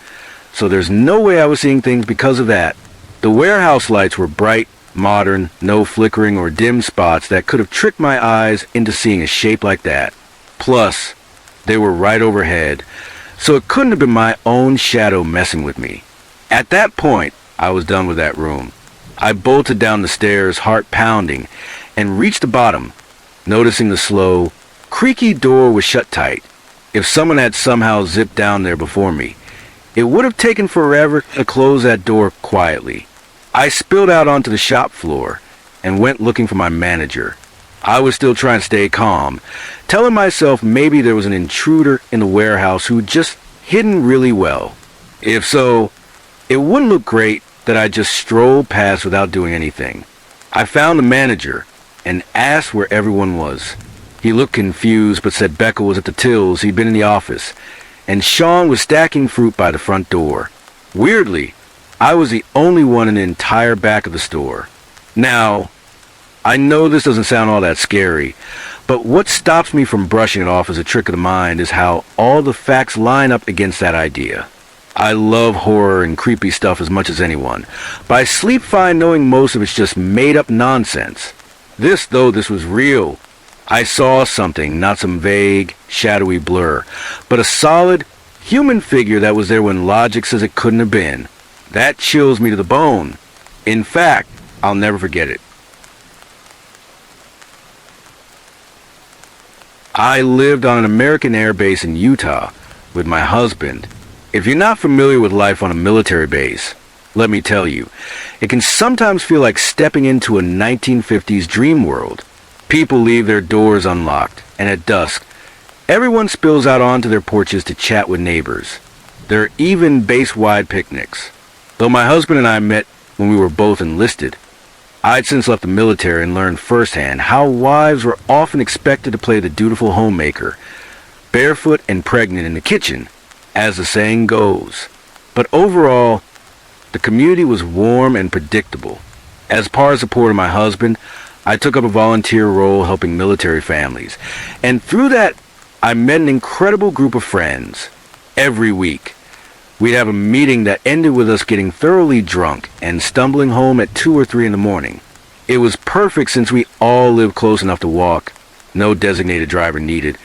So there's no way I was seeing things because of that. The warehouse lights were bright, modern, no flickering or dim spots that could have tricked my eyes into seeing a shape like that. Plus, they were right overhead, so it couldn't have been my own shadow messing with me. At that point, I was done with that room. I bolted down the stairs, heart pounding, and reached the bottom. Noticing the slow, creaky door was shut tight. If someone had somehow zipped down there before me, it would have taken forever to close that door quietly. I spilled out onto the shop floor and went looking for my manager. I was still trying to stay calm, telling myself maybe there was an intruder in the warehouse who'd just hidden really well. If so, it wouldn't look great that I just strolled past without doing anything. I found the manager and asked where everyone was. He looked confused but said Becca was at the tills, he'd been in the office, and Sean was stacking fruit by the front door. Weirdly, I was the only one in the entire back of the store. Now, I know this doesn't sound all that scary, but what stops me from brushing it off as a trick of the mind is how all the facts line up against that idea. I love horror and creepy stuff as much as anyone, but I sleep fine knowing most of it's just made-up nonsense. This was real. I saw something, not some vague, shadowy blur, but a solid, human figure that was there when logic says it couldn't have been. That chills me to the bone. In fact, I'll never forget it. I lived on an American air base in Utah with my husband. If you're not familiar with life on a military base, let me tell you, it can sometimes feel like stepping into a 1950s dream world. People leave their doors unlocked, and at dusk, everyone spills out onto their porches to chat with neighbors. There are even base-wide picnics. Though my husband and I met when we were both enlisted, I'd since left the military and learned firsthand how wives were often expected to play the dutiful homemaker, barefoot and pregnant in the kitchen, as the saying goes. But overall, the community was warm and predictable. As part of support of my husband, I took up a volunteer role helping military families. And through that, I met an incredible group of friends. Every week, we'd have a meeting that ended with us getting thoroughly drunk and stumbling home at 2 or 3 in the morning. It was perfect since we all lived close enough to walk, no designated driver needed,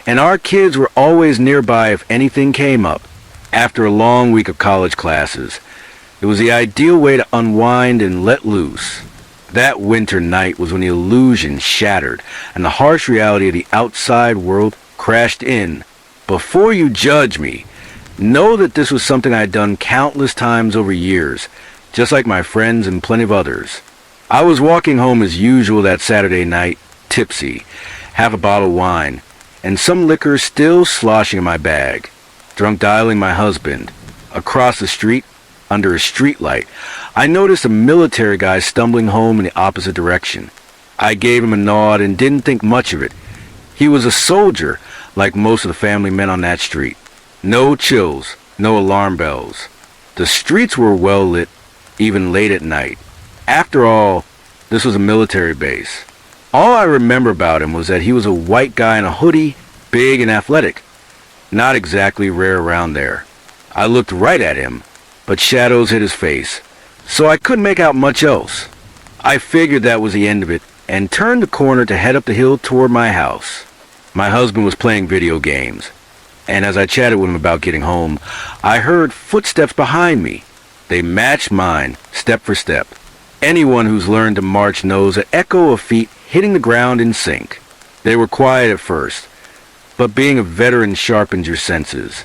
and our kids were always nearby if anything came up. After a long week of college classes, it was the ideal way to unwind and let loose. That winter night was when the illusion shattered and the harsh reality of the outside world crashed in. Before you judge me, know that this was something I'd done countless times over years, just like my friends and plenty of others. I was walking home as usual that Saturday night, tipsy, half a bottle of wine, and some liquor still sloshing in my bag. Drunk dialing my husband. Across the street, under a street light, I noticed a military guy stumbling home in the opposite direction. I gave him a nod and didn't think much of it. He was a soldier, like most of the family men on that street. No chills, no alarm bells. The streets were well lit, even late at night. After all, this was a military base. All I remember about him was that he was a white guy in a hoodie, big and athletic. Not exactly rare around there. I looked right at him, but shadows hid his face, so I couldn't make out much else. I figured that was the end of it, and turned the corner to head up the hill toward my house. My husband was playing video games, and as I chatted with him about getting home, I heard footsteps behind me. They matched mine, step for step. Anyone who's learned to march knows that echo of feet hitting the ground in sync. They were quiet at first, but being a veteran sharpens your senses.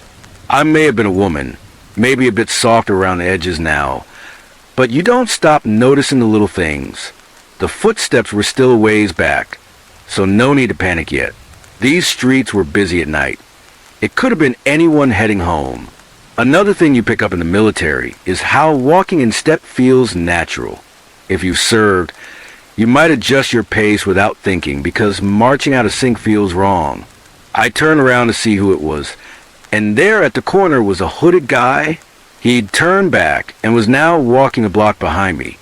I may have been a woman, maybe a bit softer around the edges now, but you don't stop noticing the little things. The footsteps were still a ways back, so no need to panic yet. These streets were busy at night. It could have been anyone heading home. Another thing you pick up in the military is how walking in step feels natural. If you've served, you might adjust your pace without thinking because marching out of sync feels wrong. I turned around to see who it was, and there at the corner was a hooded guy. He'd turned back and was now walking a block behind me,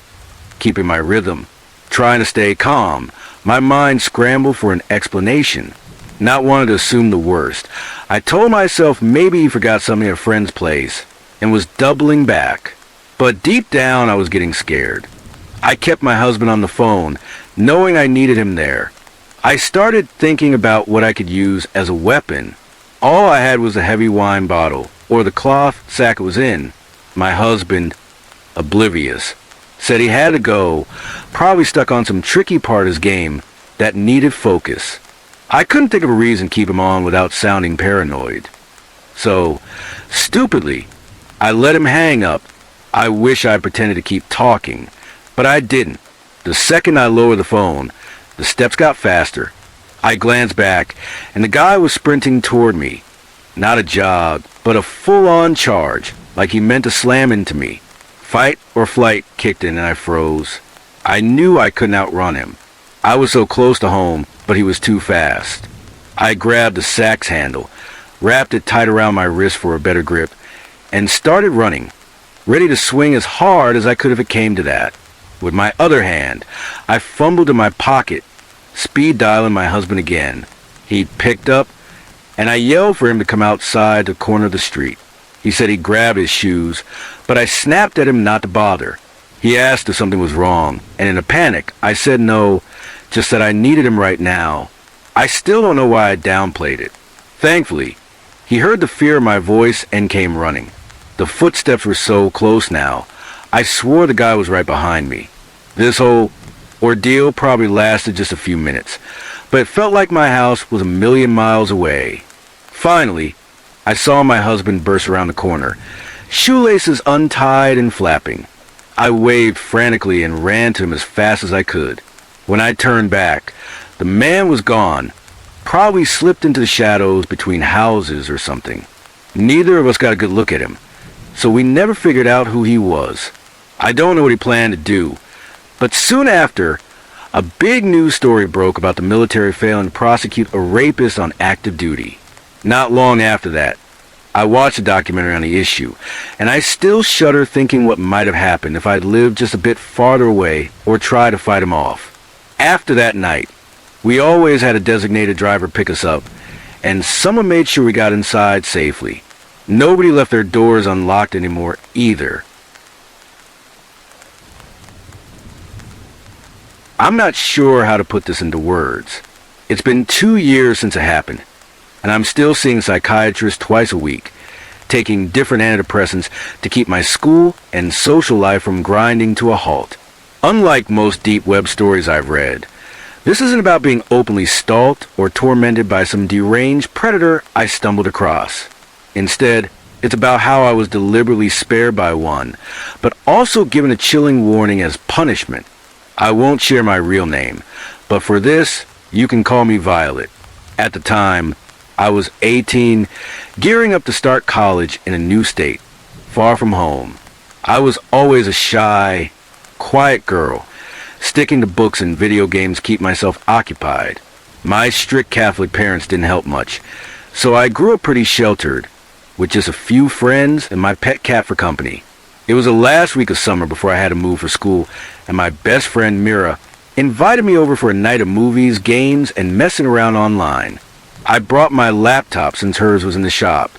keeping my rhythm, trying to stay calm. My mind scrambled for an explanation, not wanting to assume the worst. I told myself maybe he forgot something at a friend's place and was doubling back, but deep down I was getting scared. I kept my husband on the phone, knowing I needed him there. I started thinking about what I could use as a weapon. All I had was a heavy wine bottle, or the cloth sack it was in. My husband, oblivious, said he had to go, probably stuck on some tricky part of his game that needed focus. I couldn't think of a reason to keep him on without sounding paranoid. So, stupidly, I let him hang up. I wish I pretended to keep talking, but I didn't. The second I lowered the phone, the steps got faster. I glanced back, and the guy was sprinting toward me. Not a jog, but a full-on charge, like he meant to slam into me. Fight or flight kicked in and I froze. I knew I couldn't outrun him. I was so close to home, but he was too fast. I grabbed the sack's handle, wrapped it tight around my wrist for a better grip, and started running, ready to swing as hard as I could if it came to that. With my other hand, I fumbled in my pocket, speed dialing my husband again. He picked up, and I yelled for him to come outside the corner of the street. He said he grabbed his shoes, but I snapped at him not to bother. He asked if something was wrong, and in a panic, I said no, just that I needed him right now. I still don't know why I downplayed it. Thankfully, he heard the fear in my voice and came running. The footsteps were so close now, I swore the guy was right behind me. This whole ordeal probably lasted just a few minutes, but it felt like my house was a million miles away. Finally, I saw my husband burst around the corner, shoelaces untied and flapping. I waved frantically and ran to him as fast as I could. When I turned back, the man was gone, probably slipped into the shadows between houses or something. Neither of us got a good look at him, so we never figured out who he was. I don't know what he planned to do, but soon after, a big news story broke about the military failing to prosecute a rapist on active duty. Not long after that, I watched a documentary on the issue, and I still shudder thinking what might have happened if I'd lived just a bit farther away or tried to fight him off. After that night, we always had a designated driver pick us up, and someone made sure we got inside safely. Nobody left their doors unlocked anymore either. I'm not sure how to put this into words. It's been 2 years since it happened, and I'm still seeing psychiatrists twice a week, taking different antidepressants to keep my school and social life from grinding to a halt. Unlike most deep web stories I've read, this isn't about being openly stalked or tormented by some deranged predator I stumbled across. Instead, it's about how I was deliberately spared by one, but also given a chilling warning as punishment. I won't share my real name, but for this, you can call me Violet. At the time, I was 18, gearing up to start college in a new state, far from home. I was always a shy, quiet girl, sticking to books and video games to keep myself occupied. My strict Catholic parents didn't help much, so I grew up pretty sheltered, with just a few friends and my pet cat for company. It was the last week of summer before I had to move for school, and my best friend Mira invited me over for a night of movies, games, and messing around online. I brought my laptop since hers was in the shop.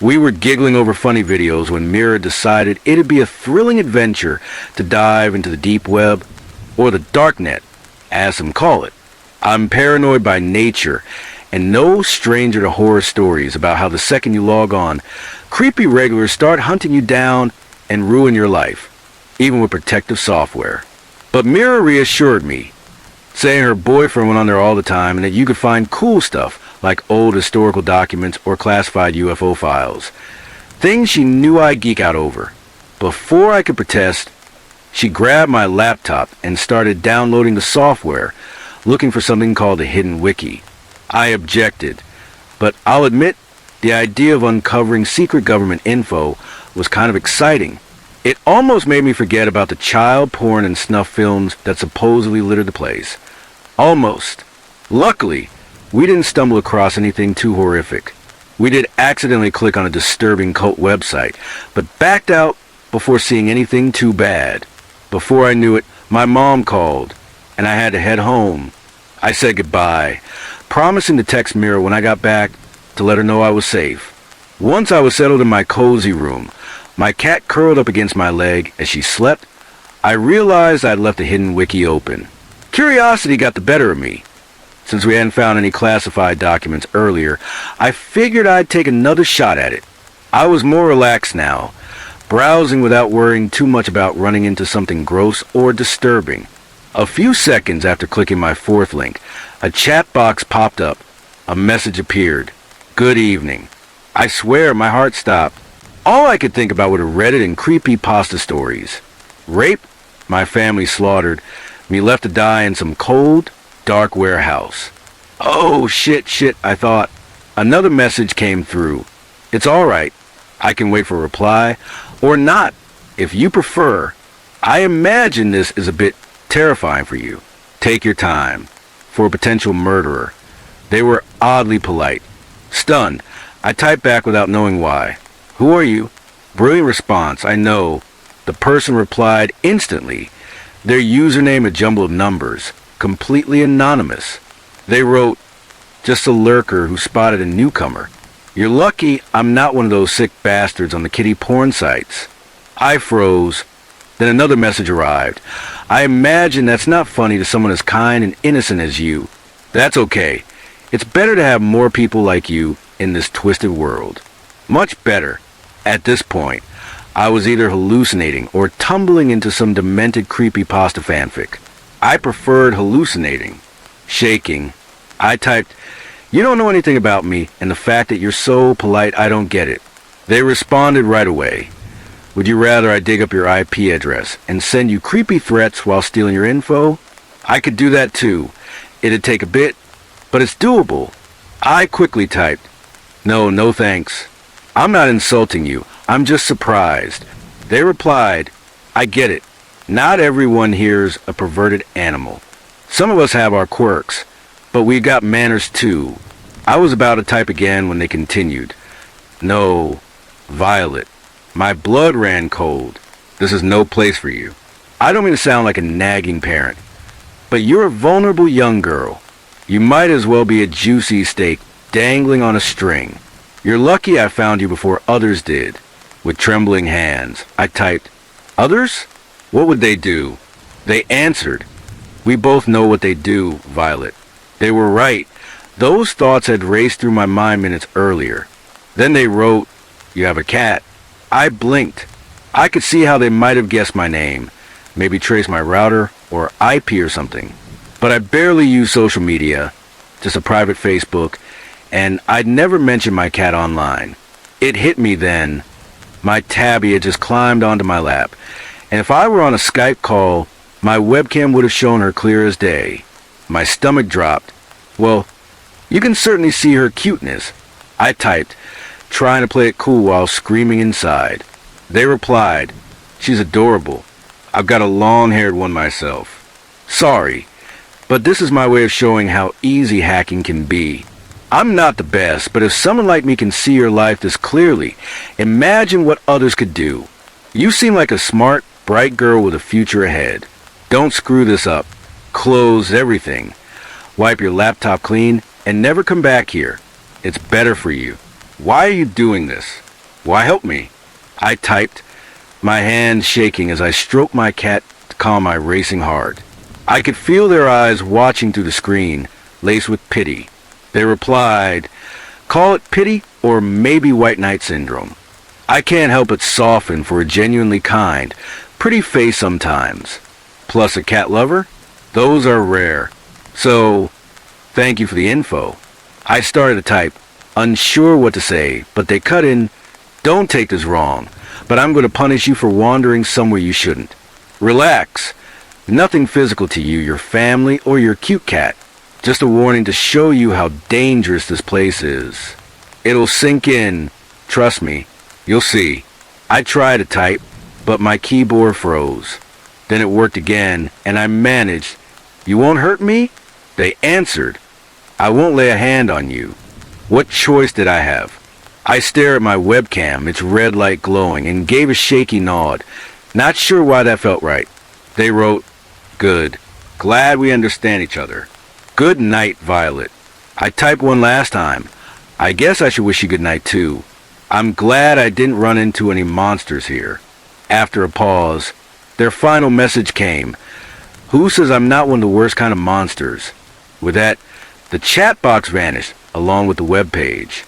We were giggling over funny videos when Mira decided it'd be a thrilling adventure to dive into the deep web, or the darknet, as some call it. I'm paranoid by nature, and no stranger to horror stories about how the second you log on, creepy regulars start hunting you down and ruin your life, even with protective software. But Mira reassured me, saying her boyfriend went on there all the time and that you could find cool stuff like old historical documents or classified UFO files. Things she knew I'd geek out over. Before I could protest, she grabbed my laptop and started downloading the software, looking for something called a hidden wiki. I objected, but I'll admit the idea of uncovering secret government info was kind of exciting. It almost made me forget about the child porn and snuff films that supposedly littered the place. Almost. Luckily, we didn't stumble across anything too horrific. We did accidentally click on a disturbing cult website, but backed out before seeing anything too bad. Before I knew it, my mom called, and I had to head home. I said goodbye, promising to text Mira when I got back to let her know I was safe. Once I was settled in my cozy room, my cat curled up against my leg as she slept, I realized I'd left the hidden wiki open. Curiosity got the better of me. Since we hadn't found any classified documents earlier, I figured I'd take another shot at it. I was more relaxed now, browsing without worrying too much about running into something gross or disturbing. A few seconds after clicking my fourth link, a chat box popped up. A message appeared. Good evening. I swear my heart stopped. All I could think about were the Reddit and creepypasta stories. Rape, my family slaughtered, me left to die in some cold, dark warehouse. Oh, shit, I thought. Another message came through. It's all right. I can wait for a reply, or not, if you prefer. I imagine this is a bit terrifying for you. Take your time. For a potential murderer. They were oddly polite. Stunned, I typed back without knowing why. Who are you? Brilliant response, I know. The person replied instantly. Their username a jumble of numbers. Completely anonymous. They wrote, just a lurker who spotted a newcomer. You're lucky I'm not one of those sick bastards on the kiddie porn sites. I froze. Then another message arrived. I imagine that's not funny to someone as kind and innocent as you. That's okay. It's better to have more people like you in this twisted world. Much better. At this point, I was either hallucinating or tumbling into some demented creepypasta fanfic. I preferred hallucinating. Shaking, I typed, "You don't know anything about me, and the fact that you're so polite I don't get it." They responded right away. "Would you rather I dig up your IP address and send you creepy threats while stealing your info?" I could do that too. It'd take a bit, but it's doable. I quickly typed, "No, no thanks. I'm not insulting you. I'm just surprised." They replied, "I get it. Not everyone here's a perverted animal. Some of us have our quirks, but we got manners too." I was about to type again when they continued, "No, Violet, my blood ran cold. This is no place for you. I don't mean to sound like a nagging parent, but you're a vulnerable young girl. You might as well be a juicy steak dangling on a string. You're lucky I found you before others did." With trembling hands, I typed, "Others? What would they do?" They answered, "We both know what they do, Violet." They were right. Those thoughts had raced through my mind minutes earlier. Then they wrote, "You have a cat." I blinked. I could see how they might have guessed my name, maybe traced my router or IP or something. But I barely use social media, just a private Facebook, and I'd never mentioned my cat online. It hit me then. My tabby had just climbed onto my lap, and if I were on a Skype call, my webcam would have shown her clear as day. My stomach dropped. "Well, you can certainly see her cuteness," I typed, trying to play it cool while screaming inside. They replied, "She's adorable. I've got a long-haired one myself. Sorry, but this is my way of showing how easy hacking can be. I'm not the best, but if someone like me can see your life this clearly, imagine what others could do. You seem like a smart, bright girl with a future ahead. Don't screw this up. Close everything. Wipe your laptop clean and never come back here. It's better for you. Why are you doing this? Why help me?" I typed, my hands shaking as I stroked my cat to calm my racing heart. I could feel their eyes watching through the screen, laced with pity. They replied, "Call it pity or maybe white knight syndrome. I can't help but soften for a genuinely kind, pretty face sometimes. Plus a cat lover? Those are rare. So, thank you for the info." I started to type, unsure what to say, but they cut in, "Don't take this wrong, but I'm going to punish you for wandering somewhere you shouldn't. Relax. Nothing physical to you, your family, or your cute cat. Just a warning to show you how dangerous this place is. It'll sink in. Trust me. You'll see." I tried to type, but my keyboard froze. Then it worked again, and I managed. "You won't hurt me?" They answered, "I won't lay a hand on you." What choice did I have? I stared at my webcam, its red light glowing, and gave a shaky nod. Not sure why that felt right. They wrote, "Good. Glad we understand each other. Good night, Violet." I typed one last time. I guess I should wish you good night too. I'm glad I didn't run into any monsters here. After a pause, their final message came. "Who says I'm not one of the worst kind of monsters?" With that, the chat box vanished, along with the web page.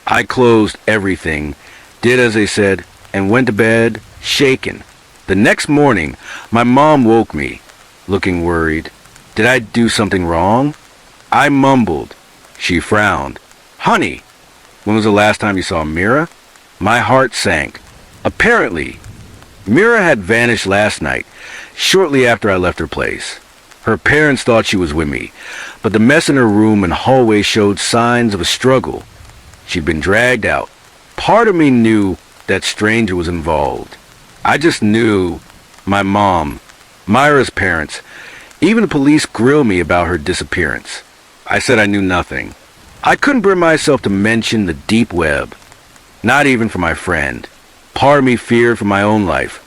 I closed everything, did as they said, and went to bed, shaken. The next morning, my mom woke me, looking worried. Did I do something wrong? I mumbled. She frowned. "Honey, when was the last time you saw Mira?" My heart sank. Apparently, Mira had vanished last night, shortly after I left her place. Her parents thought she was with me, but the mess in her room and hallway showed signs of a struggle. She'd been dragged out. Part of me knew that stranger was involved. I just knew my mom, Myra's parents, even the police grilled me about her disappearance. I said I knew nothing. I couldn't bring myself to mention the deep web, not even for my friend. Part of me feared for my own life.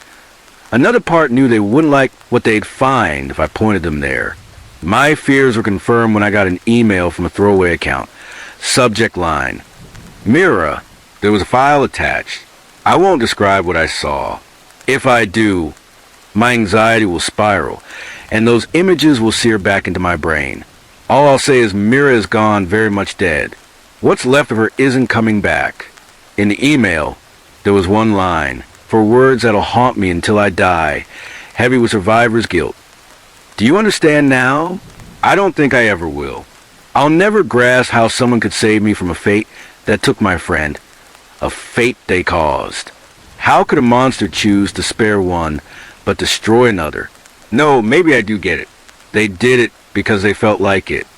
Another part knew they wouldn't like what they'd find if I pointed them there. My fears were confirmed when I got an email from a throwaway account. Subject line, "Mira, there was a file attached. I won't describe what I saw. If I do, my anxiety will spiral, and those images will sear back into my brain. All I'll say is Mira is gone, very much dead. What's left of her isn't coming back." In the email, there was one line, for words that'll haunt me until I die, heavy with survivor's guilt. Do you understand now? I don't think I ever will. I'll never grasp how someone could save me from a fate that took my friend, a fate they caused. How could a monster choose to spare one but destroy another? No, maybe I do get it. They did it because they felt like it.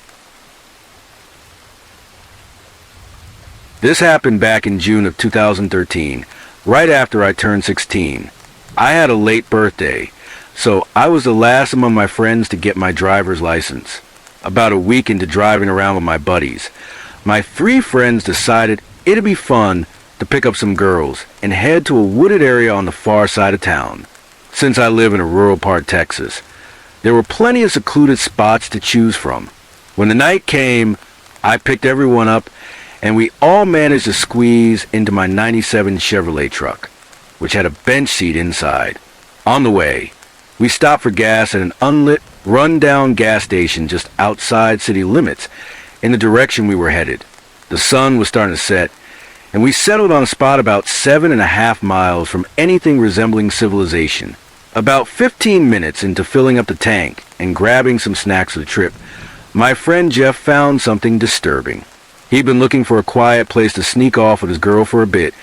This happened back in June of 2013, right after I turned 16. I had a late birthday, so I was the last among my friends to get my driver's license. About a week into driving around with my buddies, my 3 friends decided it'd be fun to pick up some girls and head to a wooded area on the far side of town. Since I live in a rural part of Texas, there were plenty of secluded spots to choose from. When the night came, I picked everyone up and we all managed to squeeze into my '97 Chevrolet truck, which had a bench seat inside. On the way, we stopped for gas at an unlit, run-down gas station just outside city limits in the direction we were headed. The sun was starting to set, and we settled on a spot about 7.5 miles from anything resembling civilization. About 15 minutes into filling up the tank and grabbing some snacks for the trip, my friend Jeff found something disturbing. He'd been looking for a quiet place to sneak off with his girl for a bit,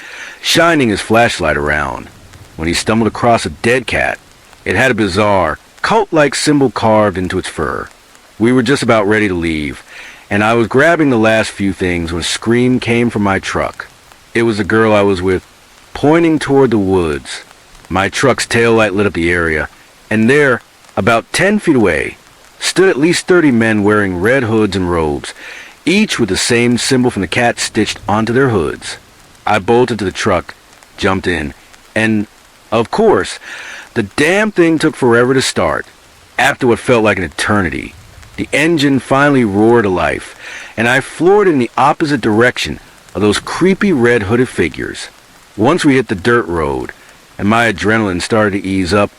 shining his flashlight around, when he stumbled across a dead cat. It had a bizarre, cult-like symbol carved into its fur. We were just about ready to leave, and I was grabbing the last few things when a scream came from my truck. It was the girl I was with, pointing toward the woods. My truck's taillight lit up the area, and there, about 10 feet away, stood at least 30 men wearing red hoods and robes, each with the same symbol from the cat stitched onto their hoods. I bolted to the truck, jumped in, and, of course, the damn thing took forever to start. After what felt like an eternity, the engine finally roared to life, and I floored in the opposite direction of those creepy red-hooded figures. Once we hit the dirt road, and my adrenaline started to ease up,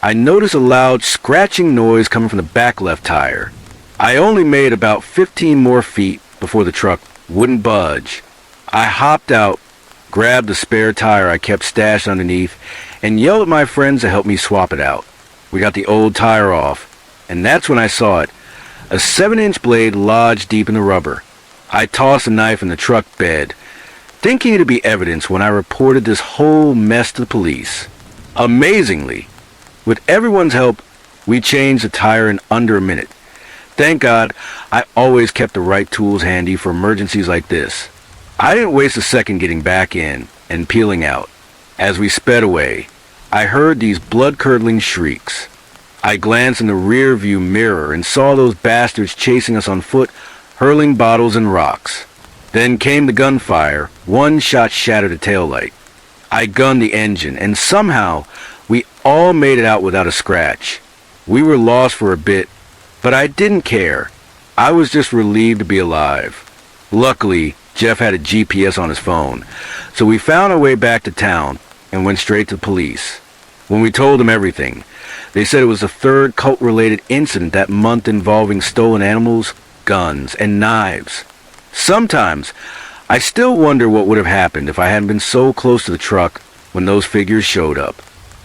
I noticed a loud scratching noise coming from the back left tire. I only made about 15 more feet before the truck wouldn't budge. I hopped out, grabbed the spare tire I kept stashed underneath, and yelled at my friends to help me swap it out. We got the old tire off, and that's when I saw it, a 7-inch blade lodged deep in the rubber. I tossed the knife in the truck bed, thinking it'd be evidence when I reported this whole mess to the police. Amazingly, with everyone's help, we changed the tire in under a minute. Thank God, I always kept the right tools handy for emergencies like this. I didn't waste a second getting back in and peeling out. As we sped away, I heard these blood-curdling shrieks. I glanced in the rear-view mirror and saw those bastards chasing us on foot, hurling bottles and rocks. Then came the gunfire. One shot shattered the taillight. I gunned the engine, and somehow we all made it out without a scratch. We were lost for a bit, but I didn't care. I was just relieved to be alive. Luckily, Jeff had a GPS on his phone, so we found our way back to town and went straight to the police. When we told them everything, they said it was the third cult-related incident that month involving stolen animals, guns, and knives. Sometimes, I still wonder what would have happened if I hadn't been so close to the truck when those figures showed up.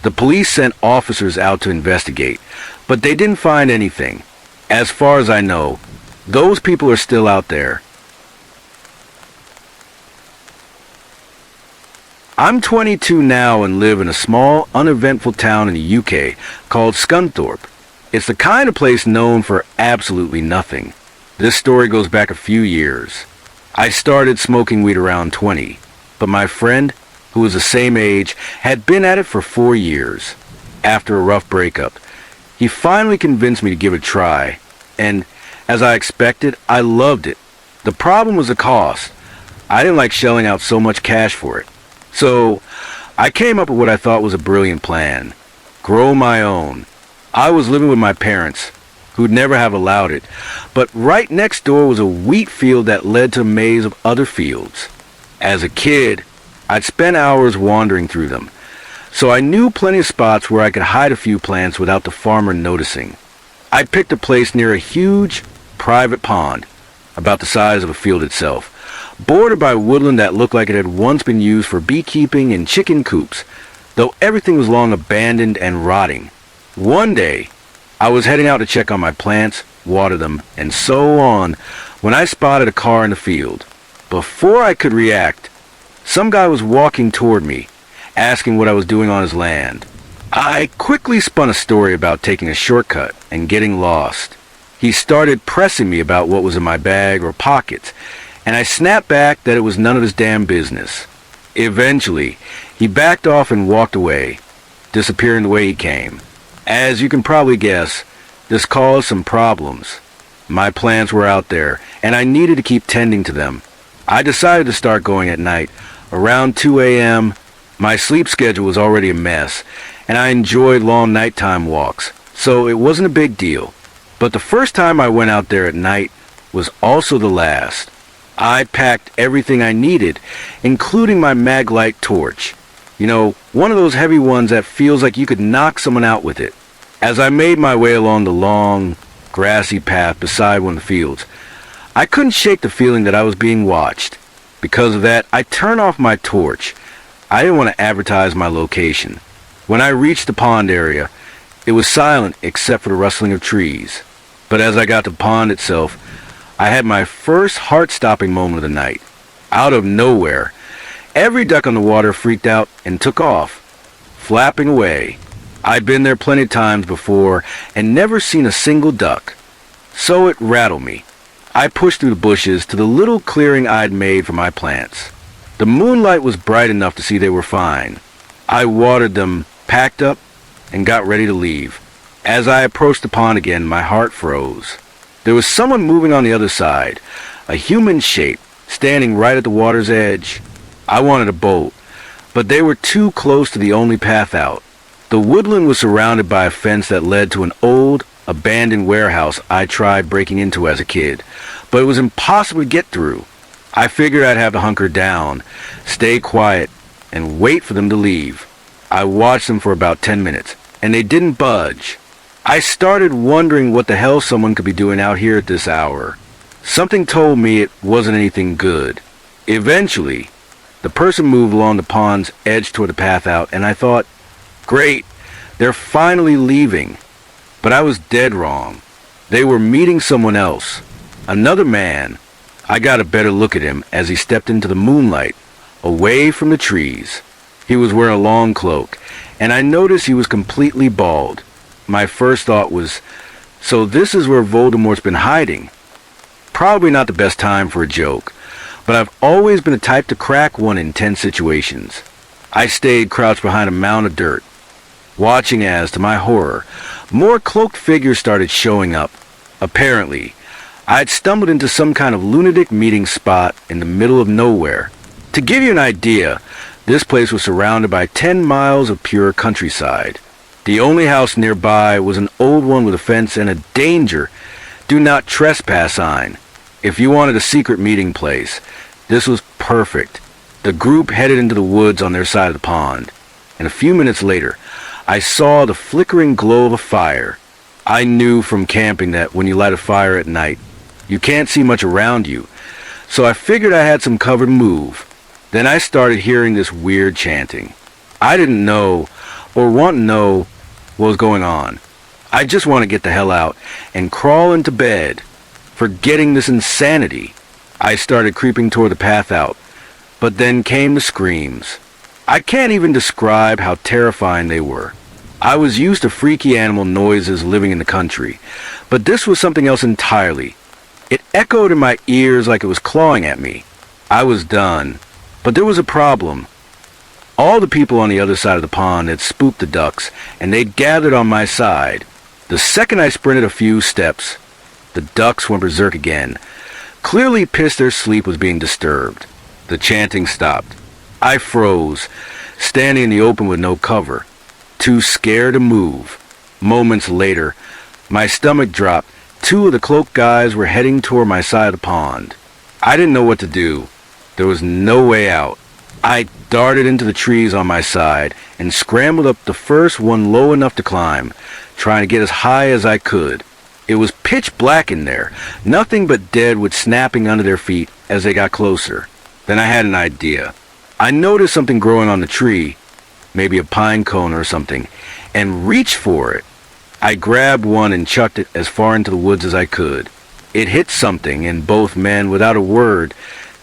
The police sent officers out to investigate, but they didn't find anything. As far as I know, those people are still out there. I'm 22 now and live in a small, uneventful town in the UK called Scunthorpe. It's the kind of place known for absolutely nothing. This story goes back a few years. I started smoking weed around 20, but my friend, who was the same age, had been at it for 4 years. After a rough breakup, he finally convinced me to give it a try, and, as I expected, I loved it. The problem was the cost. I didn't like shelling out so much cash for it. So, I came up with what I thought was a brilliant plan. Grow my own. I was living with my parents, who'd never have allowed it, but right next door was a wheat field that led to a maze of other fields. As a kid, I'd spent hours wandering through them, so I knew plenty of spots where I could hide a few plants without the farmer noticing. I picked a place near a huge, private pond, about the size of a field itself, bordered by woodland that looked like it had once been used for beekeeping and chicken coops. though everything was long abandoned and rotting. One day, I was heading out to check on my plants, water them, and so on, when I spotted a car in the field. Before I could react, some guy was walking toward me, asking what I was doing on his land. I quickly spun a story about taking a shortcut and getting lost. He started pressing me about what was in my bag or pockets, and I snapped back that it was none of his damn business. Eventually, he backed off and walked away, disappearing the way he came. As you can probably guess, this caused some problems. My plants were out there, and I needed to keep tending to them. I decided to start going at night. Around 2 a.m., my sleep schedule was already a mess, and I enjoyed long nighttime walks, so it wasn't a big deal. But the first time I went out there at night was also the last. I packed everything I needed, including my mag-light torch. You know, one of those heavy ones that feels like you could knock someone out with it. As I made my way along the long, grassy path beside one of the fields, I couldn't shake the feeling that I was being watched. Because of that, I turned off my torch. I didn't want to advertise my location. When I reached the pond area, it was silent except for the rustling of trees. But as I got to the pond itself, I had my first heart-stopping moment of the night. Out of nowhere, every duck on the water freaked out and took off, flapping away. I'd been there plenty of times before and never seen a single duck. So it rattled me. I pushed through the bushes to the little clearing I'd made for my plants. The moonlight was bright enough to see they were fine. I watered them, packed up, and got ready to leave. As I approached the pond again, my heart froze. There was someone moving on the other side, a human shape, standing right at the water's edge. I wanted a boat, but they were too close to the only path out. The woodland was surrounded by a fence that led to an old, abandoned warehouse I tried breaking into as a kid, but it was impossible to get through. I figured I'd have to hunker down, stay quiet, and wait for them to leave. I watched them for about 10 minutes, and they didn't budge. I started wondering what the hell someone could be doing out here at this hour. Something told me it wasn't anything good. Eventually, the person moved along the pond's edge toward the path out, and I thought, great, they're finally leaving. But I was dead wrong. They were meeting someone else, another man. I got a better look at him as he stepped into the moonlight, away from the trees. He was wearing a long cloak, and I noticed he was completely bald. My first thought was, so this is where Voldemort's been hiding. Probably not the best time for a joke, but I've always been the type to crack one in tense situations. I stayed crouched behind a mound of dirt, watching as, to my horror, more cloaked figures started showing up. Apparently, I'd stumbled into some kind of lunatic meeting spot in the middle of nowhere. To give you an idea, this place was surrounded by 10 miles of pure countryside. The only house nearby was an old one with a fence and a danger, do not trespass sign. If you wanted a secret meeting place, this was perfect. The group headed into the woods on their side of the pond, and a few minutes later, I saw the flickering glow of a fire. I knew from camping that when you light a fire at night, you can't see much around you, so I figured I had some cover to move. Then I started hearing this weird chanting. I didn't know, or want to know, what was going on. I just want to get the hell out and crawl into bed. Forgetting this insanity, I started creeping toward the path out, but then came the screams. I can't even describe how terrifying they were. I was used to freaky animal noises living in the country, but this was something else entirely. It echoed in my ears like it was clawing at me. I was done, but there was a problem. All the people on the other side of the pond had spooked the ducks, and they'd gathered on my side. The second I sprinted a few steps, the ducks went berserk again. Clearly pissed their sleep was being disturbed. The chanting stopped. I froze, standing in the open with no cover, too scared to move. Moments later, my stomach dropped. Two of the cloaked guys were heading toward my side of the pond. I didn't know what to do. There was no way out. I darted into the trees on my side and scrambled up the first one low enough to climb, trying to get as high as I could. It was pitch black in there, nothing but dead wood snapping under their feet as they got closer. Then I had an idea. I noticed something growing on the tree. maybe a pine cone or something, and reached for it. I grabbed one and chucked it as far into the woods as I could. It hit something, and both men, without a word,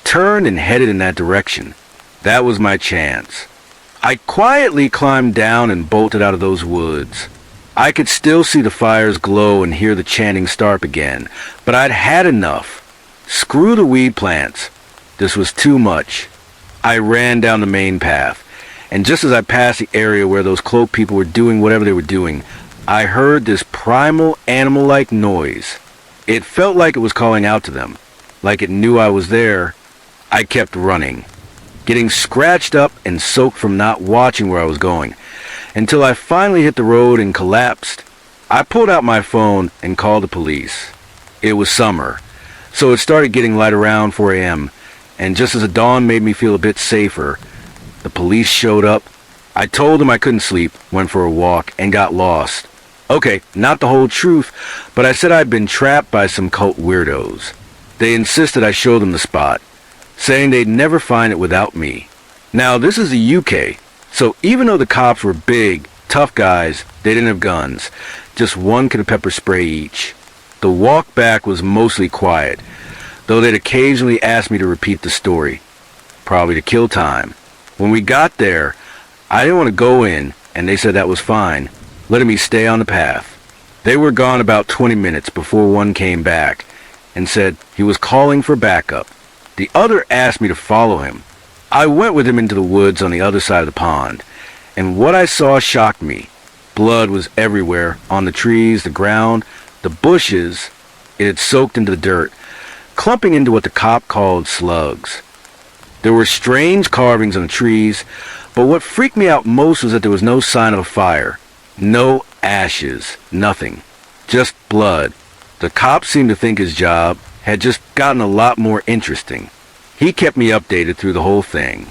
turned and headed in that direction. That was my chance. I quietly climbed down and bolted out of those woods. I could still see the fires glow and hear the chanting start again, but I'd had enough. Screw the weed plants. This was too much. I ran down the main path, and just as I passed the area where those cloaked people were doing whatever they were doing, I heard this primal animal-like noise. It felt like it was calling out to them, like it knew I was there. I kept running, getting scratched up and soaked from not watching where I was going, until I finally hit the road and collapsed. I pulled out my phone and called the police. It was summer, so it started getting light around 4 a.m., and just as the dawn made me feel a bit safer, the police showed up. I told them I couldn't sleep, went for a walk, and got lost. Okay, not the whole truth, but I said I'd been trapped by some cult weirdos. They insisted I show them the spot, saying they'd never find it without me. Now, this is the UK, so even though the cops were big, tough guys, they didn't have guns. Just one could pepper spray each. The walk back was mostly quiet, though they'd occasionally ask me to repeat the story, probably to kill time. When we got there, I didn't want to go in, and they said that was fine, letting me stay on the path. They were gone about 20 minutes before one came back and said he was calling for backup. The other asked me to follow him. I went with him into the woods on the other side of the pond, and what I saw shocked me. Blood was everywhere, on the trees, the ground, the bushes. It had soaked into the dirt, clumping into what the cop called slugs. There were strange carvings on the trees, but what freaked me out most was that there was no sign of a fire. No ashes, nothing. Just blood. The cop seemed to think his job had just gotten a lot more interesting. He kept me updated through the whole thing.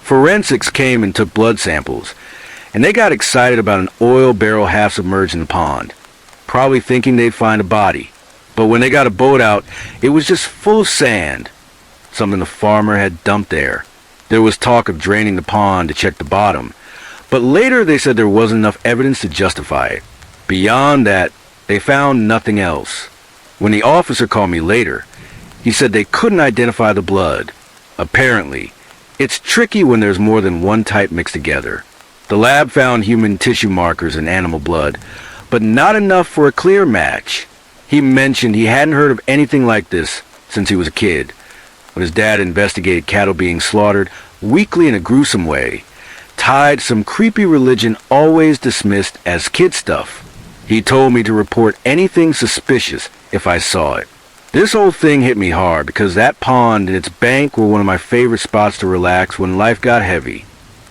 Forensics came and took blood samples, and they got excited about an oil barrel half submerged in the pond, probably thinking they'd find a body. But when they got a boat out, it was just full of sand, something the farmer had dumped there. There was talk of draining the pond to check the bottom, but later they said there wasn't enough evidence to justify it. Beyond that, they found nothing else. When the officer called me later, he said they couldn't identify the blood. Apparently, it's tricky when there's more than one type mixed together. The lab found human tissue markers in animal blood, but not enough for a clear match. He mentioned he hadn't heard of anything like this since he was a kid, when his dad investigated cattle being slaughtered weekly in a gruesome way, tied some creepy religion always dismissed as kid stuff. He told me to report anything suspicious if I saw it. This whole thing hit me hard because that pond and its bank were one of my favorite spots to relax when life got heavy.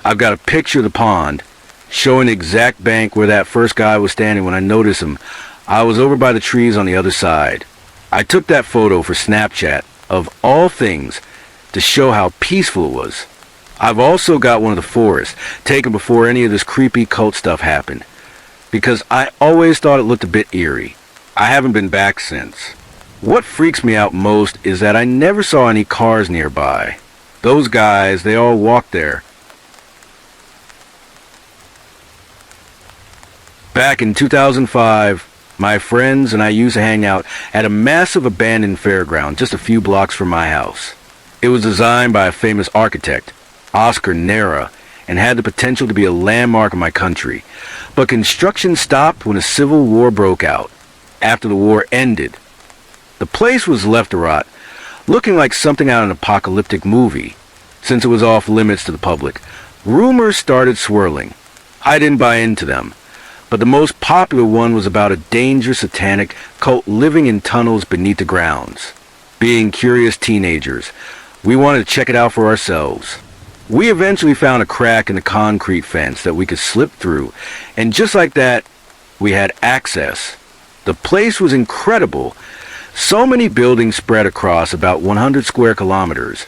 I've got a picture of the pond, showing the exact bank where that first guy was standing when I noticed him. I was over by the trees on the other side. I took that photo for Snapchat, of all things, to show how peaceful it was. I've also got one of the forests, taken before any of this creepy cult stuff happened, because I always thought it looked a bit eerie. I haven't been back since. What freaks me out most is that I never saw any cars nearby. Those guys, they all walked there. Back in 2005, my friends and I used to hang out at a massive abandoned fairground just a few blocks from my house. It was designed by a famous architect, Oscar Nera, and had the potential to be a landmark in my country. But construction stopped when a civil war broke out. After the war ended, the place was left to rot, looking like something out of an apocalyptic movie. Since it was off limits to the public, rumors started swirling. I didn't buy into them, but the most popular one was about a dangerous satanic cult living in tunnels beneath the grounds. Being curious teenagers, we wanted to check it out for ourselves. We eventually found a crack in the concrete fence that we could slip through, and just like that, we had access. The place was incredible. So many buildings spread across about 100 square kilometers,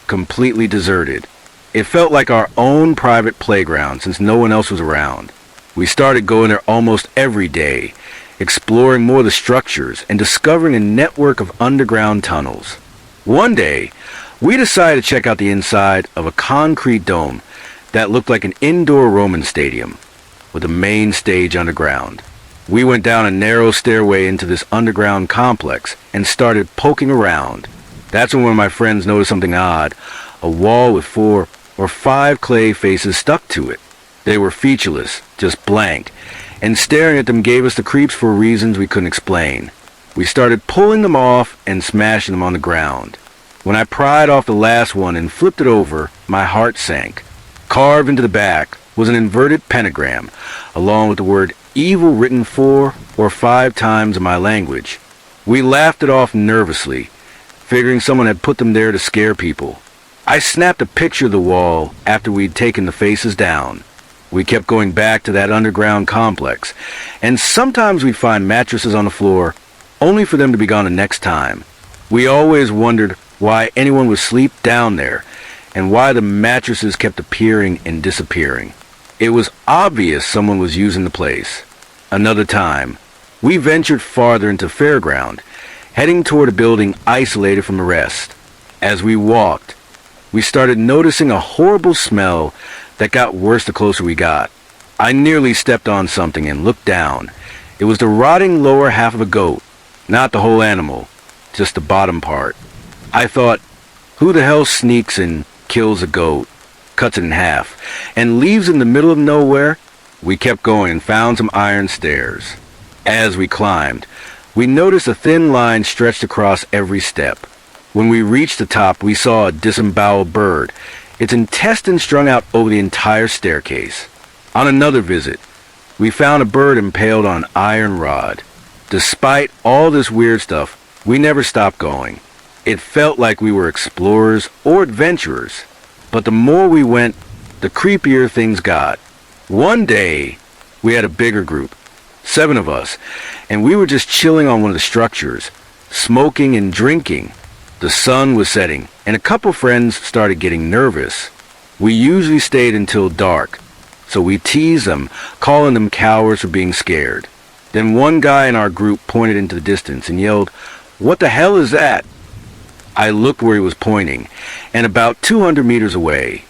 completely deserted. It felt like our own private playground since no one else was around. We started going there almost every day, exploring more of the structures and discovering a network of underground tunnels. One day, we decided to check out the inside of a concrete dome that looked like an indoor Roman stadium, with a main stage underground. We went down a narrow stairway into this underground complex and started poking around. That's when one of my friends noticed something odd, a wall with 4 or 5 clay faces stuck to it. They were featureless, just blank, and staring at them gave us the creeps for reasons we couldn't explain. We started pulling them off and smashing them on the ground. When I pried off the last one and flipped it over, my heart sank. Carved into the back was an inverted pentagram, along with the word evil written 4 or 5 times in my language. We laughed it off nervously, figuring someone had put them there to scare people. I snapped a picture of the wall after we'd taken the faces down. We kept going back to that underground complex, and sometimes we'd find mattresses on the floor, only for them to be gone the next time. We always wondered why anyone would sleep down there, and why the mattresses kept appearing and disappearing. It was obvious someone was using the place. Another time, we ventured farther into Fairground, heading toward a building isolated from the rest. As we walked, we started noticing a horrible smell that got worse the closer we got. I nearly stepped on something and looked down. It was the rotting lower half of a goat, not the whole animal, just the bottom part. I thought, who the hell sneaks and kills a goat, cuts it in half, and leaves it in the middle of nowhere? We kept going and found some iron stairs. As we climbed, we noticed a thin line stretched across every step. When we reached the top, we saw a disemboweled bird, its intestines strung out over the entire staircase. On another visit, we found a bird impaled on an iron rod. Despite all this weird stuff, we never stopped going. It felt like we were explorers or adventurers, but the more we went, the creepier things got. One day, we had a bigger group, 7 of us, and we were just chilling on one of the structures, smoking and drinking. The sun was setting, and a couple friends started getting nervous. We usually stayed until dark, so we teased them, calling them cowards for being scared. Then one guy in our group pointed into the distance and yelled, "What the hell is that?" I looked where he was pointing, and about 200 meters away,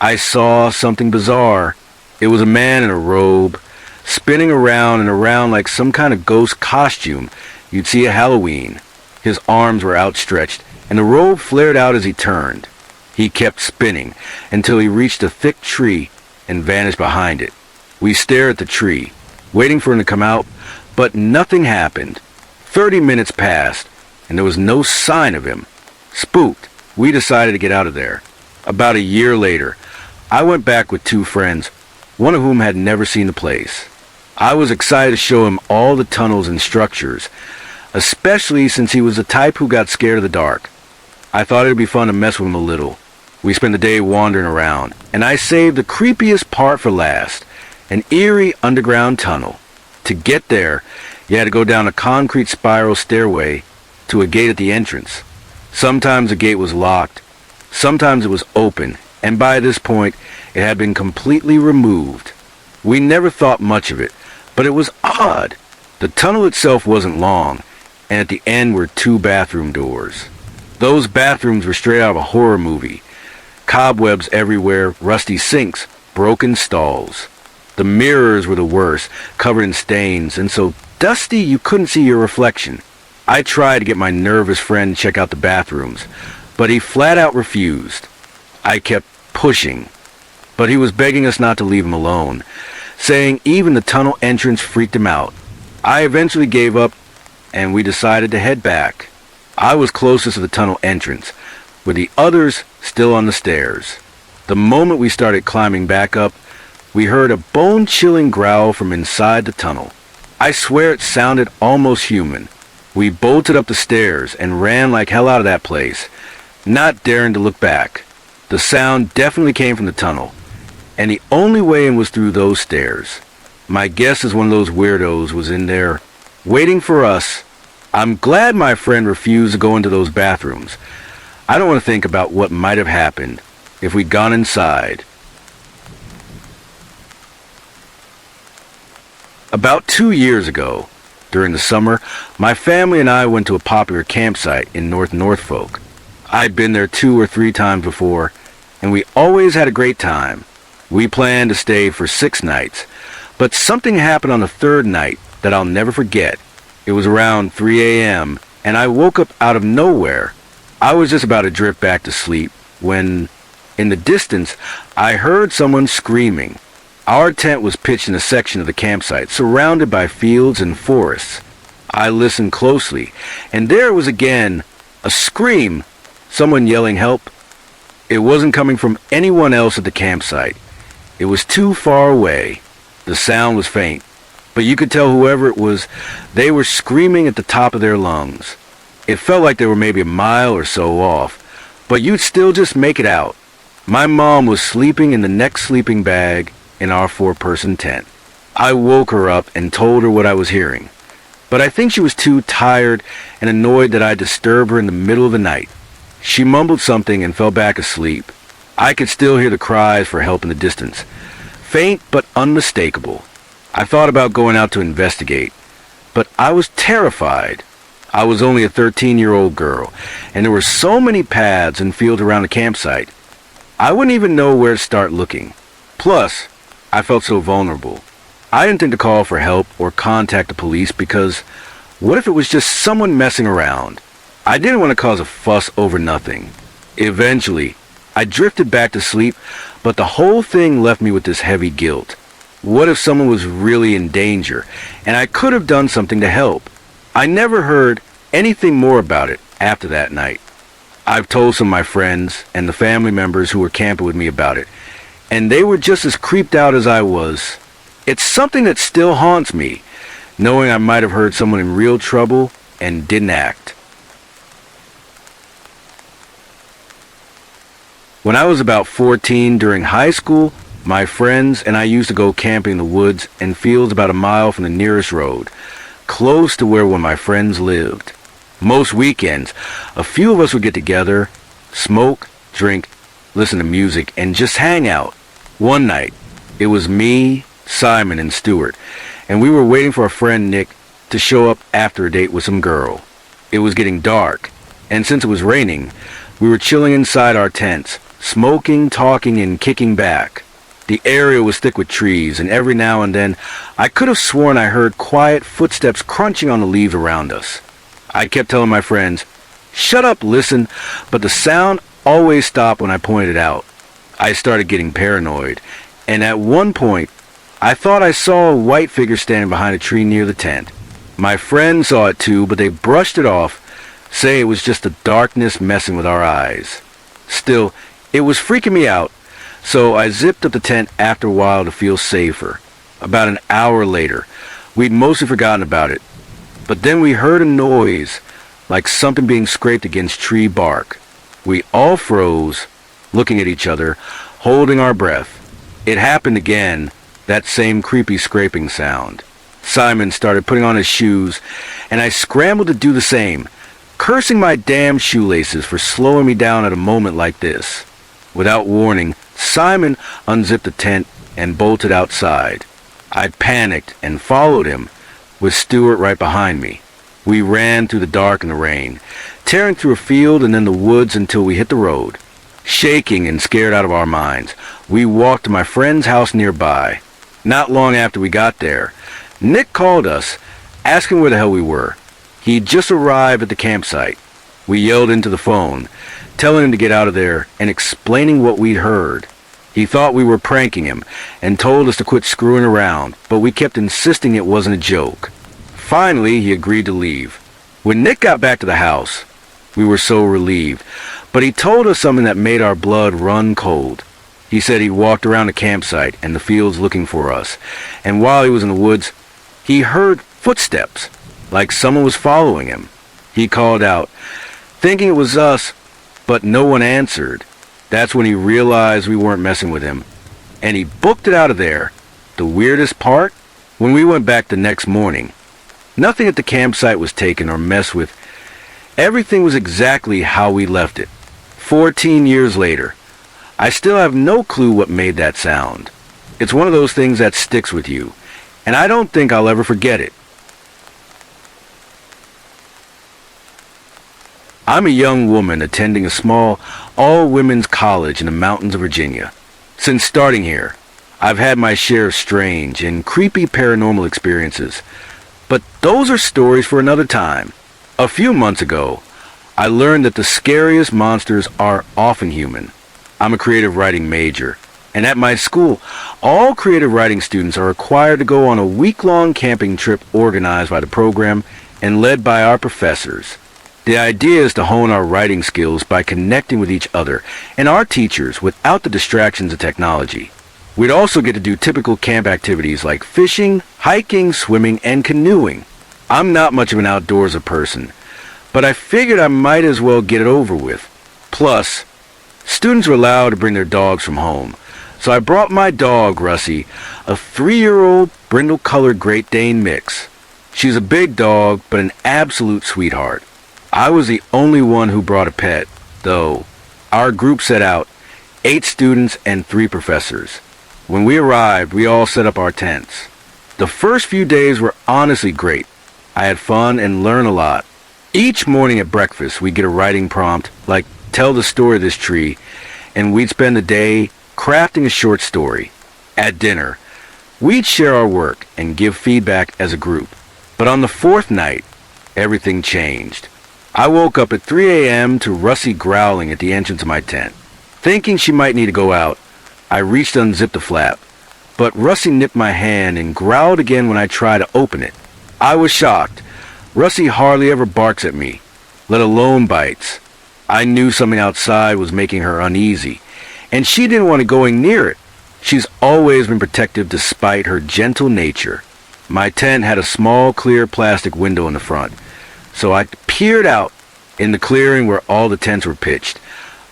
I saw something bizarre. It was a man in a robe, spinning around and around like some kind of ghost costume you'd see at Halloween. His arms were outstretched, and the robe flared out as he turned. He kept spinning until he reached a thick tree and vanished behind it. We stared at the tree, waiting for him to come out, but nothing happened. 30 minutes passed, and there was no sign of him. Spooked, we decided to get out of there. About a year later, I went back with 2 friends, one of whom had never seen the place. I was excited to show him all the tunnels and structures, especially since he was the type who got scared of the dark. I thought it would be fun to mess with him a little. We spent the day wandering around, and I saved the creepiest part for last, an eerie underground tunnel. To get there, you had to go down a concrete spiral stairway to a gate at the entrance. Sometimes the gate was locked, sometimes it was open, and by this point, it had been completely removed. We never thought much of it, but it was odd. The tunnel itself wasn't long, and at the end were 2 bathroom doors. Those bathrooms were straight out of a horror movie. Cobwebs everywhere, rusty sinks, broken stalls. The mirrors were the worst, covered in stains, and so dusty you couldn't see your reflection. I tried to get my nervous friend to check out the bathrooms, but he flat out refused. I kept pushing, but he was begging us not to leave him alone, saying even the tunnel entrance freaked him out. I eventually gave up, and we decided to head back. I was closest to the tunnel entrance, with the others still on the stairs. The moment we started climbing back up, we heard a bone-chilling growl from inside the tunnel. I swear it sounded almost human. We bolted up the stairs and ran like hell out of that place, not daring to look back. The sound definitely came from the tunnel, and the only way in was through those stairs. My guess is one of those weirdos was in there, waiting for us. I'm glad my friend refused to go into those bathrooms. I don't want to think about what might have happened if we'd gone inside. About 2 years ago, during the summer, my family and I went to a popular campsite in North Norfolk. I'd been there 2 or 3 times before, and we always had a great time. We planned to stay for 6 nights, but something happened on the 3rd night that I'll never forget. It was around 3 a.m., and I woke up out of nowhere. I was just about to drift back to sleep when, in the distance, I heard someone screaming. Our tent was pitched in a section of the campsite, surrounded by fields and forests. I listened closely, and there it was again, a scream, someone yelling help. It wasn't coming from anyone else at the campsite. It was too far away. The sound was faint, but you could tell whoever it was, they were screaming at the top of their lungs. It felt like they were maybe a mile or so off, but you'd still just make it out. My mom was sleeping in the next sleeping bag in our 4-person tent. I woke her up and told her what I was hearing, but I think she was too tired and annoyed that I disturbed her in the middle of the night. She mumbled something and fell back asleep. I could still hear the cries for help in the distance, faint but unmistakable. I thought about going out to investigate, but I was terrified. I was only a 13-year-old girl, and there were so many paths and fields around the campsite. I wouldn't even know where to start looking. Plus, I felt so vulnerable. I didn't think to call for help or contact the police because what if it was just someone messing around? I didn't want to cause a fuss over nothing. Eventually, I drifted back to sleep, but the whole thing left me with this heavy guilt. What if someone was really in danger, and I could have done something to help? I never heard anything more about it after that night. I've told some of my friends and the family members who were camping with me about it, and they were just as creeped out as I was. It's something that still haunts me, knowing I might have heard someone in real trouble and didn't act. When I was about 14 during high school, my friends and I used to go camping in the woods and fields about a mile from the nearest road, close to where one of my friends lived. Most weekends, a few of us would get together, smoke, drink, listen to music, and just hang out. One night, it was me, Simon, and Stuart, and we were waiting for our friend Nick to show up after a date with some girl. It was getting dark, and since it was raining, we were chilling inside our tents, smoking, talking, and kicking back. The area was thick with trees, and every now and then I could have sworn I heard quiet footsteps crunching on the leaves around us. I kept telling my friends, "Shut up, listen," but the sound always stopped when I pointed out. I started getting paranoid, and at one point, I thought I saw a white figure standing behind a tree near the tent. My friends saw it too, but they brushed it off, saying it was just the darkness messing with our eyes. Still, it was freaking me out, so I zipped up the tent after a while to feel safer. About an hour later, we'd mostly forgotten about it, but then we heard a noise, like something being scraped against tree bark. We all froze, looking at each other, holding our breath. It happened again, that same creepy scraping sound. Simon started putting on his shoes, and I scrambled to do the same, cursing my damn shoelaces for slowing me down at a moment like this. Without warning, Simon unzipped the tent and bolted outside. I panicked and followed him, with Stuart right behind me. We ran through the dark and the rain, tearing through a field and then the woods until we hit the road. Shaking and scared out of our minds, we walked to my friend's house nearby. Not long after we got there, Nick called us, asking where the hell we were. He'd just arrived at the campsite. We yelled into the phone, telling him to get out of there and explaining what we'd heard. He thought we were pranking him and told us to quit screwing around, but we kept insisting it wasn't a joke. Finally, he agreed to leave. When Nick got back to the house, we were so relieved, but he told us something that made our blood run cold. He said he walked around the campsite and the fields looking for us, and while he was in the woods, he heard footsteps, like someone was following him. He called out, thinking it was us, but no one answered. That's when he realized we weren't messing with him, and he booked it out of there. The weirdest part? When we went back the next morning, nothing at the campsite was taken or messed with. Everything was exactly how we left it. 14 years later, I still have no clue what made that sound. It's one of those things that sticks with you, and I don't think I'll ever forget it. I'm a young woman attending a small all-women's college in the mountains of Virginia. Since starting here, I've had my share of strange and creepy paranormal experiences, but those are stories for another time. A few months ago, I learned that the scariest monsters are often human. I'm a creative writing major, and at my school, all creative writing students are required to go on a week-long camping trip organized by the program and led by our professors. The idea is to hone our writing skills by connecting with each other and our teachers without the distractions of technology. We'd also get to do typical camp activities like fishing, hiking, swimming, and canoeing. I'm not much of an outdoors person, but I figured I might as well get it over with. Plus, students were allowed to bring their dogs from home, so I brought my dog, Russie, a 3-year-old brindle-colored Great Dane mix. She's a big dog, but an absolute sweetheart. I was the only one who brought a pet, though. Our group set out, 8 students and 3 professors. When we arrived, we all set up our tents. The first few days were honestly great. I had fun and learned a lot. Each morning at breakfast, we'd get a writing prompt, like, tell the story of this tree, and we'd spend the day crafting a short story. At dinner, we'd share our work and give feedback as a group. But on the 4th night, everything changed. I woke up at 3 a.m. to Russie growling at the entrance of my tent. Thinking she might need to go out, I reached to unzip the flap, but Russie nipped my hand and growled again when I tried to open it. I was shocked. Russie hardly ever barks at me, let alone bites. I knew something outside was making her uneasy, and she didn't want to go near it. She's always been protective despite her gentle nature. My tent had a small, clear plastic window in the front, so I peered out in the clearing where all the tents were pitched.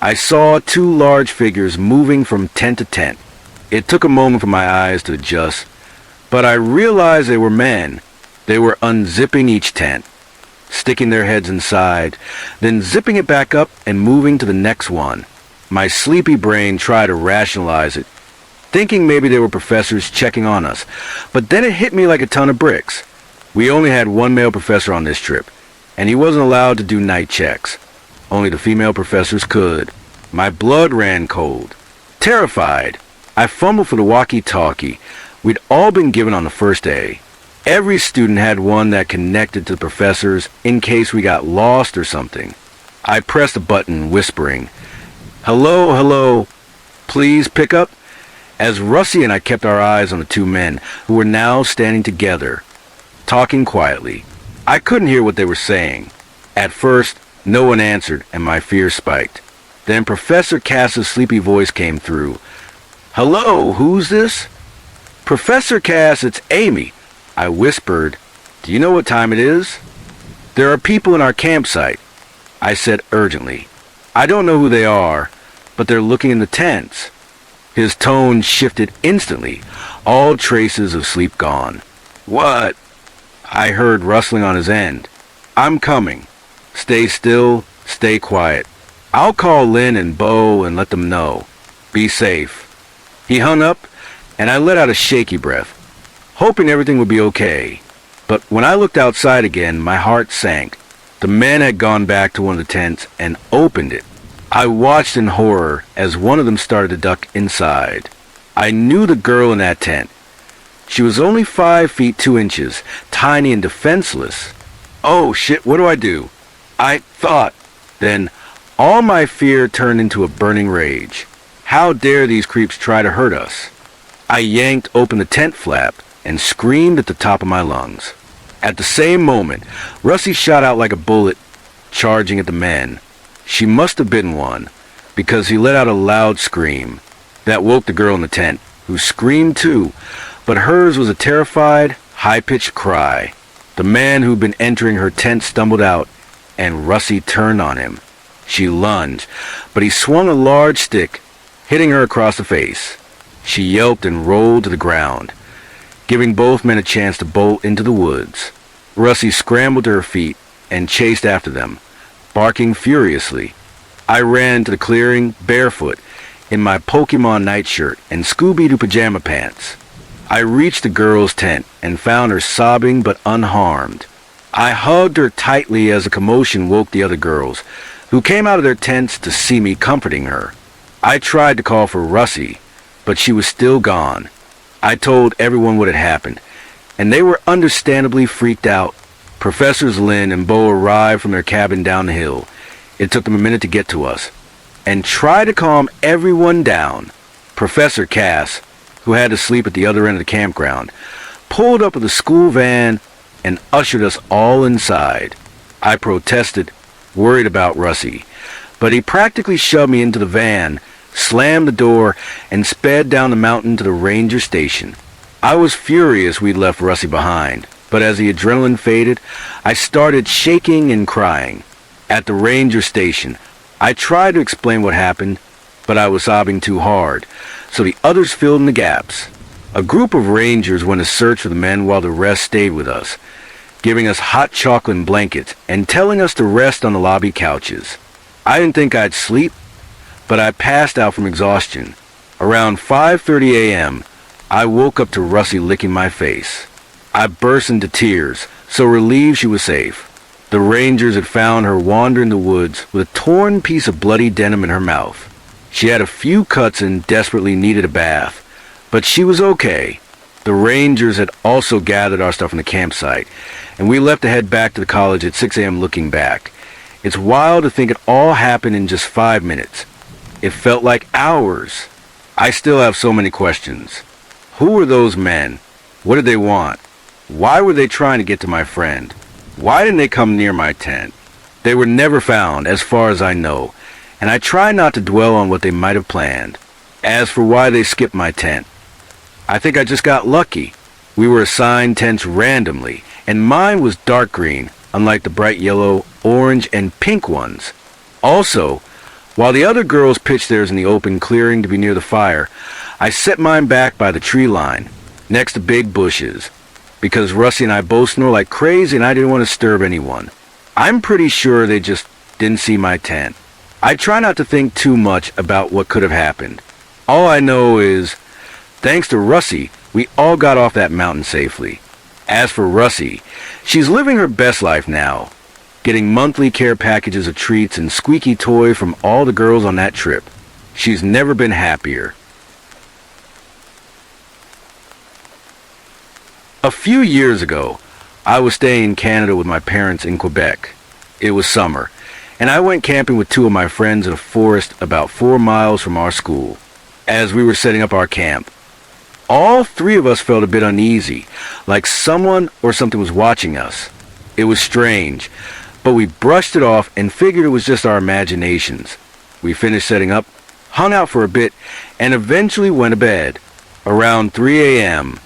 I saw 2 large figures moving from tent to tent. It took a moment for my eyes to adjust, but I realized they were men. They were unzipping each tent, sticking their heads inside, then zipping it back up and moving to the next one. My sleepy brain tried to rationalize it, thinking maybe they were professors checking on us, but then it hit me like a ton of bricks. We only had 1 male professor on this trip, and he wasn't allowed to do night checks. Only the female professors could. My blood ran cold. Terrified, I fumbled for the walkie-talkie we'd all been given on the first day. Every student had one that connected to the professors in case we got lost or something. I pressed a button, whispering, "Hello, hello, please pick up," as Russie and I kept our eyes on the 2 men who were now standing together, talking quietly. I couldn't hear what they were saying. At first, no one answered, and my fear spiked. Then Professor Cass's sleepy voice came through. "Hello, who's this?" "Professor Cass, it's Amy," I whispered. "Do you know what time it is?" "There are people in our campsite," I said urgently. "I don't know who they are, but they're looking in the tents." His tone shifted instantly, all traces of sleep gone. "What?" I heard rustling on his end. "I'm coming. Stay still, stay quiet. I'll call Lynn and Bo and let them know. Be safe." He hung up, and I let out a shaky breath, hoping everything would be okay. But when I looked outside again, my heart sank. The men had gone back to one of the tents and opened it. I watched in horror as one of them started to duck inside. I knew the girl in that tent. She was only 5 feet 2 inches, tiny and defenseless. Oh shit, what do I do? I thought. Then all my fear turned into a burning rage. How dare these creeps try to hurt us? I yanked open the tent flap and screamed at the top of my lungs. At the same moment, Russie shot out like a bullet, charging at the men. She must have been one, because he let out a loud scream. That woke the girl in the tent, who screamed too, but hers was a terrified, high-pitched cry. The man who'd been entering her tent stumbled out, and Russie turned on him. She lunged, but he swung a large stick, hitting her across the face. She yelped and rolled to the ground, giving both men a chance to bolt into the woods. Russie scrambled to her feet and chased after them, barking furiously. I ran to the clearing barefoot in my Pokemon nightshirt and Scooby-Doo pajama pants. I reached the girl's tent and found her sobbing but unharmed. I hugged her tightly as a commotion woke the other girls, who came out of their tents to see me comforting her. I tried to call for Russie, but she was still gone. I told everyone what had happened, and they were understandably freaked out. Professors Lynn and Bo arrived from their cabin down the hill. It took them a minute to get to us, and try to calm everyone down. Professor Cass, who had to sleep at the other end of the campground, pulled up with a school van and ushered us all inside. I protested, worried about Russie, but he practically shoved me into the van, slammed the door, and sped down the mountain to the ranger station. I was furious we'd left Russie behind, but as the adrenaline faded, I started shaking and crying. At the ranger station, I tried to explain what happened, but I was sobbing too hard, so the others filled in the gaps. A group of rangers went to search for the men while the rest stayed with us, giving us hot chocolate and blankets and telling us to rest on the lobby couches. I didn't think I'd sleep, but I passed out from exhaustion. Around 5:30 a.m., I woke up to Russie licking my face. I burst into tears, so relieved she was safe. The rangers had found her wandering the woods with a torn piece of bloody denim in her mouth. She had a few cuts and desperately needed a bath, but she was okay. The rangers had also gathered our stuff from the campsite, and we left to head back to the college at 6 a.m. looking back. It's wild to think it all happened in just 5 minutes. It felt like hours. I still have so many questions. Who were those men? What did they want? Why were they trying to get to my friend? Why didn't they come near my tent? They were never found, as far as I know, and I try not to dwell on what they might have planned. As for why they skipped my tent, I think I just got lucky. We were assigned tents randomly, and mine was dark green, unlike the bright yellow, orange, and pink ones. Also, while the other girls pitched theirs in the open clearing to be near the fire, I set mine back by the tree line, next to big bushes, because Russie and I both snore like crazy and I didn't want to disturb anyone. I'm pretty sure they just didn't see my tent. I try not to think too much about what could have happened. All I know is, thanks to Russie, we all got off that mountain safely. As for Russie, she's living her best life now, getting monthly care packages of treats and squeaky toy from all the girls on that trip. She's never been happier. A few years ago, I was staying in Canada with my parents in Quebec. It was summer, and I went camping with two of my friends in a forest about 4 miles from our school. As we were setting up our camp, all three of us felt a bit uneasy, like someone or something was watching us. It was strange, but we brushed it off and figured it was just our imaginations. We finished setting up, hung out for a bit, and eventually went to bed. Around 3 a.m.,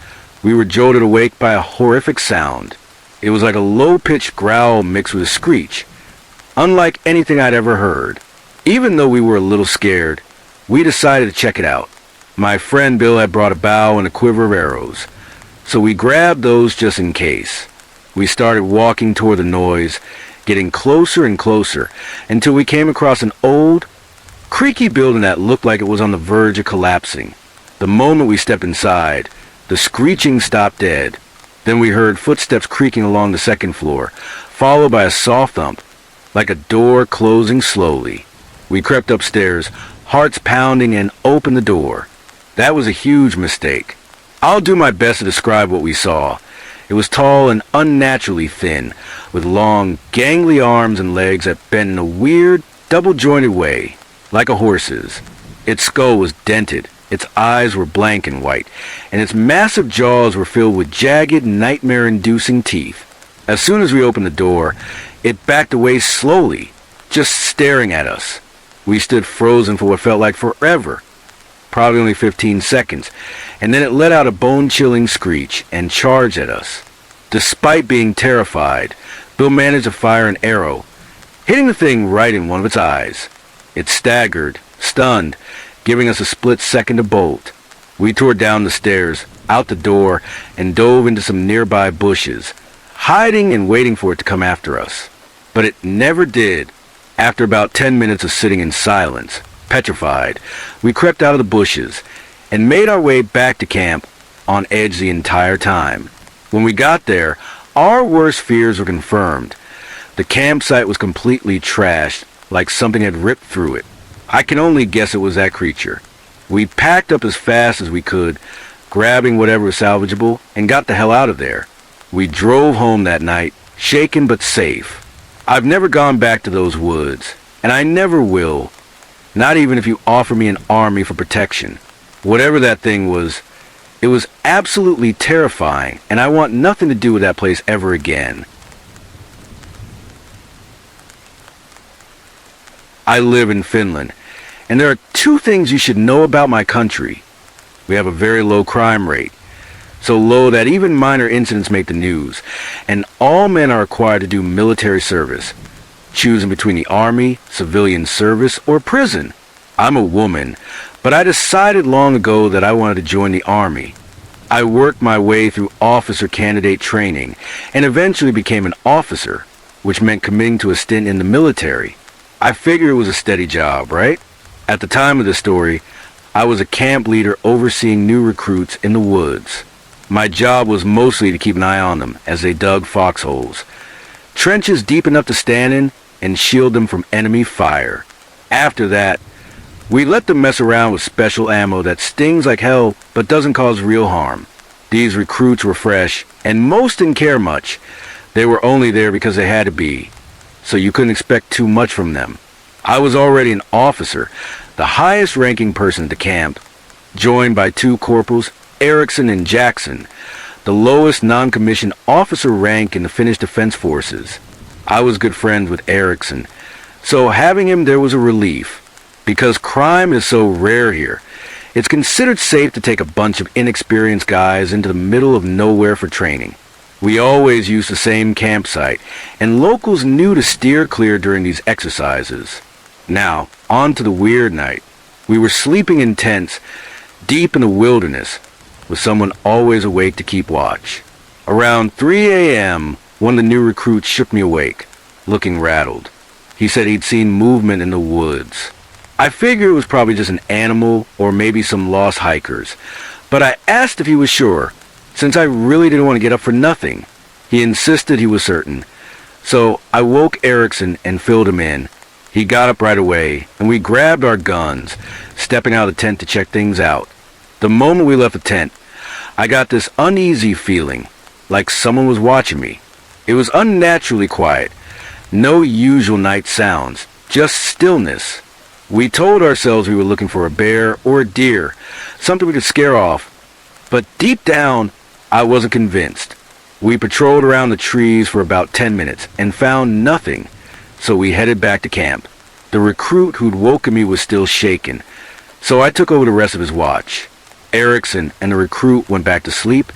we were jolted awake by a horrific sound. It was like a low-pitched growl mixed with a screech, unlike anything I'd ever heard. Even though we were a little scared, we decided to check it out. My friend Bill had brought a bow and a quiver of arrows, so we grabbed those just in case. We started walking toward the noise, getting closer and closer, until we came across an old, creaky building that looked like it was on the verge of collapsing. The moment we stepped inside, the screeching stopped dead. Then we heard footsteps creaking along the second floor, followed by a soft thump, like a door closing slowly. We crept upstairs, hearts pounding, and opened the door. That was a huge mistake. I'll do my best to describe what we saw. It was tall and unnaturally thin, with long, gangly arms and legs that bent in a weird, double-jointed way, like a horse's. Its skull was dented. Its eyes were blank and white, and its massive jaws were filled with jagged, nightmare-inducing teeth. As soon as we opened the door, it backed away slowly, just staring at us. We stood frozen for what felt like forever, probably only 15 seconds, and then it let out a bone-chilling screech and charged at us. Despite being terrified, Bill managed to fire an arrow, hitting the thing right in one of its eyes. It staggered, stunned, giving us a split second to bolt. We tore down the stairs, out the door, and dove into some nearby bushes, hiding and waiting for it to come after us. But it never did. After about 10 minutes of sitting in silence, petrified, we crept out of the bushes and made our way back to camp, on edge the entire time. When we got there, our worst fears were confirmed. The campsite was completely trashed, like something had ripped through it. I can only guess it was that creature. We packed up as fast as we could, grabbing whatever was salvageable, and got the hell out of there. We drove home that night, shaken but safe. I've never gone back to those woods, and I never will, not even if you offer me an army for protection. Whatever that thing was, it was absolutely terrifying, and I want nothing to do with that place ever again. I live in Finland, and there are two things you should know about my country. We have a very low crime rate, so low that even minor incidents make the news, and all men are required to do military service, choosing between the army, civilian service, or prison. I'm a woman, but I decided long ago that I wanted to join the army. I worked my way through officer candidate training, and eventually became an officer, which meant committing to a stint in the military. I figured it was a steady job, right? At the time of the story, I was a camp leader overseeing new recruits in the woods. My job was mostly to keep an eye on them as they dug foxholes, trenches deep enough to stand in and shield them from enemy fire. After that, we let them mess around with special ammo that stings like hell but doesn't cause real harm. These recruits were fresh, and most didn't care much. They were only there because they had to be, so you couldn't expect too much from them. I was already an officer, the highest ranking person at the camp, joined by two corporals, Erickson and Jackson, the lowest non-commissioned officer rank in the Finnish Defense Forces. I was good friends with Erickson, so having him there was a relief. Because crime is so rare here, it's considered safe to take a bunch of inexperienced guys into the middle of nowhere for training. We always used the same campsite, and locals knew to steer clear during these exercises. Now, on to the weird night. We were sleeping in tents, deep in the wilderness, with someone always awake to keep watch. Around 3 a.m., one of the new recruits shook me awake, looking rattled. He said he'd seen movement in the woods. I figured it was probably just an animal or maybe some lost hikers, but I asked if he was sure, since I really didn't want to get up for nothing. He insisted he was certain, so I woke Erickson and filled him in. He got up right away, and we grabbed our guns, stepping out of the tent to check things out. The moment we left the tent, I got this uneasy feeling, like someone was watching me. It was unnaturally quiet, no usual night sounds, just stillness. We told ourselves we were looking for a bear or a deer, something we could scare off, but deep down, I wasn't convinced. We patrolled around the trees for about 10 minutes and found nothing, so we headed back to camp. The recruit who'd woken me was still shaken, so I took over the rest of his watch. Erickson and the recruit went back to sleep,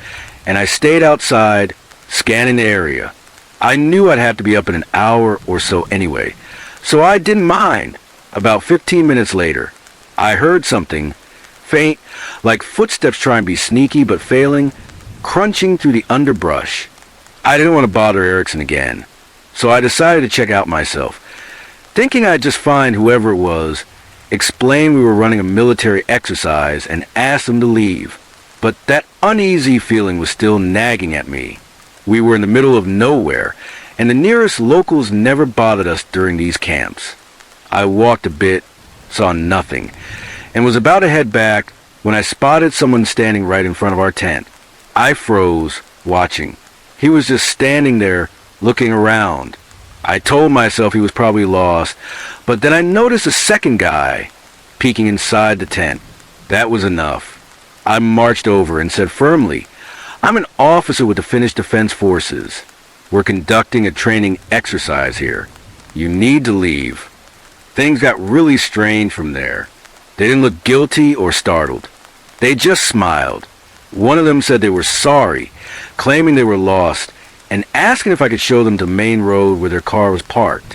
and I stayed outside, scanning the area. I knew I'd have to be up in an hour or so anyway, so I didn't mind. About 15 minutes later, I heard something, faint, like footsteps trying to be sneaky but failing, crunching through the underbrush. I didn't want to bother Erickson again, so I decided to check out myself. Thinking I'd just find whoever it was, explain we were running a military exercise, and ask them to leave. But that uneasy feeling was still nagging at me. We were in the middle of nowhere, and the nearest locals never bothered us during these camps. I walked a bit, saw nothing, and was about to head back when I spotted someone standing right in front of our tent. I froze, watching. He was just standing there, looking around. I told myself he was probably lost, but then I noticed a second guy peeking inside the tent. That was enough. I marched over and said firmly, "I'm an officer with the Finnish Defense Forces. We're conducting a training exercise here. You need to leave." Things got really strange from there. They didn't look guilty or startled. They just smiled. One of them said they were sorry, claiming they were lost, and asking if I could show them the main road where their car was parked.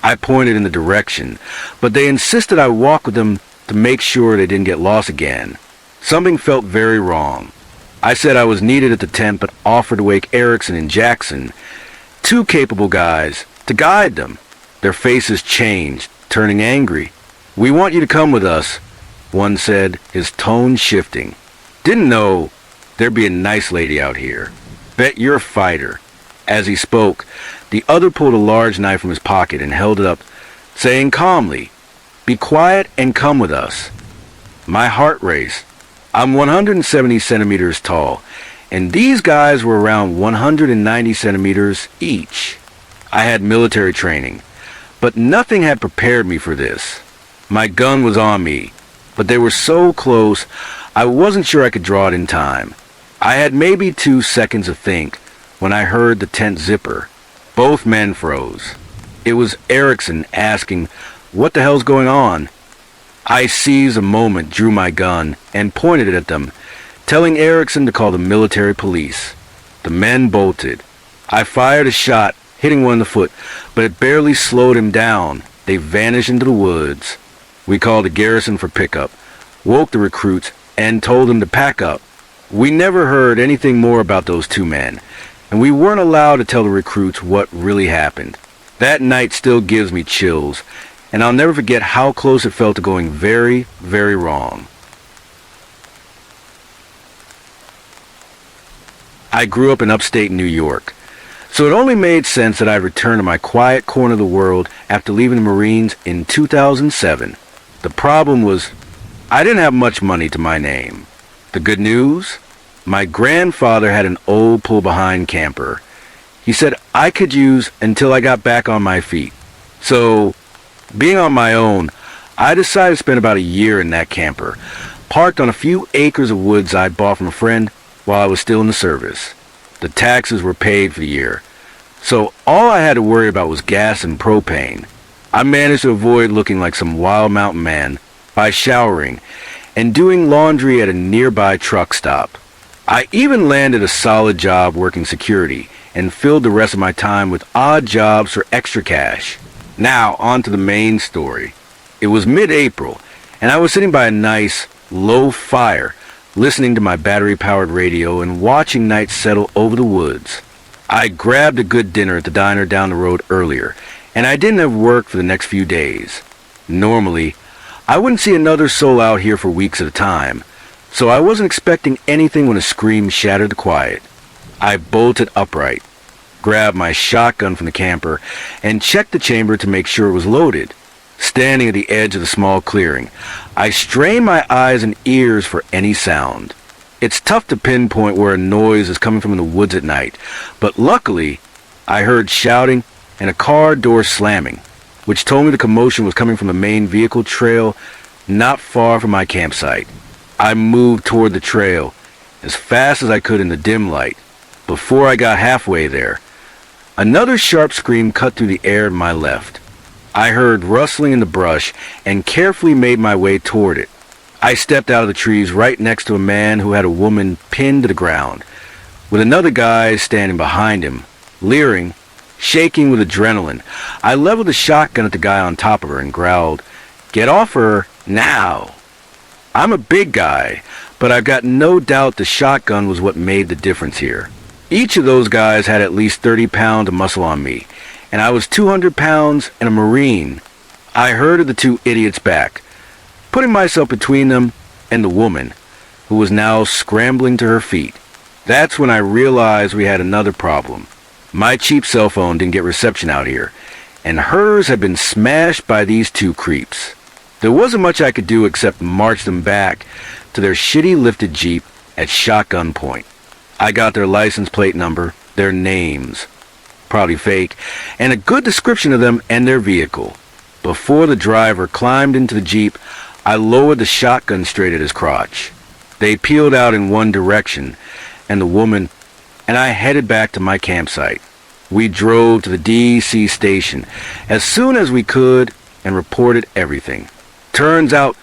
I pointed in the direction, but they insisted I walk with them to make sure they didn't get lost again. Something felt very wrong. I said I was needed at the tent, but offered to wake Erickson and Jackson, two capable guys, to guide them. Their faces changed, turning angry. "We want you to come with us," one said, his tone shifting. "Didn't know there'd be a nice lady out here. Bet you're a fighter." As he spoke, the other pulled a large knife from his pocket and held it up, saying calmly, "Be quiet and come with us." My heart raced. I'm 170 centimeters tall, and these guys were around 190 centimeters each. I had military training, but nothing had prepared me for this. My gun was on me, but they were so close, I wasn't sure I could draw it in time. I had maybe 2 seconds to think when I heard the tent zipper. Both men froze. It was Erickson asking, "What the hell's going on?" I seized a moment, drew my gun, and pointed it at them, telling Erickson to call the military police. The men bolted. I fired a shot, hitting one in the foot, but it barely slowed him down. They vanished into the woods. We called the garrison for pickup, woke the recruits, and told them to pack up. We never heard anything more about those 2 men, and we weren't allowed to tell the recruits what really happened. That night still gives me chills, and I'll never forget how close it felt to going very, very wrong. I grew up in upstate New York, so it only made sense that I'd return to my quiet corner of the world after leaving the Marines in 2007. The problem was, I didn't have much money to my name. The good news? My grandfather had an old pull-behind camper. He said I could use until I got back on my feet. So, being on my own, I decided to spend about a year in that camper, parked on a few acres of woods I'd bought from a friend while I was still in the service. The taxes were paid for the year, so all I had to worry about was gas and propane. I managed to avoid looking like some wild mountain man by showering and doing laundry at a nearby truck stop. I even landed a solid job working security and filled the rest of my time with odd jobs for extra cash. Now, on to the main story. It was mid-April, and I was sitting by a nice, low fire, listening to my battery-powered radio and watching night settle over the woods. I grabbed a good dinner at the diner down the road earlier, and I didn't have work for the next few days. Normally, I wouldn't see another soul out here for weeks at a time, so I wasn't expecting anything when a scream shattered the quiet. I bolted upright, grabbed my shotgun from the camper, and checked the chamber to make sure it was loaded. Standing at the edge of the small clearing, I strained my eyes and ears for any sound. It's tough to pinpoint where a noise is coming from in the woods at night, but luckily, I heard shouting and a car door slamming, which told me the commotion was coming from the main vehicle trail not far from my campsite. I moved toward the trail as fast as I could in the dim light. Before I got halfway there, another sharp scream cut through the air to my left. I heard rustling in the brush and carefully made my way toward it. I stepped out of the trees right next to a man who had a woman pinned to the ground, with another guy standing behind him, leering, shaking with adrenaline. I leveled the shotgun at the guy on top of her and growled, "Get off her, now!" I'm a big guy, but I've got no doubt the shotgun was what made the difference here. Each of those guys had at least 30 pounds of muscle on me, and I was 200 pounds and a Marine. I herded the 2 idiots back, putting myself between them and the woman, who was now scrambling to her feet. That's when I realized we had another problem. My cheap cell phone didn't get reception out here, and hers had been smashed by these 2 creeps. There wasn't much I could do except march them back to their shitty lifted Jeep at shotgun point. I got their license plate number, their names, probably fake, and a good description of them and their vehicle. Before the driver climbed into the Jeep, I lowered the shotgun straight at his crotch. They peeled out in one direction, and the woman and I headed back to my campsite. We drove to the D.C. station as soon as we could and reported everything. Turns out,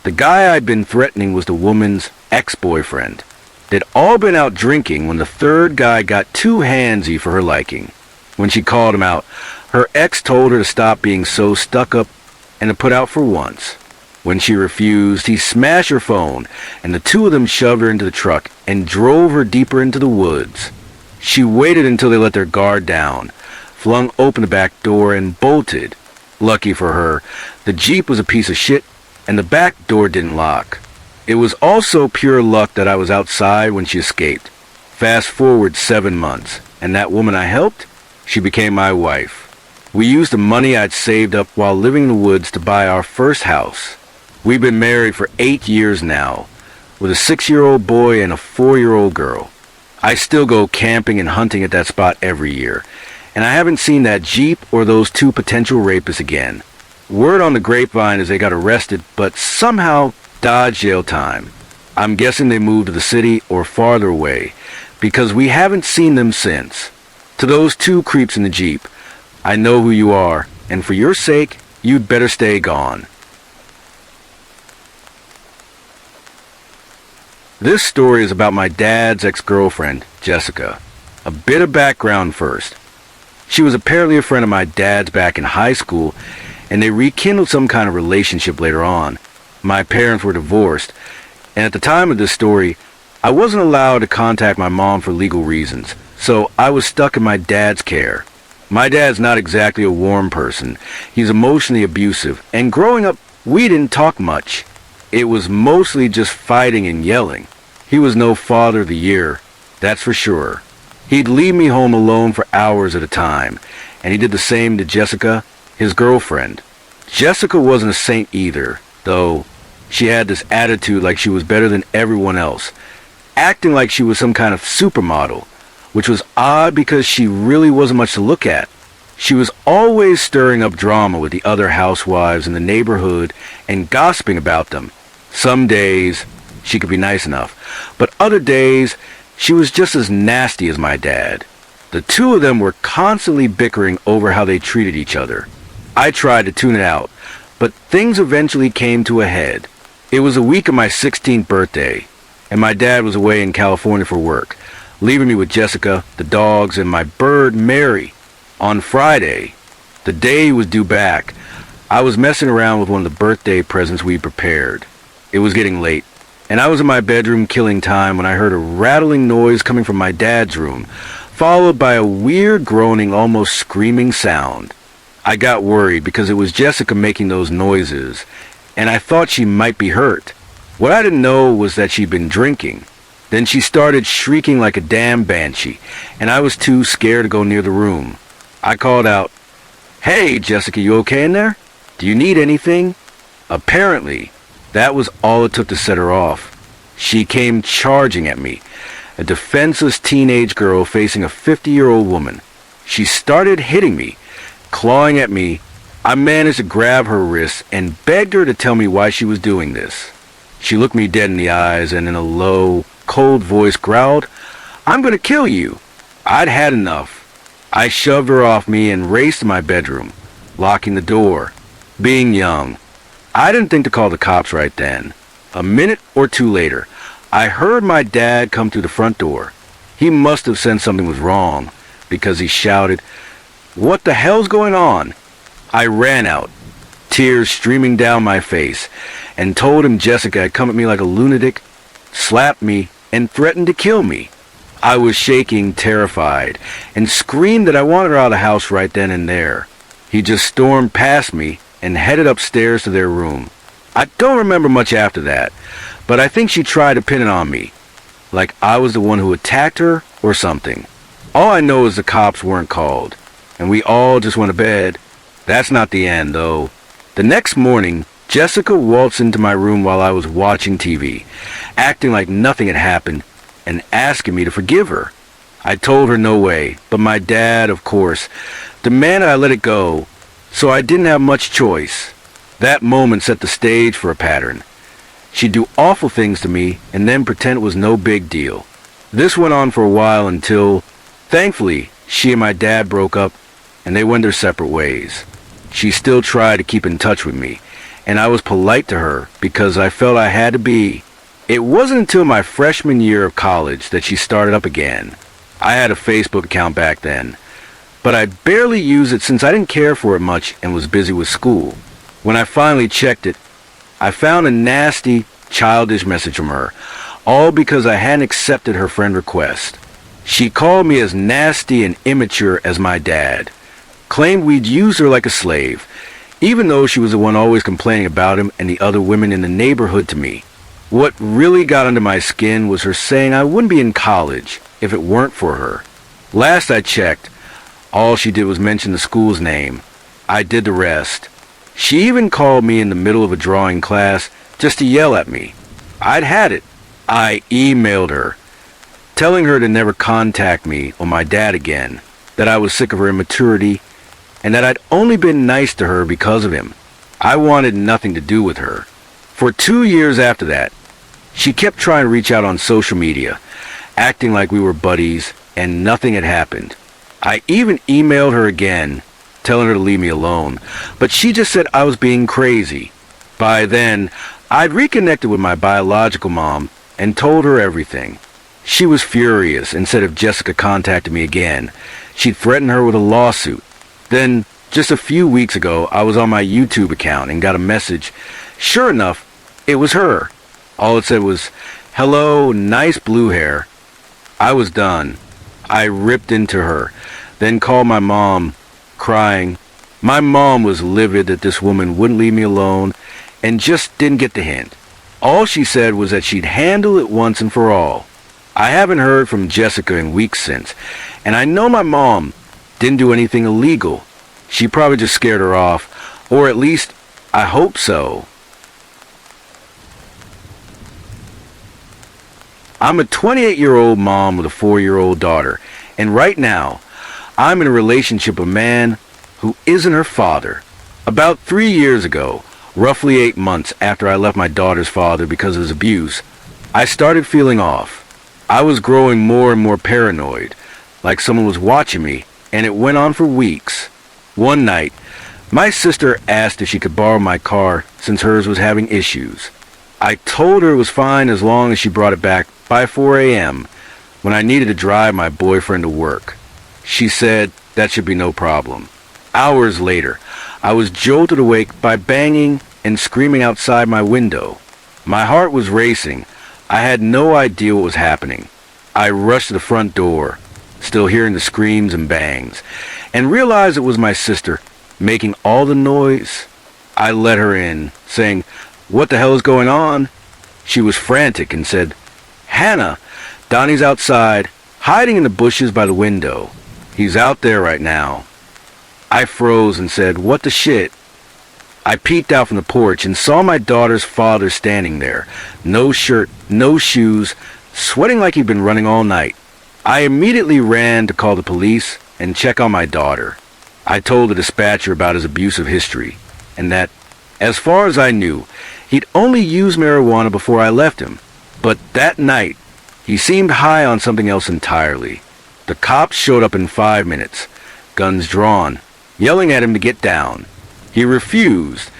the guy I'd been threatening was the woman's ex-boyfriend. They'd all been out drinking when the third guy got too handsy for her liking. When she called him out, her ex told her to stop being so stuck-up and to put out for once. When she refused, he smashed her phone, and the 2 of them shoved her into the truck and drove her deeper into the woods. She waited until they let their guard down, flung open the back door, and bolted. Lucky for her, the Jeep was a piece of shit, and the back door didn't lock. It was also pure luck that I was outside when she escaped. Fast forward 7 months, and that woman I helped, she became my wife. We used the money I'd saved up while living in the woods to buy our first house. We've been married for 8 years now. with a 6-year-old boy and a 4-year-old girl. I still go camping and hunting at that spot every year, and I haven't seen that Jeep or those 2 potential rapists again. Word on the grapevine is they got arrested, but somehow dodged jail time. I'm guessing they moved to the city or farther away, because we haven't seen them since. To those 2 creeps in the Jeep, I know who you are, and for your sake, you'd better stay gone. This story is about my dad's ex-girlfriend, Jessica. A bit of background first. She was apparently a friend of my dad's back in high school, and they rekindled some kind of relationship later on. My parents were divorced, and at the time of this story, I wasn't allowed to contact my mom for legal reasons, so I was stuck in my dad's care. My dad's not exactly a warm person. He's emotionally abusive, and growing up, we didn't talk much. It was mostly just fighting and yelling. He was no father of the year, that's for sure. He'd leave me home alone for hours at a time, and he did the same to Jessica, his girlfriend. Jessica wasn't a saint either, though. She had this attitude like she was better than everyone else, acting like she was some kind of supermodel, which was odd because she really wasn't much to look at. She was always stirring up drama with the other housewives in the neighborhood and gossiping about them. Some days, she could be nice enough, but other days, she was just as nasty as my dad. The 2 of them were constantly bickering over how they treated each other. I tried to tune it out, but things eventually came to a head. It was a week of my 16th birthday, and my dad was away in California for work, leaving me with Jessica, the dogs, and my bird, Mary. On Friday, the day he was due back, I was messing around with one of the birthday presents we prepared. It was getting late, and I was in my bedroom killing time when I heard a rattling noise coming from my dad's room, followed by a weird groaning, almost screaming sound. I got worried because it was Jessica making those noises, and I thought she might be hurt. What I didn't know was that she'd been drinking. Then she started shrieking like a damn banshee, and I was too scared to go near the room. I called out, "Hey, Jessica, you okay in there? Do you need anything?" Apparently, that was all it took to set her off. She came charging at me, a defenseless teenage girl facing a 50-year-old woman. She started hitting me, clawing at me. I managed to grab her wrists and begged her to tell me why she was doing this. She looked me dead in the eyes and in a low, cold voice growled, "I'm going to kill you." I'd had enough. I shoved her off me and raced to my bedroom, locking the door. Being young, I didn't think to call the cops right then. A minute or 2 later, I heard my dad come through the front door. He must have sensed something was wrong, because he shouted, "What the hell's going on?" I ran out, tears streaming down my face, and told him Jessica had come at me like a lunatic, slapped me, and threatened to kill me. I was shaking, terrified, and screamed that I wanted her out of the house right then and there. He just stormed past me and headed upstairs to their room. I don't remember much after that, but I think she tried to pin it on me, like I was the one who attacked her or something. All I know is the cops weren't called, and we all just went to bed. That's not the end, though. The next morning, Jessica waltzed into my room while I was watching TV, acting like nothing had happened, and asking me to forgive her. I told her no way, but my dad, of course, demanded I let it go, so I didn't have much choice. That moment set the stage for a pattern. She'd do awful things to me and then pretend it was no big deal. This went on for a while until, thankfully, she and my dad broke up and they went their separate ways. She still tried to keep in touch with me, and I was polite to her because I felt I had to be. It wasn't until my freshman year of college that she started up again. I had a Facebook account back then, but I barely used it since I didn't care for it much and was busy with school. When I finally checked it, I found a nasty, childish message from her, all because I hadn't accepted her friend request. She called me as nasty and immature as my dad, claimed we'd used her like a slave, even though she was the one always complaining about him and the other women in the neighborhood to me. What really got under my skin was her saying I wouldn't be in college if it weren't for her. Last I checked, all she did was mention the school's name. I did the rest. She even called me in the middle of a drawing class just to yell at me. I'd had it. I emailed her, telling her to never contact me or my dad again, that I was sick of her immaturity, and that I'd only been nice to her because of him. I wanted nothing to do with her. For 2 years after that, she kept trying to reach out on social media, acting like we were buddies, and nothing had happened. I even emailed her again, telling her to leave me alone, but she just said I was being crazy. By then, I'd reconnected with my biological mom and told her everything. She was furious and said if Jessica contacted me again, she'd threaten her with a lawsuit. Then, just a few weeks ago, I was on my YouTube account and got a message. Sure enough, it was her. All it said was, "Hello, nice blue hair." I was done. I ripped into her, then called my mom, crying. My mom was livid that this woman wouldn't leave me alone and just didn't get the hint. All she said was that she'd handle it once and for all. I haven't heard from Jessica in weeks since, and I know my mom didn't do anything illegal. She probably just scared her off, or at least I hope so. I'm a 28-year-old mom with a 4-year-old daughter, and right now, I'm in a relationship with a man who isn't her father. About 3 years ago, roughly 8 months after I left my daughter's father because of his abuse, I started feeling off. I was growing more and more paranoid, like someone was watching me, and it went on for weeks. One night, my sister asked if she could borrow my car since hers was having issues. I told her it was fine as long as she brought it back by 4 a.m. when I needed to drive my boyfriend to work. She said that should be no problem. Hours later, I was jolted awake by banging and screaming outside my window. My heart was racing. I had no idea what was happening. I rushed to the front door, still hearing the screams and bangs, and realized it was my sister making all the noise. I let her in, saying, "What the hell is going on?" She was frantic and said, "Hannah, Donnie's outside, hiding in the bushes by the window. He's out there right now." I froze and said, "What the shit?" I peeked out from the porch and saw my daughter's father standing there, no shirt, no shoes, sweating like he'd been running all night. I immediately ran to call the police and check on my daughter. I told the dispatcher about his abusive history, and that, as far as I knew, he'd only used marijuana before I left him. But that night, he seemed high on something else entirely. The cops showed up in 5 minutes, guns drawn, yelling at him to get down. He refused,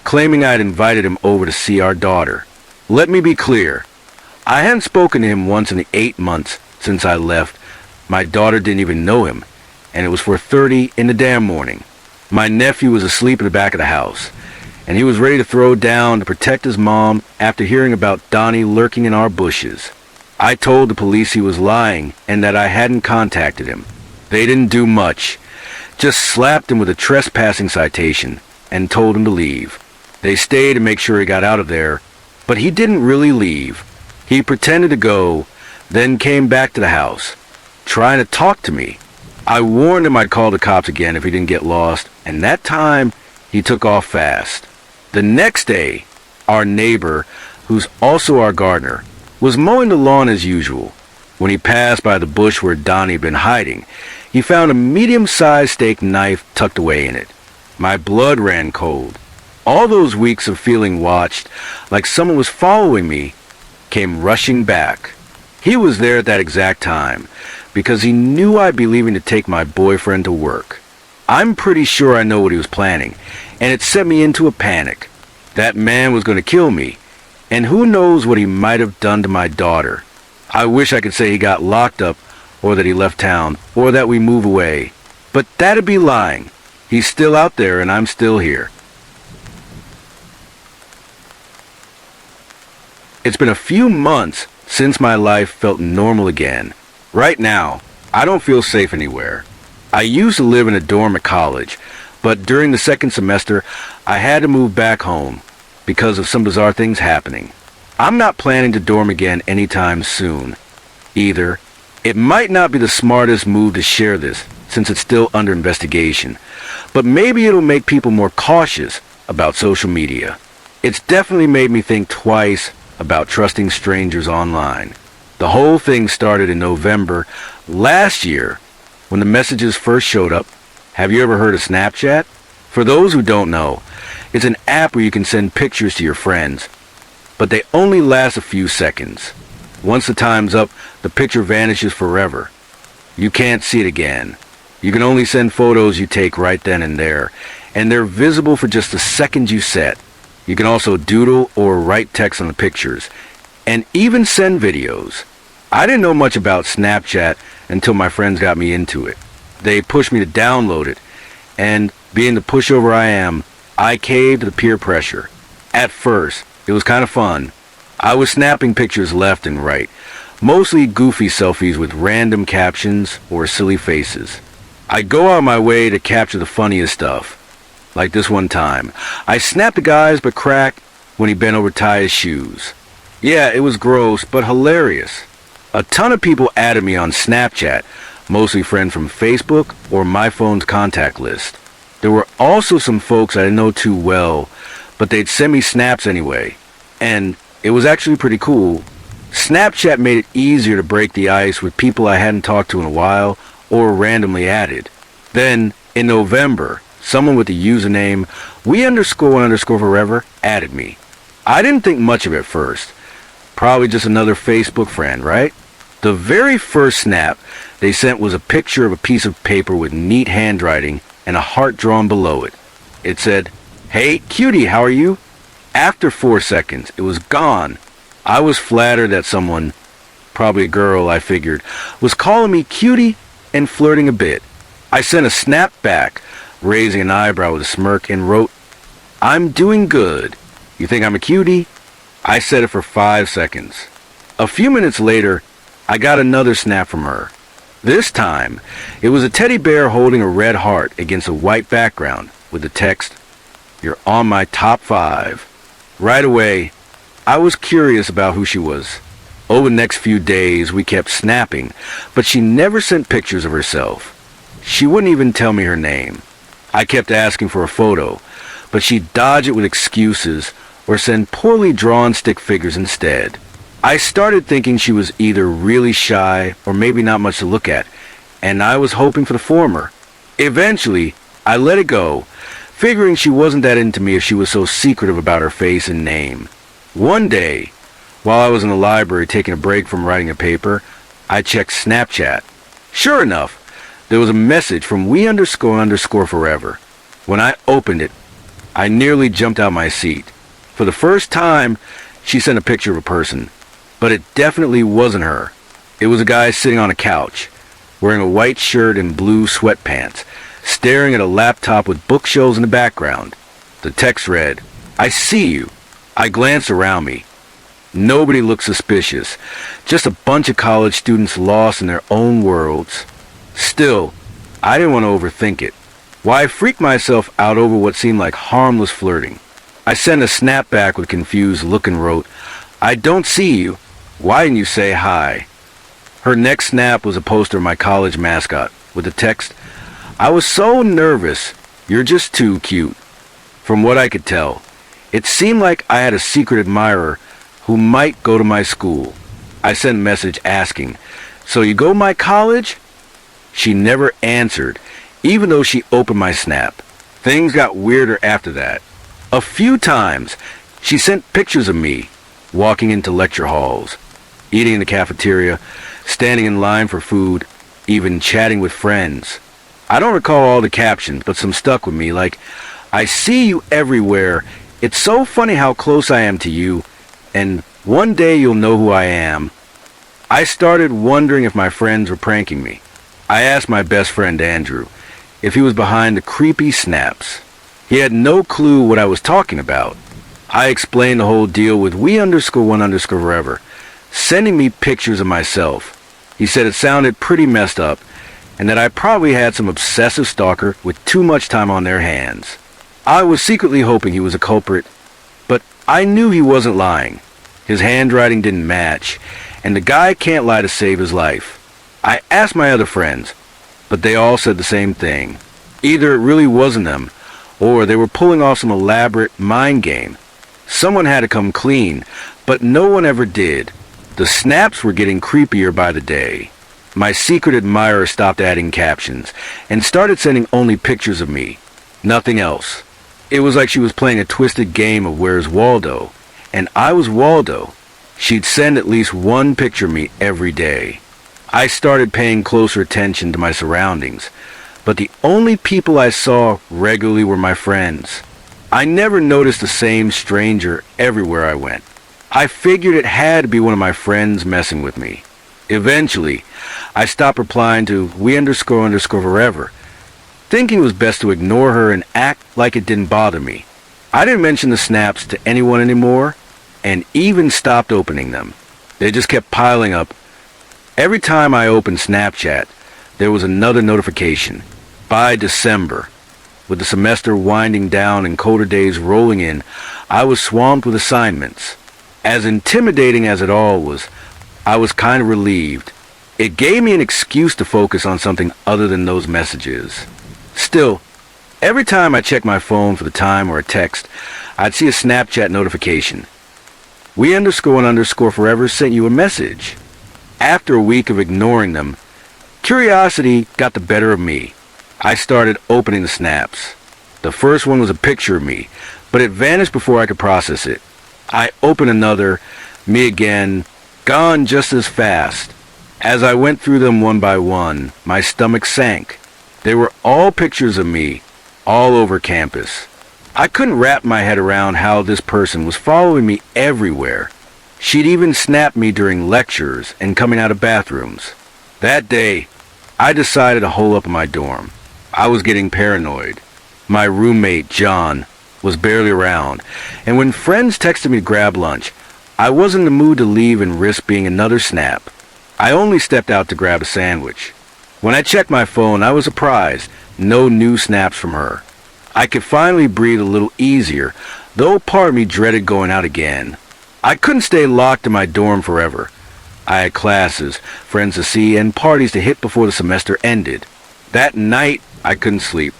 claiming I'd invited him over to see our daughter. Let me be clear. I hadn't spoken to him once in the 8 months since I left. My daughter didn't even know him, and it was 4:30 in the damn morning. My nephew was asleep in the back of the house, and he was ready to throw down to protect his mom after hearing about Donnie lurking in our bushes. I told the police he was lying and that I hadn't contacted him. They didn't do much, just slapped him with a trespassing citation and told him to leave. They stayed to make sure he got out of there, but he didn't really leave. He pretended to go, then came back to the house, trying to talk to me. I warned him I'd call the cops again if he didn't get lost, and that time he took off fast. The next day, our neighbor, who's also our gardener, was mowing the lawn as usual. When he passed by the bush where Donnie had been hiding, he found a medium-sized steak knife tucked away in it. My blood ran cold. All those weeks of feeling watched, like someone was following me, came rushing back. He was there at that exact time, because he knew I'd be leaving to take my boyfriend to work. I'm pretty sure I know what he was planning, and it sent me into a panic. That man was going to kill me, and who knows what he might have done to my daughter. I wish I could say he got locked up, or that he left town, or that we move away. But that'd be lying. He's still out there, and I'm still here. It's been a few months since my life felt normal again. Right now, I don't feel safe anywhere. I used to live in a dorm at college, but during the second semester, I had to move back home because of some bizarre things happening. I'm not planning to dorm again anytime soon, either. It might not be the smartest move to share this, since it's still under investigation, but maybe it'll make people more cautious about social media. It's definitely made me think twice about trusting strangers online. The whole thing started in November last year when the messages first showed up. Have you ever heard of Snapchat? For those who don't know, it's an app where you can send pictures to your friends, but they only last a few seconds. Once the time's up, the picture vanishes forever. You can't see it again. You can only send photos you take right then and there, and they're visible for just the second you set. You can also doodle or write text on the pictures, and even send videos. I didn't know much about Snapchat until my friends got me into it. They pushed me to download it, and being the pushover I am, I caved to the peer pressure. At first, it was kind of fun. I was snapping pictures left and right, mostly goofy selfies with random captions or silly faces. I go out of my way to capture the funniest stuff. Like this one time, I snapped a guy's butt crack when he bent over to tie his shoes. Yeah, it was gross, but hilarious. A ton of people added me on Snapchat, mostly friends from Facebook or my phone's contact list. There were also some folks I didn't know too well, but they'd send me snaps anyway. And it was actually pretty cool. Snapchat made it easier to break the ice with people I hadn't talked to in a while or randomly added. Then, in November, someone with the username we__forever added me. I didn't think much of it first. Probably just another Facebook friend, right? The very first snap they sent was a picture of a piece of paper with neat handwriting and a heart drawn below it. It said, "Hey, cutie, how are you?" After 4 seconds, it was gone. I was flattered that someone, probably a girl I figured, was calling me cutie and flirting a bit. I sent a snap back, raising an eyebrow with a smirk, and wrote, "I'm doing good. You think I'm a cutie?" I said it for 5 seconds. A few minutes later, I got another snap from her. This time, it was a teddy bear holding a red heart against a white background with the text, "You're on my top 5. Right away, I was curious about who she was. Over the next few days, we kept snapping, but she never sent pictures of herself. She wouldn't even tell me her name. I kept asking for a photo, but she'd dodge it with excuses or send poorly drawn stick figures instead. I started thinking she was either really shy or maybe not much to look at, and I was hoping for the former. Eventually, I let it go, figuring she wasn't that into me if she was so secretive about her face and name. One day, while I was in the library taking a break from writing a paper, I checked Snapchat. Sure enough, there was a message from we__forever. When I opened it, I nearly jumped out my seat. For the first time, she sent a picture of a person, but it definitely wasn't her. It was a guy sitting on a couch, wearing a white shirt and blue sweatpants, staring at a laptop with bookshelves in the background. The text read, "I see you." I glanced around me. Nobody looked suspicious, just a bunch of college students lost in their own worlds. Still, I didn't want to overthink it. Why freak myself out over what seemed like harmless flirting? I sent a snap back with a confused look and wrote, "I don't see you. Why didn't you say hi?" Her next snap was a poster of my college mascot with the text, "I was so nervous. You're just too cute." From what I could tell, it seemed like I had a secret admirer who might go to my school. I sent a message asking, "So you go to my college?" She never answered, even though she opened my snap. Things got weirder after that. A few times, she sent pictures of me, walking into lecture halls, eating in the cafeteria, standing in line for food, even chatting with friends. I don't recall all the captions, but some stuck with me, like, "I see you everywhere. It's so funny how close I am to you, and one day you'll know who I am." I started wondering if my friends were pranking me. I asked my best friend Andrew if he was behind the creepy snaps. He had no clue what I was talking about. I explained the whole deal with we__forever, sending me pictures of myself. He said it sounded pretty messed up, and that I probably had some obsessive stalker with too much time on their hands. I was secretly hoping he was a culprit, but I knew he wasn't lying. His handwriting didn't match, and the guy can't lie to save his life. I asked my other friends, but they all said the same thing. Either it really wasn't them, or they were pulling off some elaborate mind game. Someone had to come clean, But no one ever did. The snaps were getting creepier by the day. My secret admirer stopped adding captions and started sending only pictures of me. Nothing else. It was like she was playing a twisted game of Where's Waldo, and I was Waldo. She'd send at least one picture of me every day. I started paying closer attention to my surroundings, but the only people I saw regularly were my friends. I never noticed the same stranger everywhere I went. I figured it had to be one of my friends messing with me. Eventually, I stopped replying to we__forever, thinking it was best to ignore her and act like it didn't bother me. I didn't mention the snaps to anyone anymore, and even stopped opening them. They just kept piling up. Every time I opened Snapchat, there was another notification. By December, with the semester winding down and colder days rolling in, I was swamped with assignments. As intimidating as it all was, I was kind of relieved. It gave me an excuse to focus on something other than those messages. Still, every time I checked my phone for the time or a text, I'd see a Snapchat notification. We__forever sent you a message. After a week of ignoring them, curiosity got the better of me. I started opening the snaps. The first one was a picture of me, but it vanished before I could process it. I opened another, me again, gone just as fast. As I went through them one by one, my stomach sank. They were all pictures of me, all over campus. I couldn't wrap my head around how this person was following me everywhere. She'd even snapped me during lectures and coming out of bathrooms. That day, I decided to hole up in my dorm. I was getting paranoid. My roommate, John, was barely around, and when friends texted me to grab lunch, I wasn't in the mood to leave and risk being another snap. I only stepped out to grab a sandwich. When I checked my phone, I was surprised. No new snaps from her. I could finally breathe a little easier, though part of me dreaded going out again. I couldn't stay locked in my dorm forever. I had classes, friends to see, and parties to hit before the semester ended. That night, I couldn't sleep.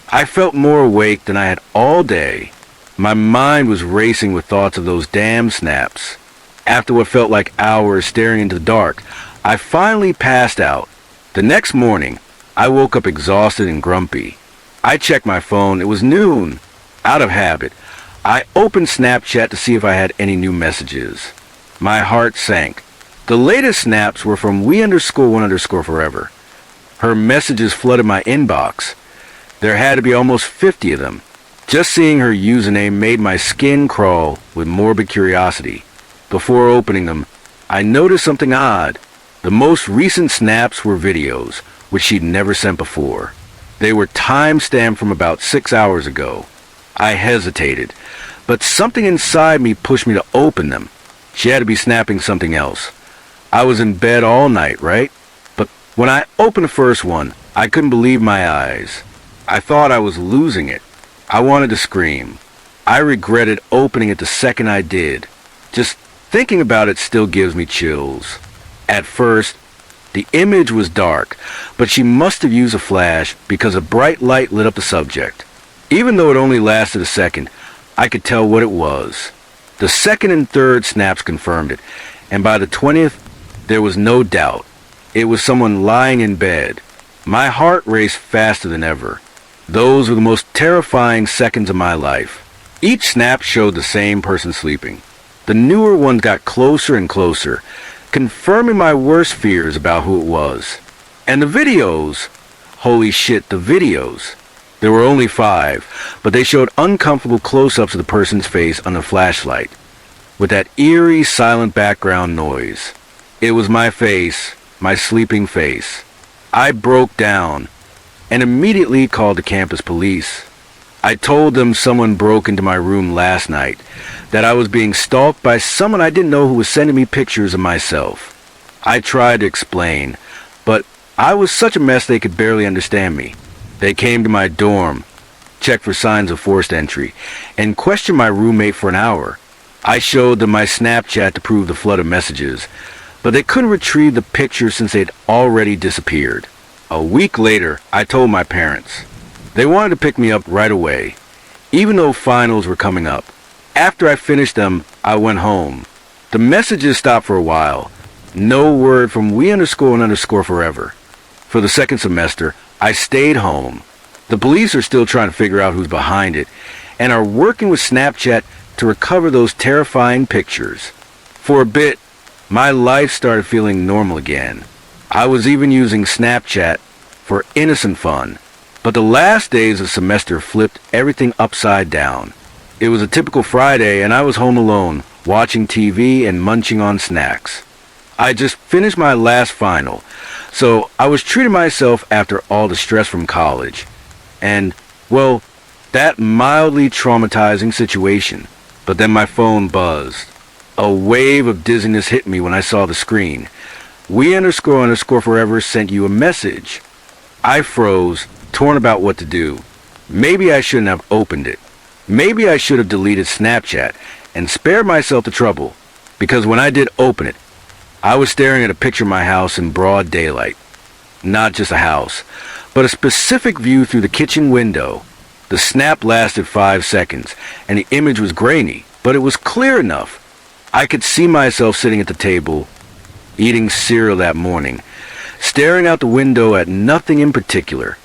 I felt more awake than I had all day. My mind was racing with thoughts of those damn snaps. After what felt like hours staring into the dark, I finally passed out. The next morning, I woke up exhausted and grumpy. I checked my phone. It was noon. Out of habit, I opened Snapchat to see if I had any new messages. My heart sank. The latest snaps were from we__forever. Her messages flooded my inbox. There had to be almost 50 of them. Just seeing her username made my skin crawl with morbid curiosity. Before opening them, I noticed something odd. The most recent snaps were videos, which she'd never sent before. They were time-stamped from about 6 hours ago. I hesitated, but something inside me pushed me to open them. She had to be snapping something else. I was in bed all night, right? But when I opened the first one, I couldn't believe my eyes. I thought I was losing it. I wanted to scream. I regretted opening it the second I did. Just thinking about it still gives me chills. At first, the image was dark, but she must have used a flash because a bright light lit up the subject. Even though it only lasted a second, I could tell what it was. The second and third snaps confirmed it, and by the 20th, there was no doubt. It was someone lying in bed. My heart raced faster than ever. Those were the most terrifying seconds of my life. Each snap showed the same person sleeping. The newer ones got closer and closer, confirming my worst fears about who it was. And the videos, holy shit, the videos. There were only 5, but they showed uncomfortable close-ups of the person's face under a flashlight, with that eerie, silent background noise. It was my face, my sleeping face. I broke down and immediately called the campus police. I told them someone broke into my room last night, that I was being stalked by someone I didn't know who was sending me pictures of myself. I tried to explain, but I was such a mess they could barely understand me. They came to my dorm, checked for signs of forced entry, and questioned my roommate for an hour. I showed them my Snapchat to prove the flood of messages, but they couldn't retrieve the pictures since they'd already disappeared. A week later, I told my parents. They wanted to pick me up right away, even though finals were coming up. After I finished them, I went home. The messages stopped for a while. No word from we underscore and underscore forever. For the second semester, I stayed home. The police are still trying to figure out who's behind it and are working with Snapchat to recover those terrifying pictures. For a bit, my life started feeling normal again. I was even using Snapchat for innocent fun. But the last days of the semester flipped everything upside down. It was a typical Friday and I was home alone, watching TV and munching on snacks. I just finished my last final, so I was treating myself after all the stress from college. And, well, that mildly traumatizing situation. But then my phone buzzed. A wave of dizziness hit me when I saw the screen. We underscore underscore forever sent you a message. I froze, torn about what to do. Maybe I shouldn't have opened it. Maybe I should have deleted Snapchat and spared myself the trouble. Because when I did open it, I was staring at a picture of my house in broad daylight. Not just a house, but a specific view through the kitchen window. The snap lasted 5 seconds, and the image was grainy, but it was clear enough. I could see myself sitting at the table, eating cereal that morning, staring out the window at nothing in particular.